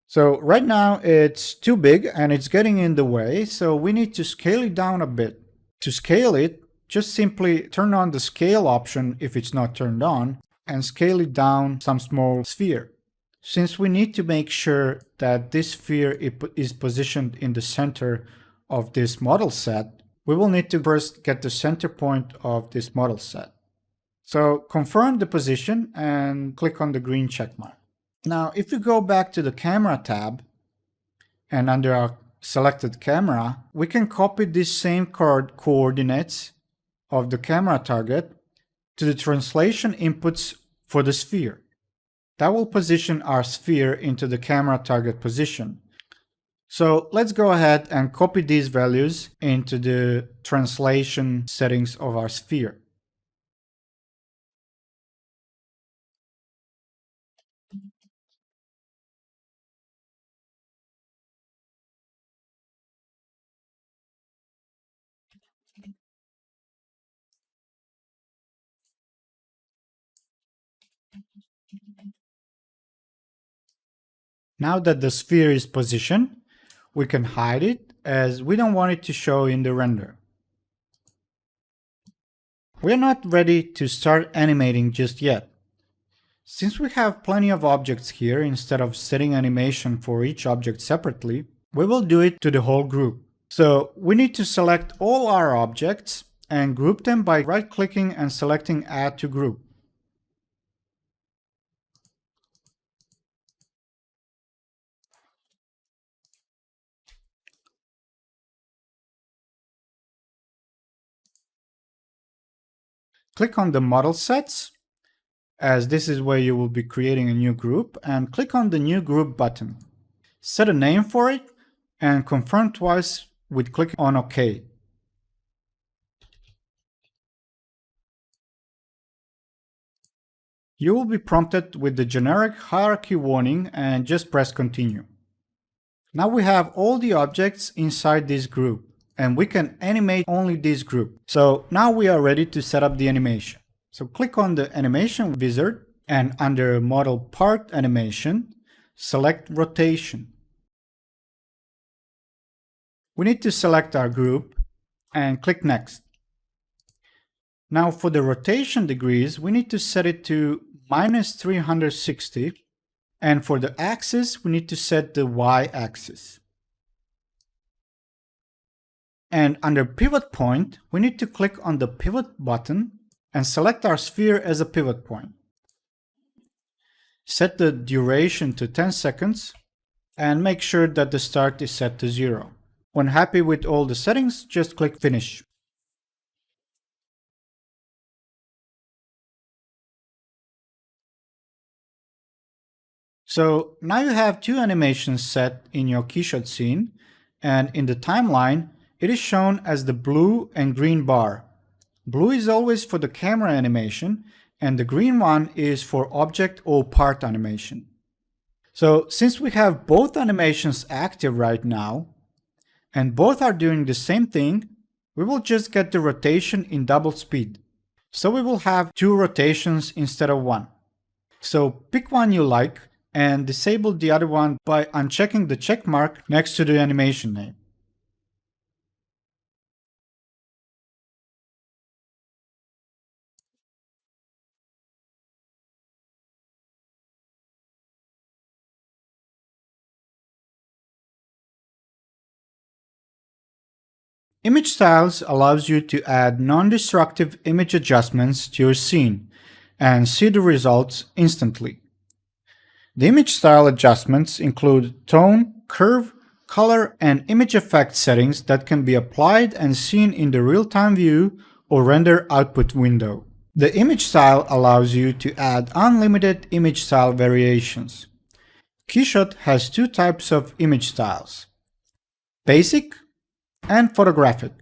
So right now it's too big and it's getting in the way, so we need to scale it down a bit. To scale it, just simply turn on the scale option if it's not turned on and scale it down some small sphere. Since we need to make sure that this sphere is positioned in the center of this model set, we will need to first get the center point of this model set. So confirm the position and click on the green check mark. Now, if you go back to the camera tab and under our selected camera, we can copy these same coordinates of the camera target to the translation inputs for the sphere. That will position our sphere into the camera target position. So let's go ahead and copy these values into the translation settings of our sphere. Now that the sphere is positioned, we can hide it as we don't want it to show in the render. We're not ready to start animating just yet. Since we have plenty of objects here, instead of setting animation for each object separately, we will do it to the whole group. So we need to select all our objects and group them by right-clicking and selecting Add to Group. Click on the Model Sets as this is where you will be creating a new group, and click on the New Group button. Set a name for it and confirm twice with clicking on OK. You will be prompted with the generic hierarchy warning and just press Continue. Now we have all the objects inside this group, and we can animate only this group. So now we are ready to set up the animation. So click on the animation wizard and under Model Part Animation, select Rotation. We need to select our group and click Next. Now for the rotation degrees, we need to set it to -360, and for the axis, we need to set the Y-axis. And under Pivot Point, we need to click on the Pivot button and select our sphere as a pivot point. Set the duration to 10 seconds and make sure that the start is set to 0. When happy with all the settings, just click Finish. So now you have two animations set in your KeyShot scene, and in the timeline, it is shown as the blue and green bar. Blue is always for the camera animation, and the green one is for object or part animation. So since we have both animations active right now, and both are doing the same thing, we will just get the rotation in double speed. So we will have two rotations instead of one. So pick one you like and disable the other one by unchecking the check mark next to the animation name. Image Styles allows you to add non-destructive image adjustments to your scene and see the results instantly. The image style adjustments include tone, curve, color, and image effect settings that can be applied and seen in the real-time view or render output window. The image style allows you to add unlimited image style variations. KeyShot has two types of image styles: basic and photographic.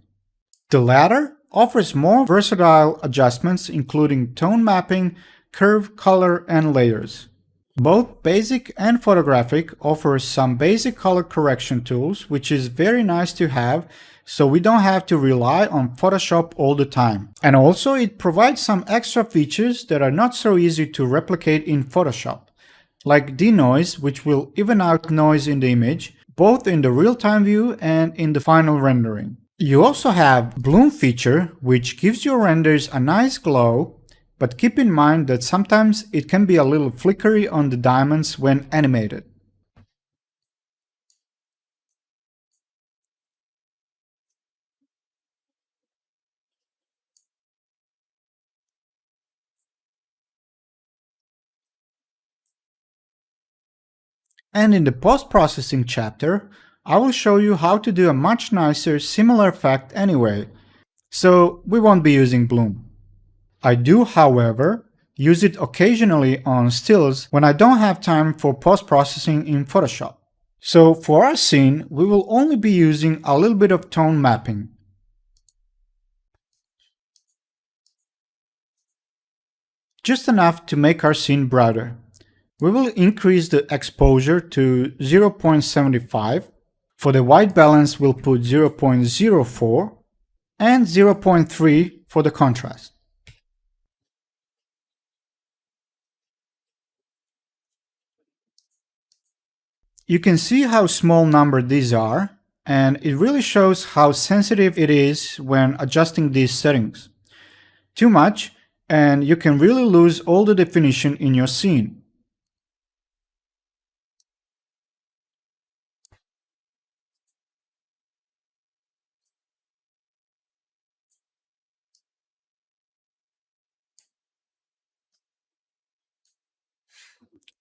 The latter offers more versatile adjustments including tone mapping, curve, color, and layers. Both basic and photographic offer some basic color correction tools, which is very nice to have, so we don't have to rely on Photoshop all the time. And also it provides some extra features that are not so easy to replicate in Photoshop, like denoise, which will even out noise in the image, both in the real-time view and in the final rendering. You also have bloom feature, which gives your renders a nice glow, but keep in mind that sometimes it can be a little flickery on the diamonds when animated. And in the post-processing chapter, I will show you how to do a much nicer similar effect anyway, so we won't be using bloom. I do, however, use it occasionally on stills when I don't have time for post-processing in Photoshop. So for our scene, we will only be using a little bit of tone mapping. Just enough to make our scene brighter. We will increase the exposure to 0.75. For the white balance, we'll put 0.04 and 0.3 for the contrast. You can see how small numbered these are, and it really shows how sensitive it is when adjusting these settings. Too much, and you can really lose all the definition in your scene.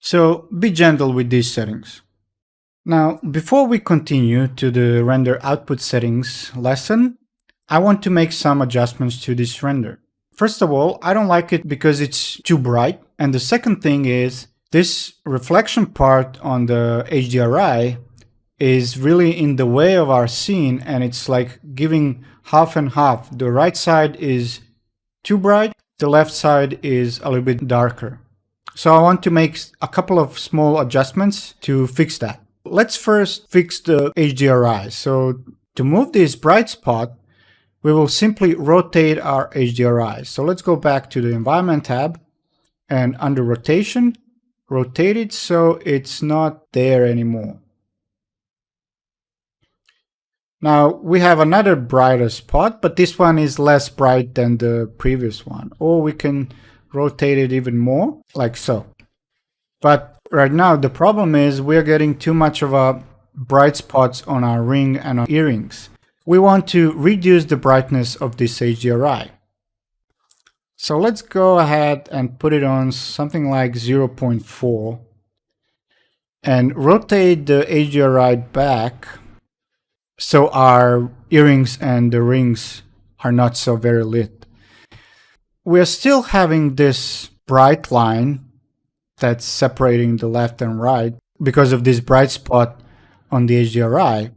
So be gentle with these settings. Now, before we continue to the render output settings lesson, I want to make some adjustments to this render. First of all, I don't like it because it's too bright And the second thing is this reflection part on the HDRI is really in the way of our scene, and it's like giving half and half. The right side is too bright, the left side is a little bit darker. So I want to make a couple of small adjustments to fix that. Let's first fix the HDRI. So to move this bright spot, we will simply rotate our HDRI. So let's go back to the Environment tab, and under Rotation, rotate it so it's not there anymore. Now we have another brighter spot, but this one is less bright than the previous one. Or we can rotate it even more, like so. But right now the problem is we're getting too much of a bright spots on our ring and our earrings. We want to reduce the brightness of this HDRI. So let's go ahead and put it on something like 0.4 and rotate the HDRI back so our earrings and the rings are not so very lit. We're still having this bright line that's separating the left and right because of this bright spot on the HDRI.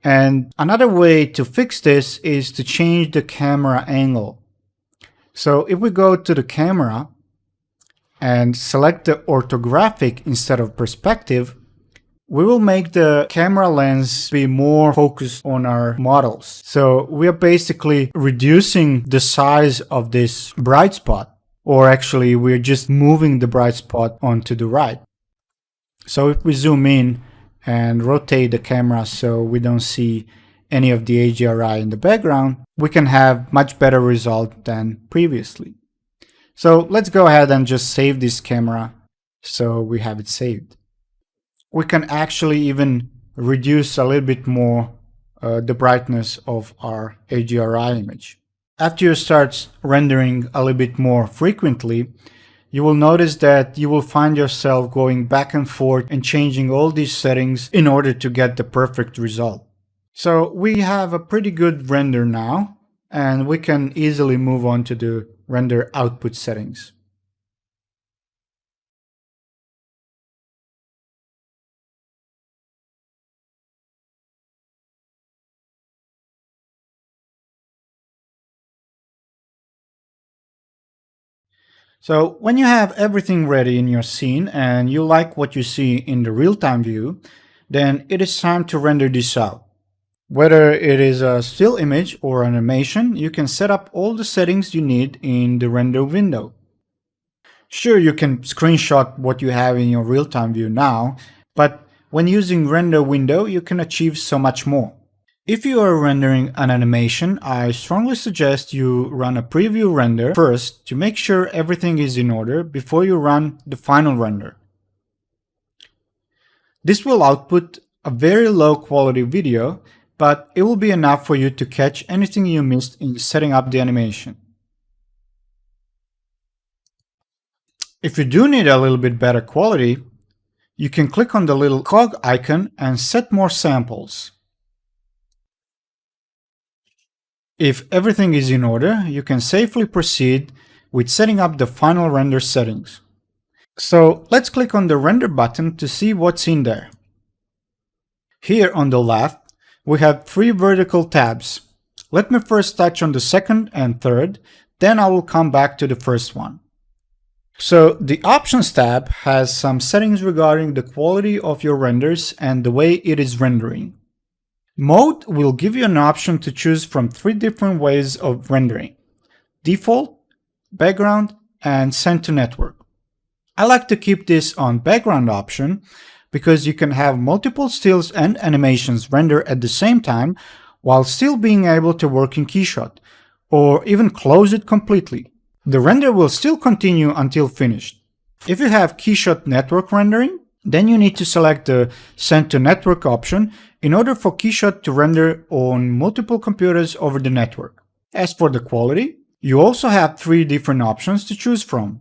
And another way to fix this is to change the camera angle. So if we go to the camera and select the orthographic instead of perspective, we will make the camera lens be more focused on our models. So we are basically reducing the size of this bright spot, or actually we're just moving the bright spot onto the right. So if we zoom in and rotate the camera so we don't see any of the HDRI in the background, we can have much better result than previously. So let's go ahead and just save this camera so we have it saved. We can actually even reduce a little bit more the brightness of our HDRI image. After you start rendering a little bit more frequently, you will notice that you will find yourself going back and forth and changing all these settings in order to get the perfect result. So we have a pretty good render now, and we can easily move on to the render output settings. So when you have everything ready in your scene and you like what you see in the real-time view, then it is time to render this out. Whether it is a still image or animation, you can set up all the settings you need in the render window. Sure, you can screenshot what you have in your real-time view now, but when using render window, you can achieve so much more. If you are rendering an animation, I strongly suggest you run a preview render first to make sure everything is in order before you run the final render. This will output a very low quality video, but it will be enough for you to catch anything you missed in setting up the animation. If you do need a little bit better quality, you can click on the little cog icon and set more samples. If everything is in order, you can safely proceed with setting up the final render settings. So let's click on the render button to see what's in there. Here on the left, we have 3 vertical tabs. Let me first touch on the second and third, then I will come back to the first one. So the Options tab has some settings regarding the quality of your renders and the way it is rendering. Mode will give you an option to choose from 3 different ways of rendering: default, background, and send to network. I like to keep this on background option because you can have multiple stills and animations render at the same time while still being able to work in KeyShot, or even close it completely. The render will still continue until finished. If you have KeyShot network rendering, then you need to select the Send to Network option in order for KeyShot to render on multiple computers over the network. As for the quality, you also have 3 different options to choose from.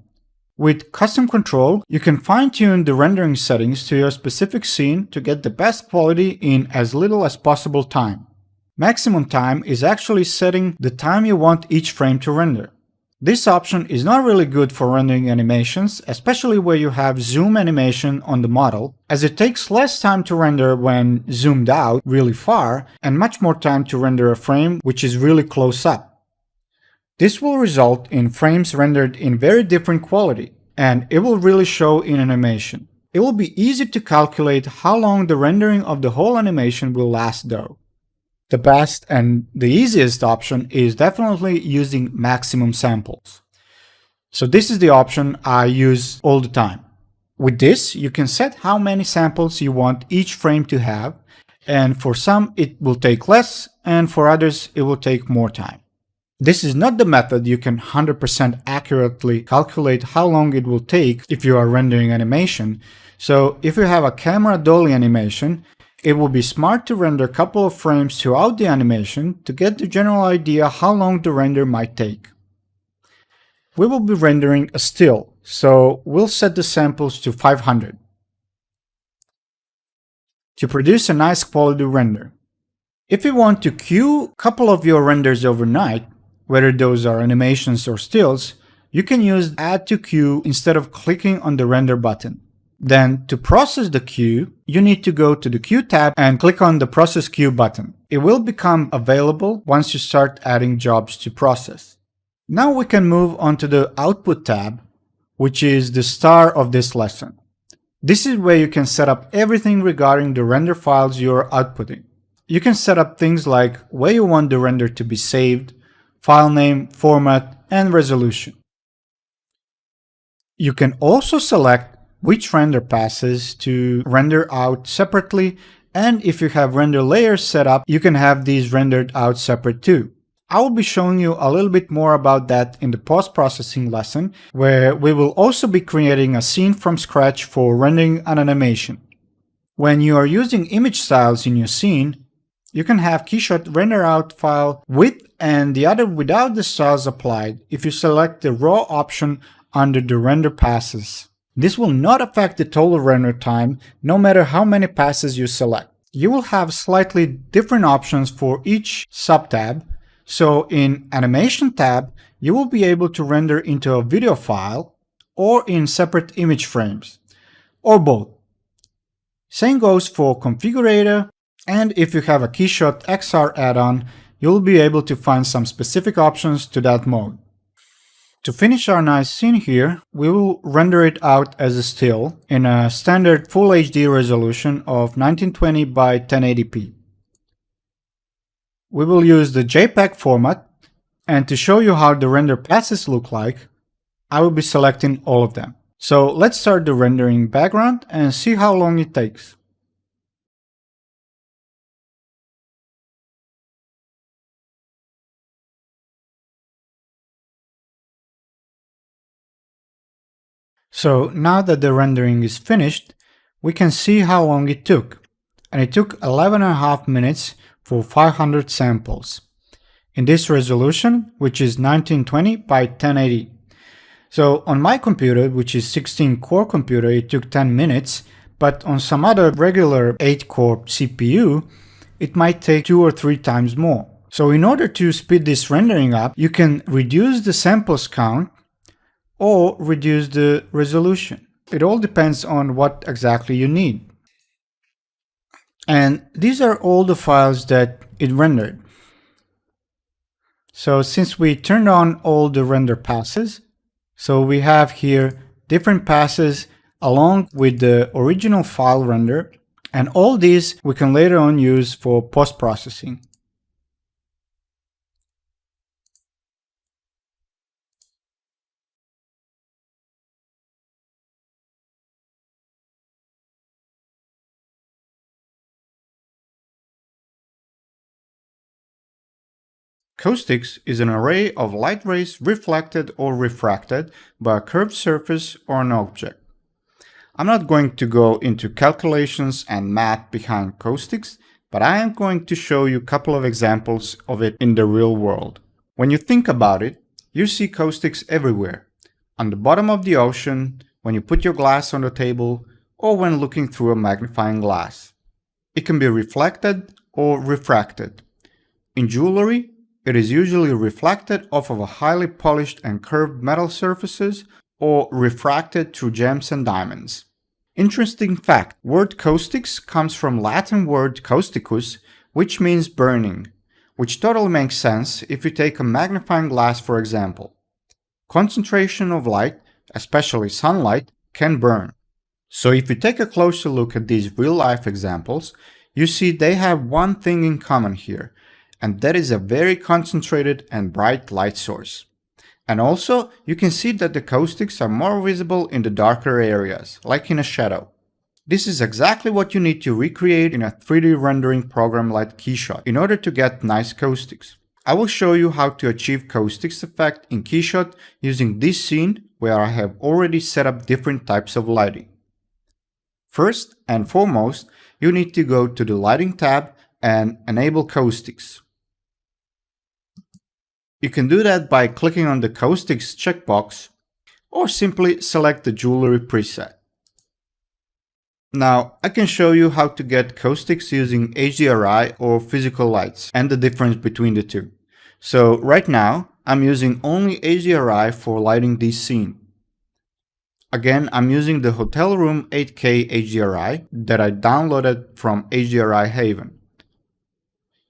With Custom Control, you can fine-tune the rendering settings to your specific scene to get the best quality in as little as possible time. Maximum time is actually setting the time you want each frame to render. This option is not really good for rendering animations, especially where you have zoom animation on the model, as it takes less time to render when zoomed out really far and much more time to render a frame which is really close up. This will result in frames rendered in very different quality, and it will really show in animation. It will be easy to calculate how long the rendering of the whole animation will last though. The best and the easiest option is definitely using maximum samples. So this is the option I use all the time. With this, you can set how many samples you want each frame to have, and for some it will take less, and for others it will take more time. This is not the method you can 100% accurately calculate how long it will take if you are rendering animation. So if you have a camera dolly animation, it will be smart to render a couple of frames throughout the animation to get the general idea how long the render might take. We will be rendering a still, so we'll set the samples to 500 to produce a nice quality render. If you want to queue a couple of your renders overnight, whether those are animations or stills, you can use Add to Queue instead of clicking on the render button. Then, to process the queue, you need to go to the Queue tab and click on the Process Queue button. It will become available once you start adding jobs to process. Now we can move on to the Output tab, which is the star of this lesson. This is where you can set up everything regarding the render files you are outputting. You can set up things like where you want the render to be saved, file name, format, and resolution. You can also select which render passes to render out separately, and if you have render layers set up, you can have these rendered out separate too. I will be showing you a little bit more about that in the post-processing lesson, where we will also be creating a scene from scratch for rendering an animation. When you are using image styles in your scene, you can have KeyShot render out file with and the other without the styles applied if you select the raw option under the render passes. This will not affect the total render time, no matter how many passes you select. You will have slightly different options for each subtab. So in Animation tab, you will be able to render into a video file or in separate image frames, or both. Same goes for Configurator, and if you have a KeyShot XR add-on, you'll be able to find some specific options to that mode. To finish our nice scene here, we will render it out as a still in a standard Full HD resolution of 1920 by 1080p. We will use the JPEG format, and to show you how the render passes look like, I will be selecting all of them. So let's start the rendering background and see how long it takes. So now that the rendering is finished, we can see how long it took. And it took 11.5 minutes for 500 samples. In this resolution, which is 1920 by 1080. So on my computer, which is 16-core computer, it took 10 minutes, but on some other regular 8-core CPU, it might take 2 or 3 times more. So in order to speed this rendering up, you can reduce the samples count or reduce the resolution. It all depends on what exactly you need. And these are all the files that it rendered. So since we turned on all the render passes, so we have here different passes along with the original file render, and all these we can later on use for post-processing. Caustics is an array of light rays reflected or refracted by a curved surface or an object. I'm not going to go into calculations and math behind caustics, but I am going to show you a couple of examples of it in the real world. When you think about it, you see caustics everywhere. On the bottom of the ocean, when you put your glass on the table, or when looking through a magnifying glass. It can be reflected or refracted. In jewelry, it is usually reflected off of a highly polished and curved metal surfaces or refracted through gems and diamonds. Interesting fact, word caustics comes from Latin word causticus, which means burning, which totally makes sense if you take a magnifying glass for example. Concentration of light, especially sunlight, can burn. So if you take a closer look at these real-life examples, you see they have one thing in common here, and that is a very concentrated and bright light source. And also, you can see that the caustics are more visible in the darker areas, like in a shadow. This is exactly what you need to recreate in a 3D rendering program like KeyShot in order to get nice caustics. I will show you how to achieve caustics effect in KeyShot using this scene where I have already set up different types of lighting. First and foremost, you need to go to the Lighting tab and enable caustics. You can do that by clicking on the caustics checkbox or simply select the jewelry preset. Now, I can show you how to get caustics using HDRI or physical lights and the difference between the two. So right now, I'm using only HDRI for lighting this scene. Again, I'm using the Hotel Room 8K HDRI that I downloaded from HDRI Haven.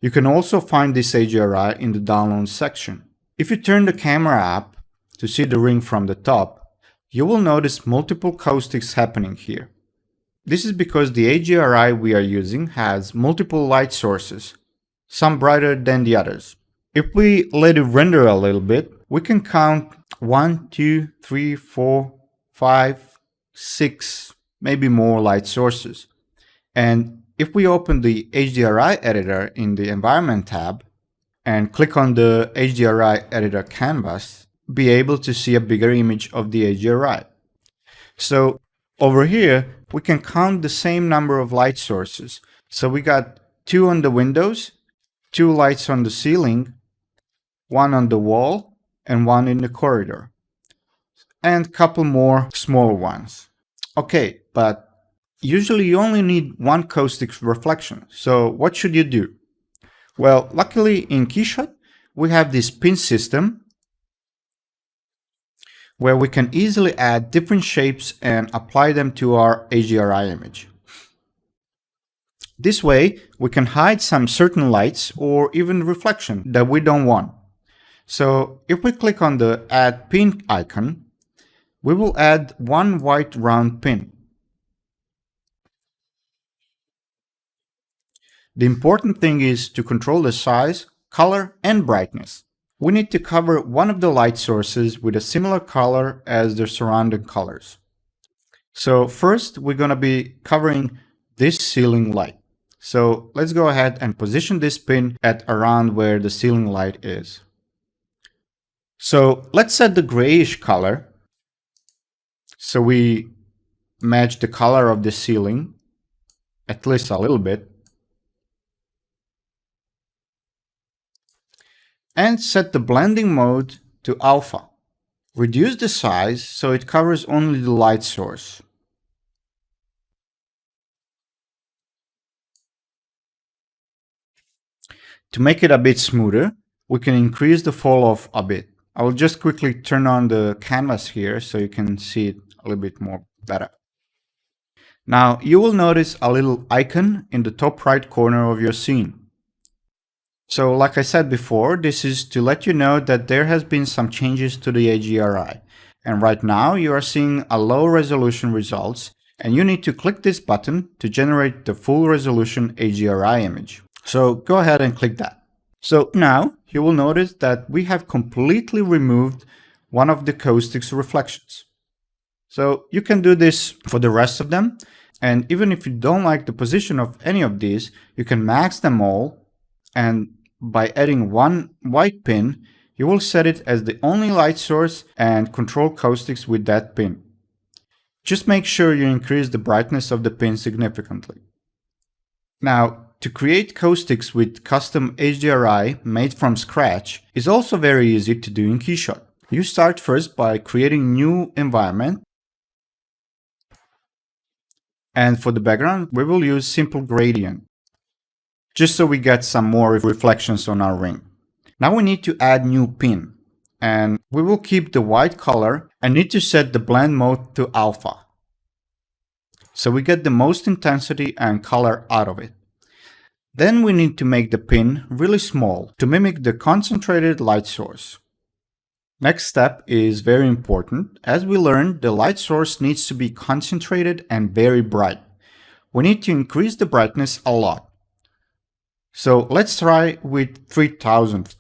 You can also find this HDRI in the download section. If you turn the camera up to see the ring from the top, you will notice multiple caustics happening here. This is because the HDRI we are using has multiple light sources, some brighter than the others. If we let it render a little bit, we can count 1, 2, 3, 4, 5, 6, maybe more light sources. And if we open the HDRI editor in the Environment tab and click on the HDRI editor canvas, be able to see a bigger image of the HDRI. So over here, we can count the same number of light sources. So we got 2 on the windows, 2 lights on the ceiling, 1 on the wall, and 1 in the corridor. And a couple more smaller ones. Okay, but usually you only need one caustic reflection. So what should you do? Well, luckily in KeyShot, we have this pin system where we can easily add different shapes and apply them to our HDRI image. This way, we can hide some certain lights or even reflection that we don't want. So if we click on the Add Pin icon, we will add one white round pin. The important thing is to control the size, color, and brightness. We need to cover one of the light sources with a similar color as the surrounding colors. So first, we're going to be covering this ceiling light. So let's go ahead and position this pin at around where the ceiling light is. So let's set the grayish color so we match the color of the ceiling, at least a little bit. And set the blending mode to alpha. Reduce the size so it covers only the light source. To make it a bit smoother, we can increase the fall off a bit. I will just quickly turn on the canvas here so you can see it a little bit more better. Now you will notice a little icon in the top right corner of your scene. So like I said before, this is to let you know that there has been some changes to the HDRI. And right now you are seeing a low resolution results and you need to click this button to generate the full resolution HDRI image. So go ahead and click that. So now you will notice that we have completely removed one of the caustic's reflections. So you can do this for the rest of them. And even if you don't like the position of any of these, you can max them all. And by adding one white pin, you will set it as the only light source and control caustics with that pin. Just make sure you increase the brightness of the pin significantly. Now, to create caustics with custom HDRI made from scratch is also very easy to do in KeyShot. You start first by creating new environment. And for the background, we will use simple gradient, just so we get some more reflections on our ring. Now we need to add new pin, and we will keep the white color and need to set the blend mode to alpha, so we get the most intensity and color out of it. Then we need to make the pin really small to mimic the concentrated light source. Next step is very important. As we learned, the light source needs to be concentrated and very bright. We need to increase the brightness a lot. So let's try with 3000.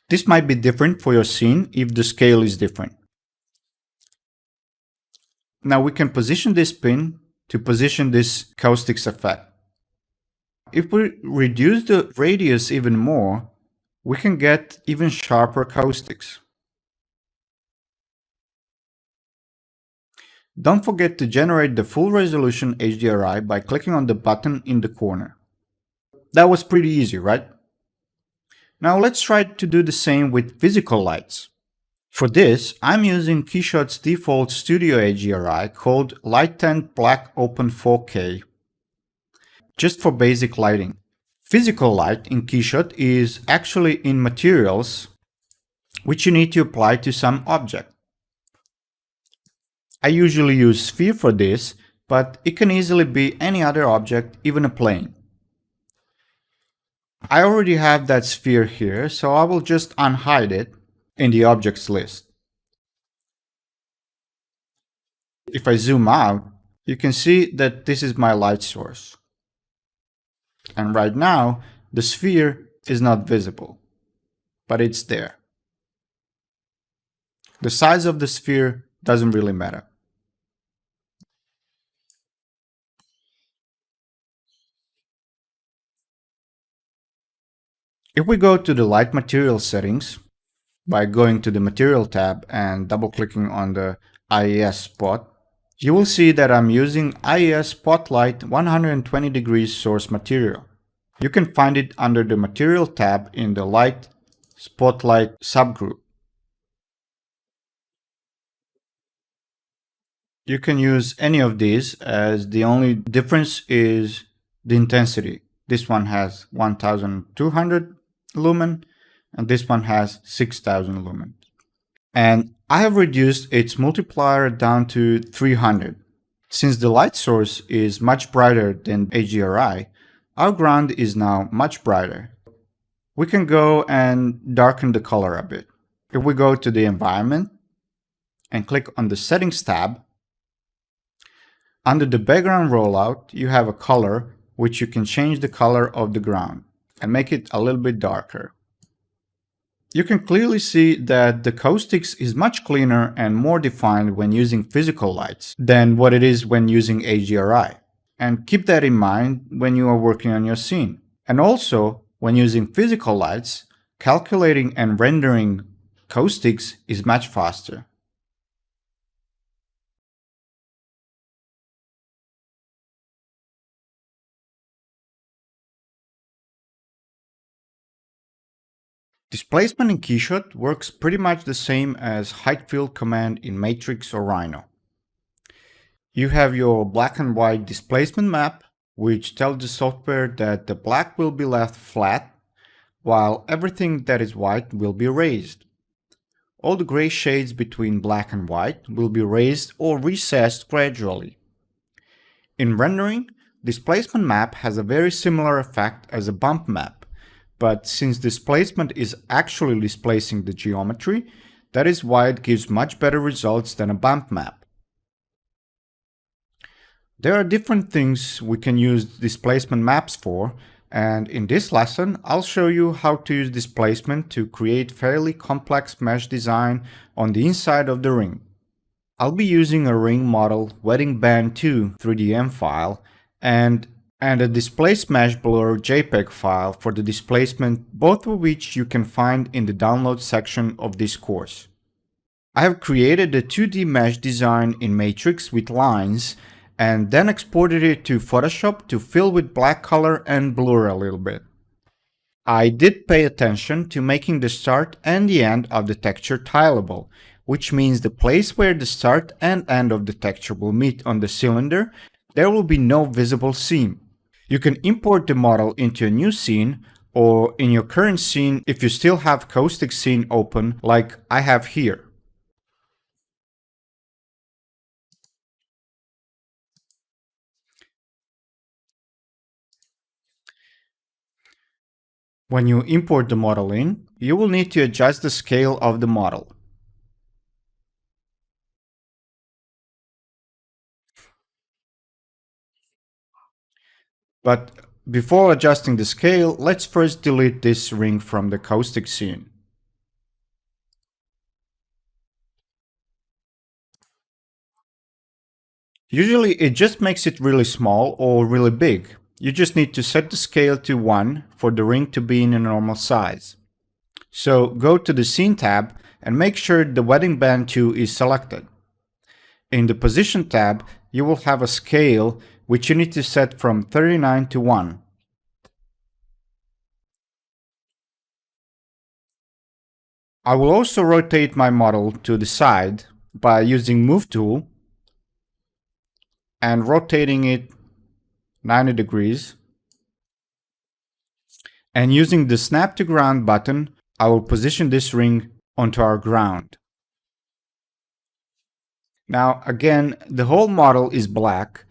This might be different for your scene if the scale is different. Now we can position this pin to position this caustics effect. If we reduce the radius even more, we can get even sharper caustics. Don't forget to generate the full resolution HDRI by clicking on the button in the corner. That was pretty easy, right? Now let's try to do the same with physical lights. For this, I'm using KeyShot's default studio HDRI called Light Tent Black Open 4K, just for basic lighting. Physical light in KeyShot is actually in materials, which you need to apply to some object. I usually use sphere for this, but it can easily be any other object, even a plane. I already have that sphere here, so I will just unhide it in the objects list. If I zoom out, you can see that this is my light source. And right now, the sphere is not visible, but it's there. The size of the sphere doesn't really matter. If we go to the light material settings by going to the material tab and double clicking on the IES spot, you will see that I'm using IES Spotlight 120 degrees source material. You can find it under the material tab in the light spotlight subgroup. You can use any of these, as the only difference is the intensity. This one has 1200 lumen and this one has 6000 lumen. And I have reduced its multiplier down to 300. Since the light source is much brighter than HDRI, our ground is now much brighter. We can go and darken the color a bit. If we go to the environment and click on the settings tab, under the background rollout, you have a color which you can change the color of the ground and make it a little bit darker. You can clearly see that the caustics is much cleaner and more defined when using physical lights than what it is when using HDRI. And keep that in mind when you are working on your scene. And also, when using physical lights, calculating and rendering caustics is much faster. Displacement in KeyShot works pretty much the same as height field command in Matrix or Rhino. You have your black and white displacement map, which tells the software that the black will be left flat, while everything that is white will be raised. All the gray shades between black and white will be raised or recessed gradually. In rendering, displacement map has a very similar effect as a bump map. But since displacement is actually displacing the geometry, that is why it gives much better results than a bump map. There are different things we can use displacement maps for, and in this lesson I'll show you how to use displacement to create fairly complex mesh design on the inside of the ring. I'll be using a ring model wedding band 2 3DM file and a displaced mesh blur JPEG file for the displacement, both of which you can find in the download section of this course. I have created a 2D mesh design in Matrix with lines and then exported it to Photoshop to fill with black color and blur a little bit. I did pay attention to making the start and the end of the texture tileable, which means the place where the start and end of the texture will meet on the cylinder, there will be no visible seam. You can import the model into a new scene, or in your current scene if you still have caustic scene open like I have here. When you import the model in, you will need to adjust the scale of the model. But before adjusting the scale, let's first delete this ring from the caustic scene. Usually it just makes it really small or really big. You just need to set the scale to 1 for the ring to be in a normal size. So go to the Scene tab and make sure the wedding band 2 is selected. In the Position tab, you will have a scale which you need to set from 39 to 1. I will also rotate my model to the side by using Move tool and rotating it 90 degrees. And using the Snap to Ground button, I will position this ring onto our ground. Now again, the whole model is black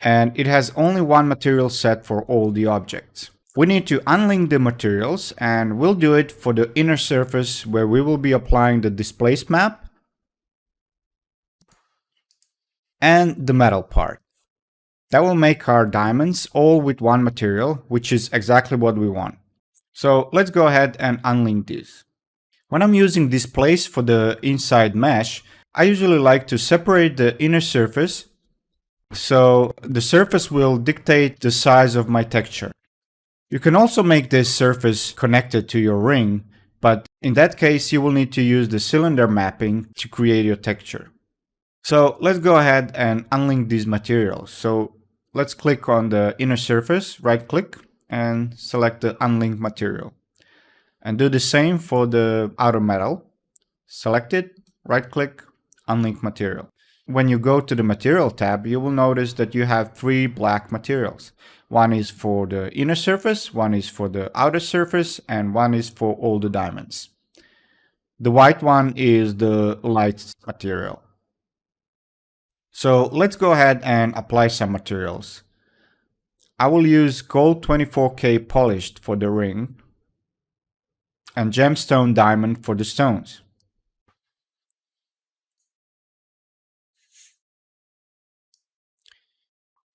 and it has only one material set for all the objects. We need to unlink the materials and we'll do it for the inner surface where we will be applying the displace map and the metal part. That will make our diamonds all with one material, which is exactly what we want. So let's go ahead and unlink these. When I'm using displace for the inside mesh, I usually like to separate the inner surface, so the surface will dictate the size of my texture. You can also make this surface connected to your ring, but in that case you will need to use the cylinder mapping to create your texture. So let's go ahead and unlink these materials. So let's click on the inner surface, right click, and select the unlink material. And do the same for the outer metal. Select it, right click, unlink material. When you go to the material tab, you will notice that you have 3 black materials. One is for the inner surface, one is for the outer surface, and one is for all the diamonds. The white one is the light material. So let's go ahead and apply some materials. I will use gold 24K polished for the ring and gemstone diamond for the stones.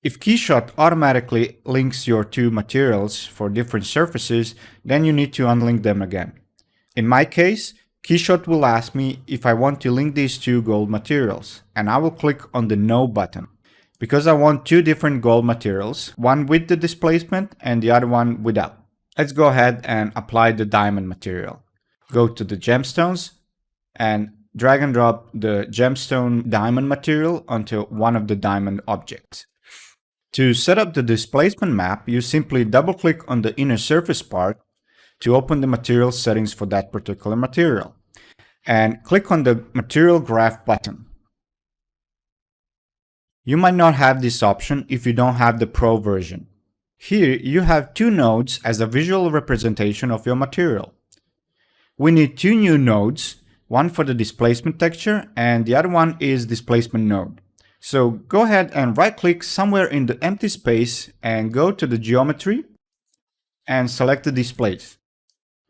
If KeyShot automatically links your 2 materials for different surfaces, then you need to unlink them again. In my case, KeyShot will ask me if I want to link these 2 gold materials, and I will click on the No button. Because I want 2 different gold materials, one with the displacement and the other one without. Let's go ahead and apply the diamond material. Go to the gemstones and drag and drop the gemstone diamond material onto one of the diamond objects. To set up the displacement map, you simply double click on the inner surface part to open the material settings for that particular material, and click on the material graph button. You might not have this option if you don't have the Pro version. Here you have 2 nodes as a visual representation of your material. We need 2 new nodes, one for the displacement texture and the other one is displacement node. So go ahead and right click somewhere in the empty space and go to the geometry and select the displace.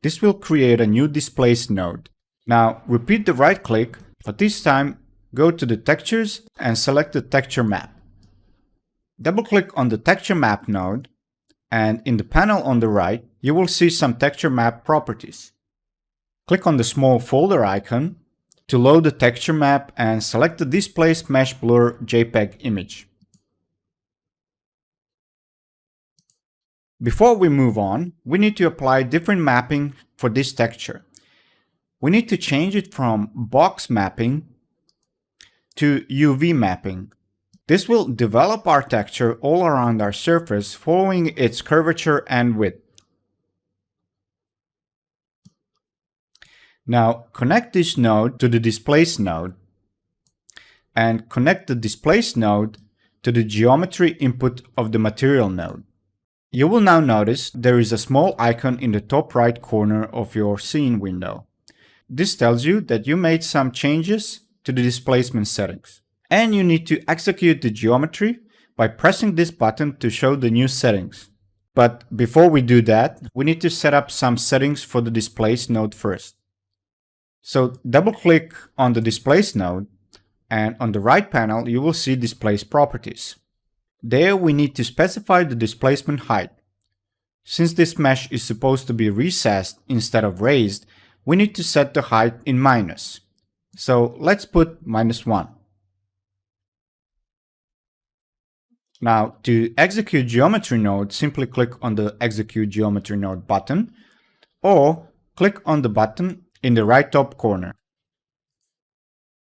This will create a new displace node. Now repeat the right click, but this time go to the textures and select the texture map. Double click on the texture map node and in the panel on the right you will see some texture map properties. Click on the small folder icon to load the texture map and select the Displace Mesh Blur JPEG image. Before we move on, we need to apply different mapping for this texture. We need to change it from box mapping to UV mapping. This will develop our texture all around our surface following its curvature and width. Now connect this node to the displace node and connect the displace node to the geometry input of the material node. You will now notice there is a small icon in the top right corner of your scene window. This tells you that you made some changes to the displacement settings. And you need to execute the geometry by pressing this button to show the new settings. But before we do that, we need to set up some settings for the Displace node first. So double-click on the Displace node, and on the right panel you will see Displace Properties. There we need to specify the displacement height. Since this mesh is supposed to be recessed instead of raised, we need to set the height in minus. So let's put -1. Now, to execute geometry node, simply click on the Execute Geometry Node button, or click on the button in the right top corner.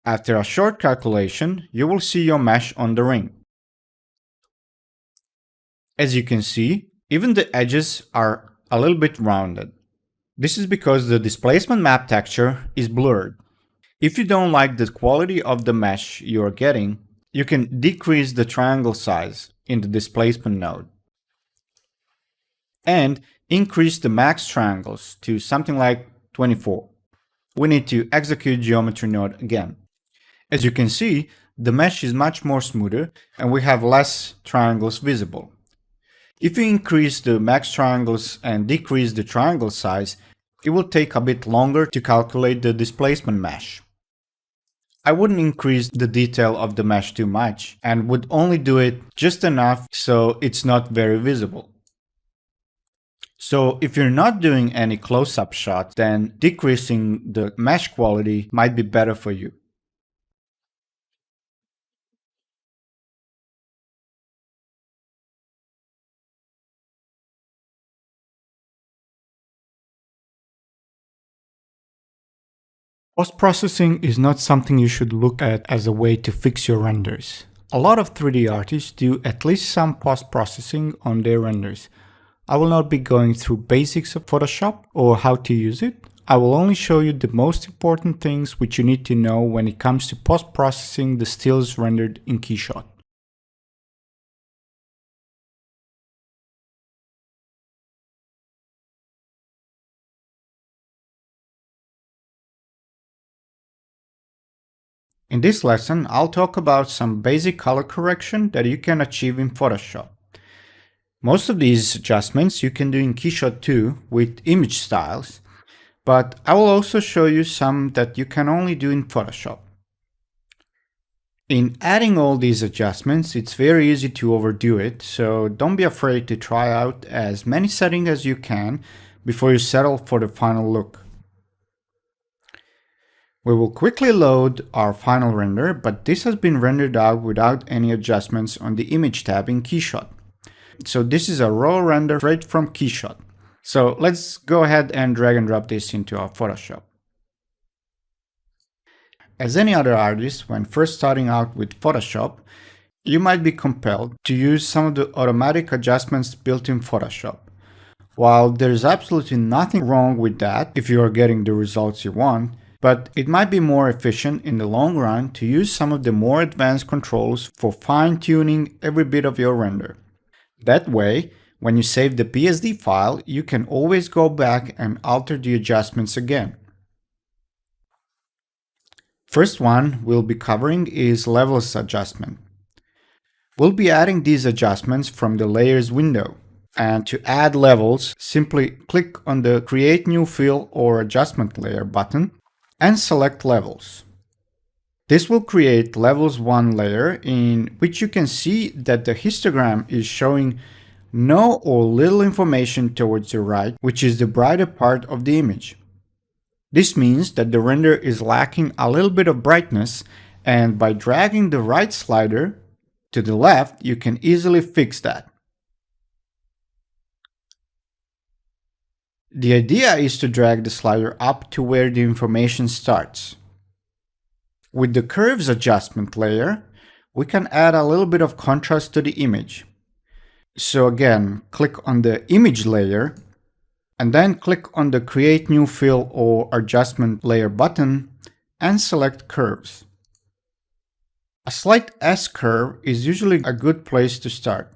After a short calculation, you will see your mesh on the ring. As you can see, even the edges are a little bit rounded. This is because the displacement map texture is blurred. If you don't like the quality of the mesh you are getting, you can decrease the triangle size in the displacement node and increase the max triangles to something like 24. We need to execute geometry node again. As you can see, the mesh is much more smoother and we have less triangles visible. If you increase the max triangles and decrease the triangle size, it will take a bit longer to calculate the displacement mesh. I wouldn't increase the detail of the mesh too much and would only do it just enough so it's not very visible. So if you're not doing any close-up shots, then decreasing the mesh quality might be better for you. Post-processing is not something you should look at as a way to fix your renders. A lot of 3D artists do at least some post-processing on their renders. I will not be going through basics of Photoshop or how to use it. I will only show you the most important things which you need to know when it comes to post-processing the stills rendered in KeyShot. In this lesson, I'll talk about some basic color correction that you can achieve in Photoshop. Most of these adjustments you can do in KeyShot too with image styles, but I will also show you some that you can only do in Photoshop. In adding all these adjustments, it's very easy to overdo it, so don't be afraid to try out as many settings as you can before you settle for the final look. We will quickly load our final render, but this has been rendered out without any adjustments on the Image tab in KeyShot. So this is a raw render straight from KeyShot. So let's go ahead and drag and drop this into our Photoshop. As any other artist, when first starting out with Photoshop, you might be compelled to use some of the automatic adjustments built in Photoshop. While there's absolutely nothing wrong with that if you are getting the results you want, but it might be more efficient in the long run to use some of the more advanced controls for fine-tuning every bit of your render. That way, when you save the PSD file, you can always go back and alter the adjustments again. First one we'll be covering is Levels adjustment. We'll be adding these adjustments from the Layers window. And to add levels, simply click on the Create New Fill or Adjustment Layer button and select Levels. This will create Levels 1 layer in which you can see that the histogram is showing no or little information towards the right, which is the brighter part of the image. This means that the render is lacking a little bit of brightness, and by dragging the right slider to the left, you can easily fix that. The idea is to drag the slider up to where the information starts. With the Curves adjustment layer, we can add a little bit of contrast to the image. So again, click on the Image layer and then click on the Create New Fill or Adjustment Layer button and select Curves. A slight S-curve is usually a good place to start.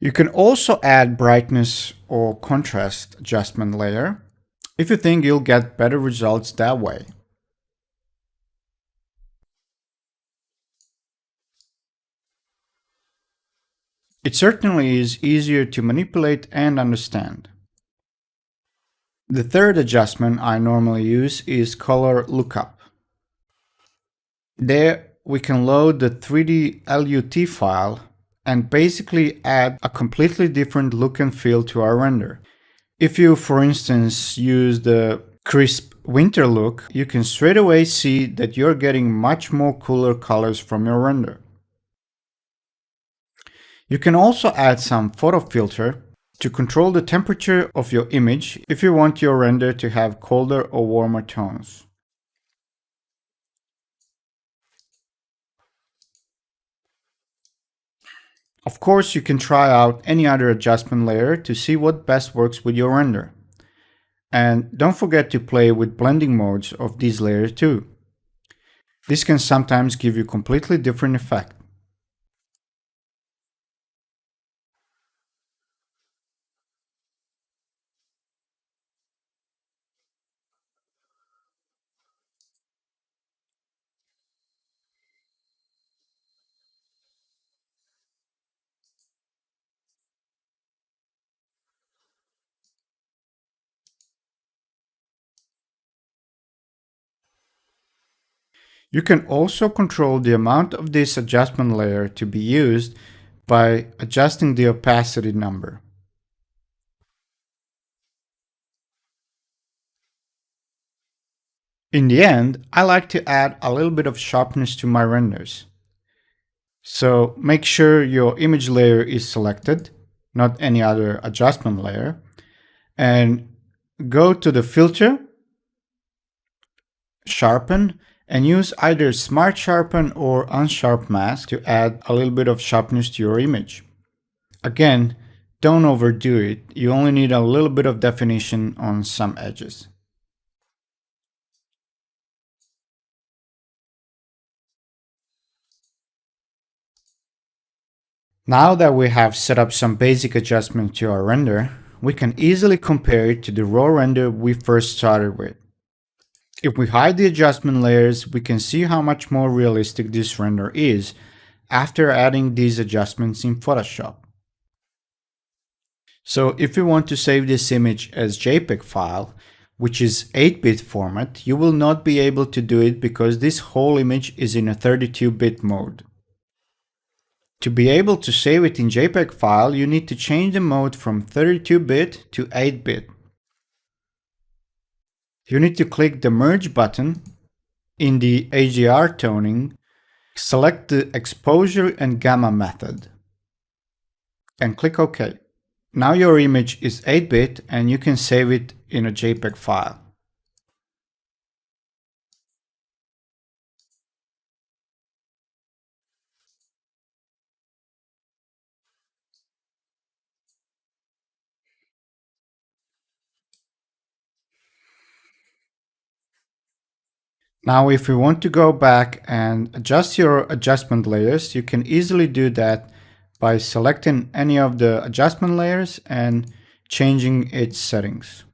You can also add brightness or contrast adjustment layer if you think you'll get better results that way. It certainly is easier to manipulate and understand. The third adjustment I normally use is color lookup. There we can load the 3D LUT file and basically add a completely different look and feel to our render. If you, for instance, use the crisp winter look, you can straight away see that you're getting much more cooler colors from your render. You can also add some photo filter to control the temperature of your image if you want your render to have colder or warmer tones. Of course, you can try out any other adjustment layer to see what best works with your render. And don't forget to play with blending modes of these layers too. This can sometimes give you completely different effect. You can also control the amount of this adjustment layer to be used by adjusting the opacity number. In the end, I like to add a little bit of sharpness to my renders. So make sure your image layer is selected, not any other adjustment layer, and go to the filter, sharpen, and use either Smart Sharpen or Unsharp Mask to add a little bit of sharpness to your image. Again, don't overdo it, you only need a little bit of definition on some edges. Now that we have set up some basic adjustments to our render, we can easily compare it to the raw render we first started with. If we hide the adjustment layers, we can see how much more realistic this render is after adding these adjustments in Photoshop. So if you want to save this image as JPEG file, which is 8-bit format, you will not be able to do it because this whole image is in a 32-bit mode. To be able to save it in JPEG file, you need to change the mode from 32-bit to 8-bit. You need to click the Merge button in the HDR toning, select the Exposure and Gamma method, and click OK. Now your image is 8-bit and you can save it in a JPEG file. Now if you want to go back and adjust your adjustment layers, you can easily do that by selecting any of the adjustment layers and changing its settings.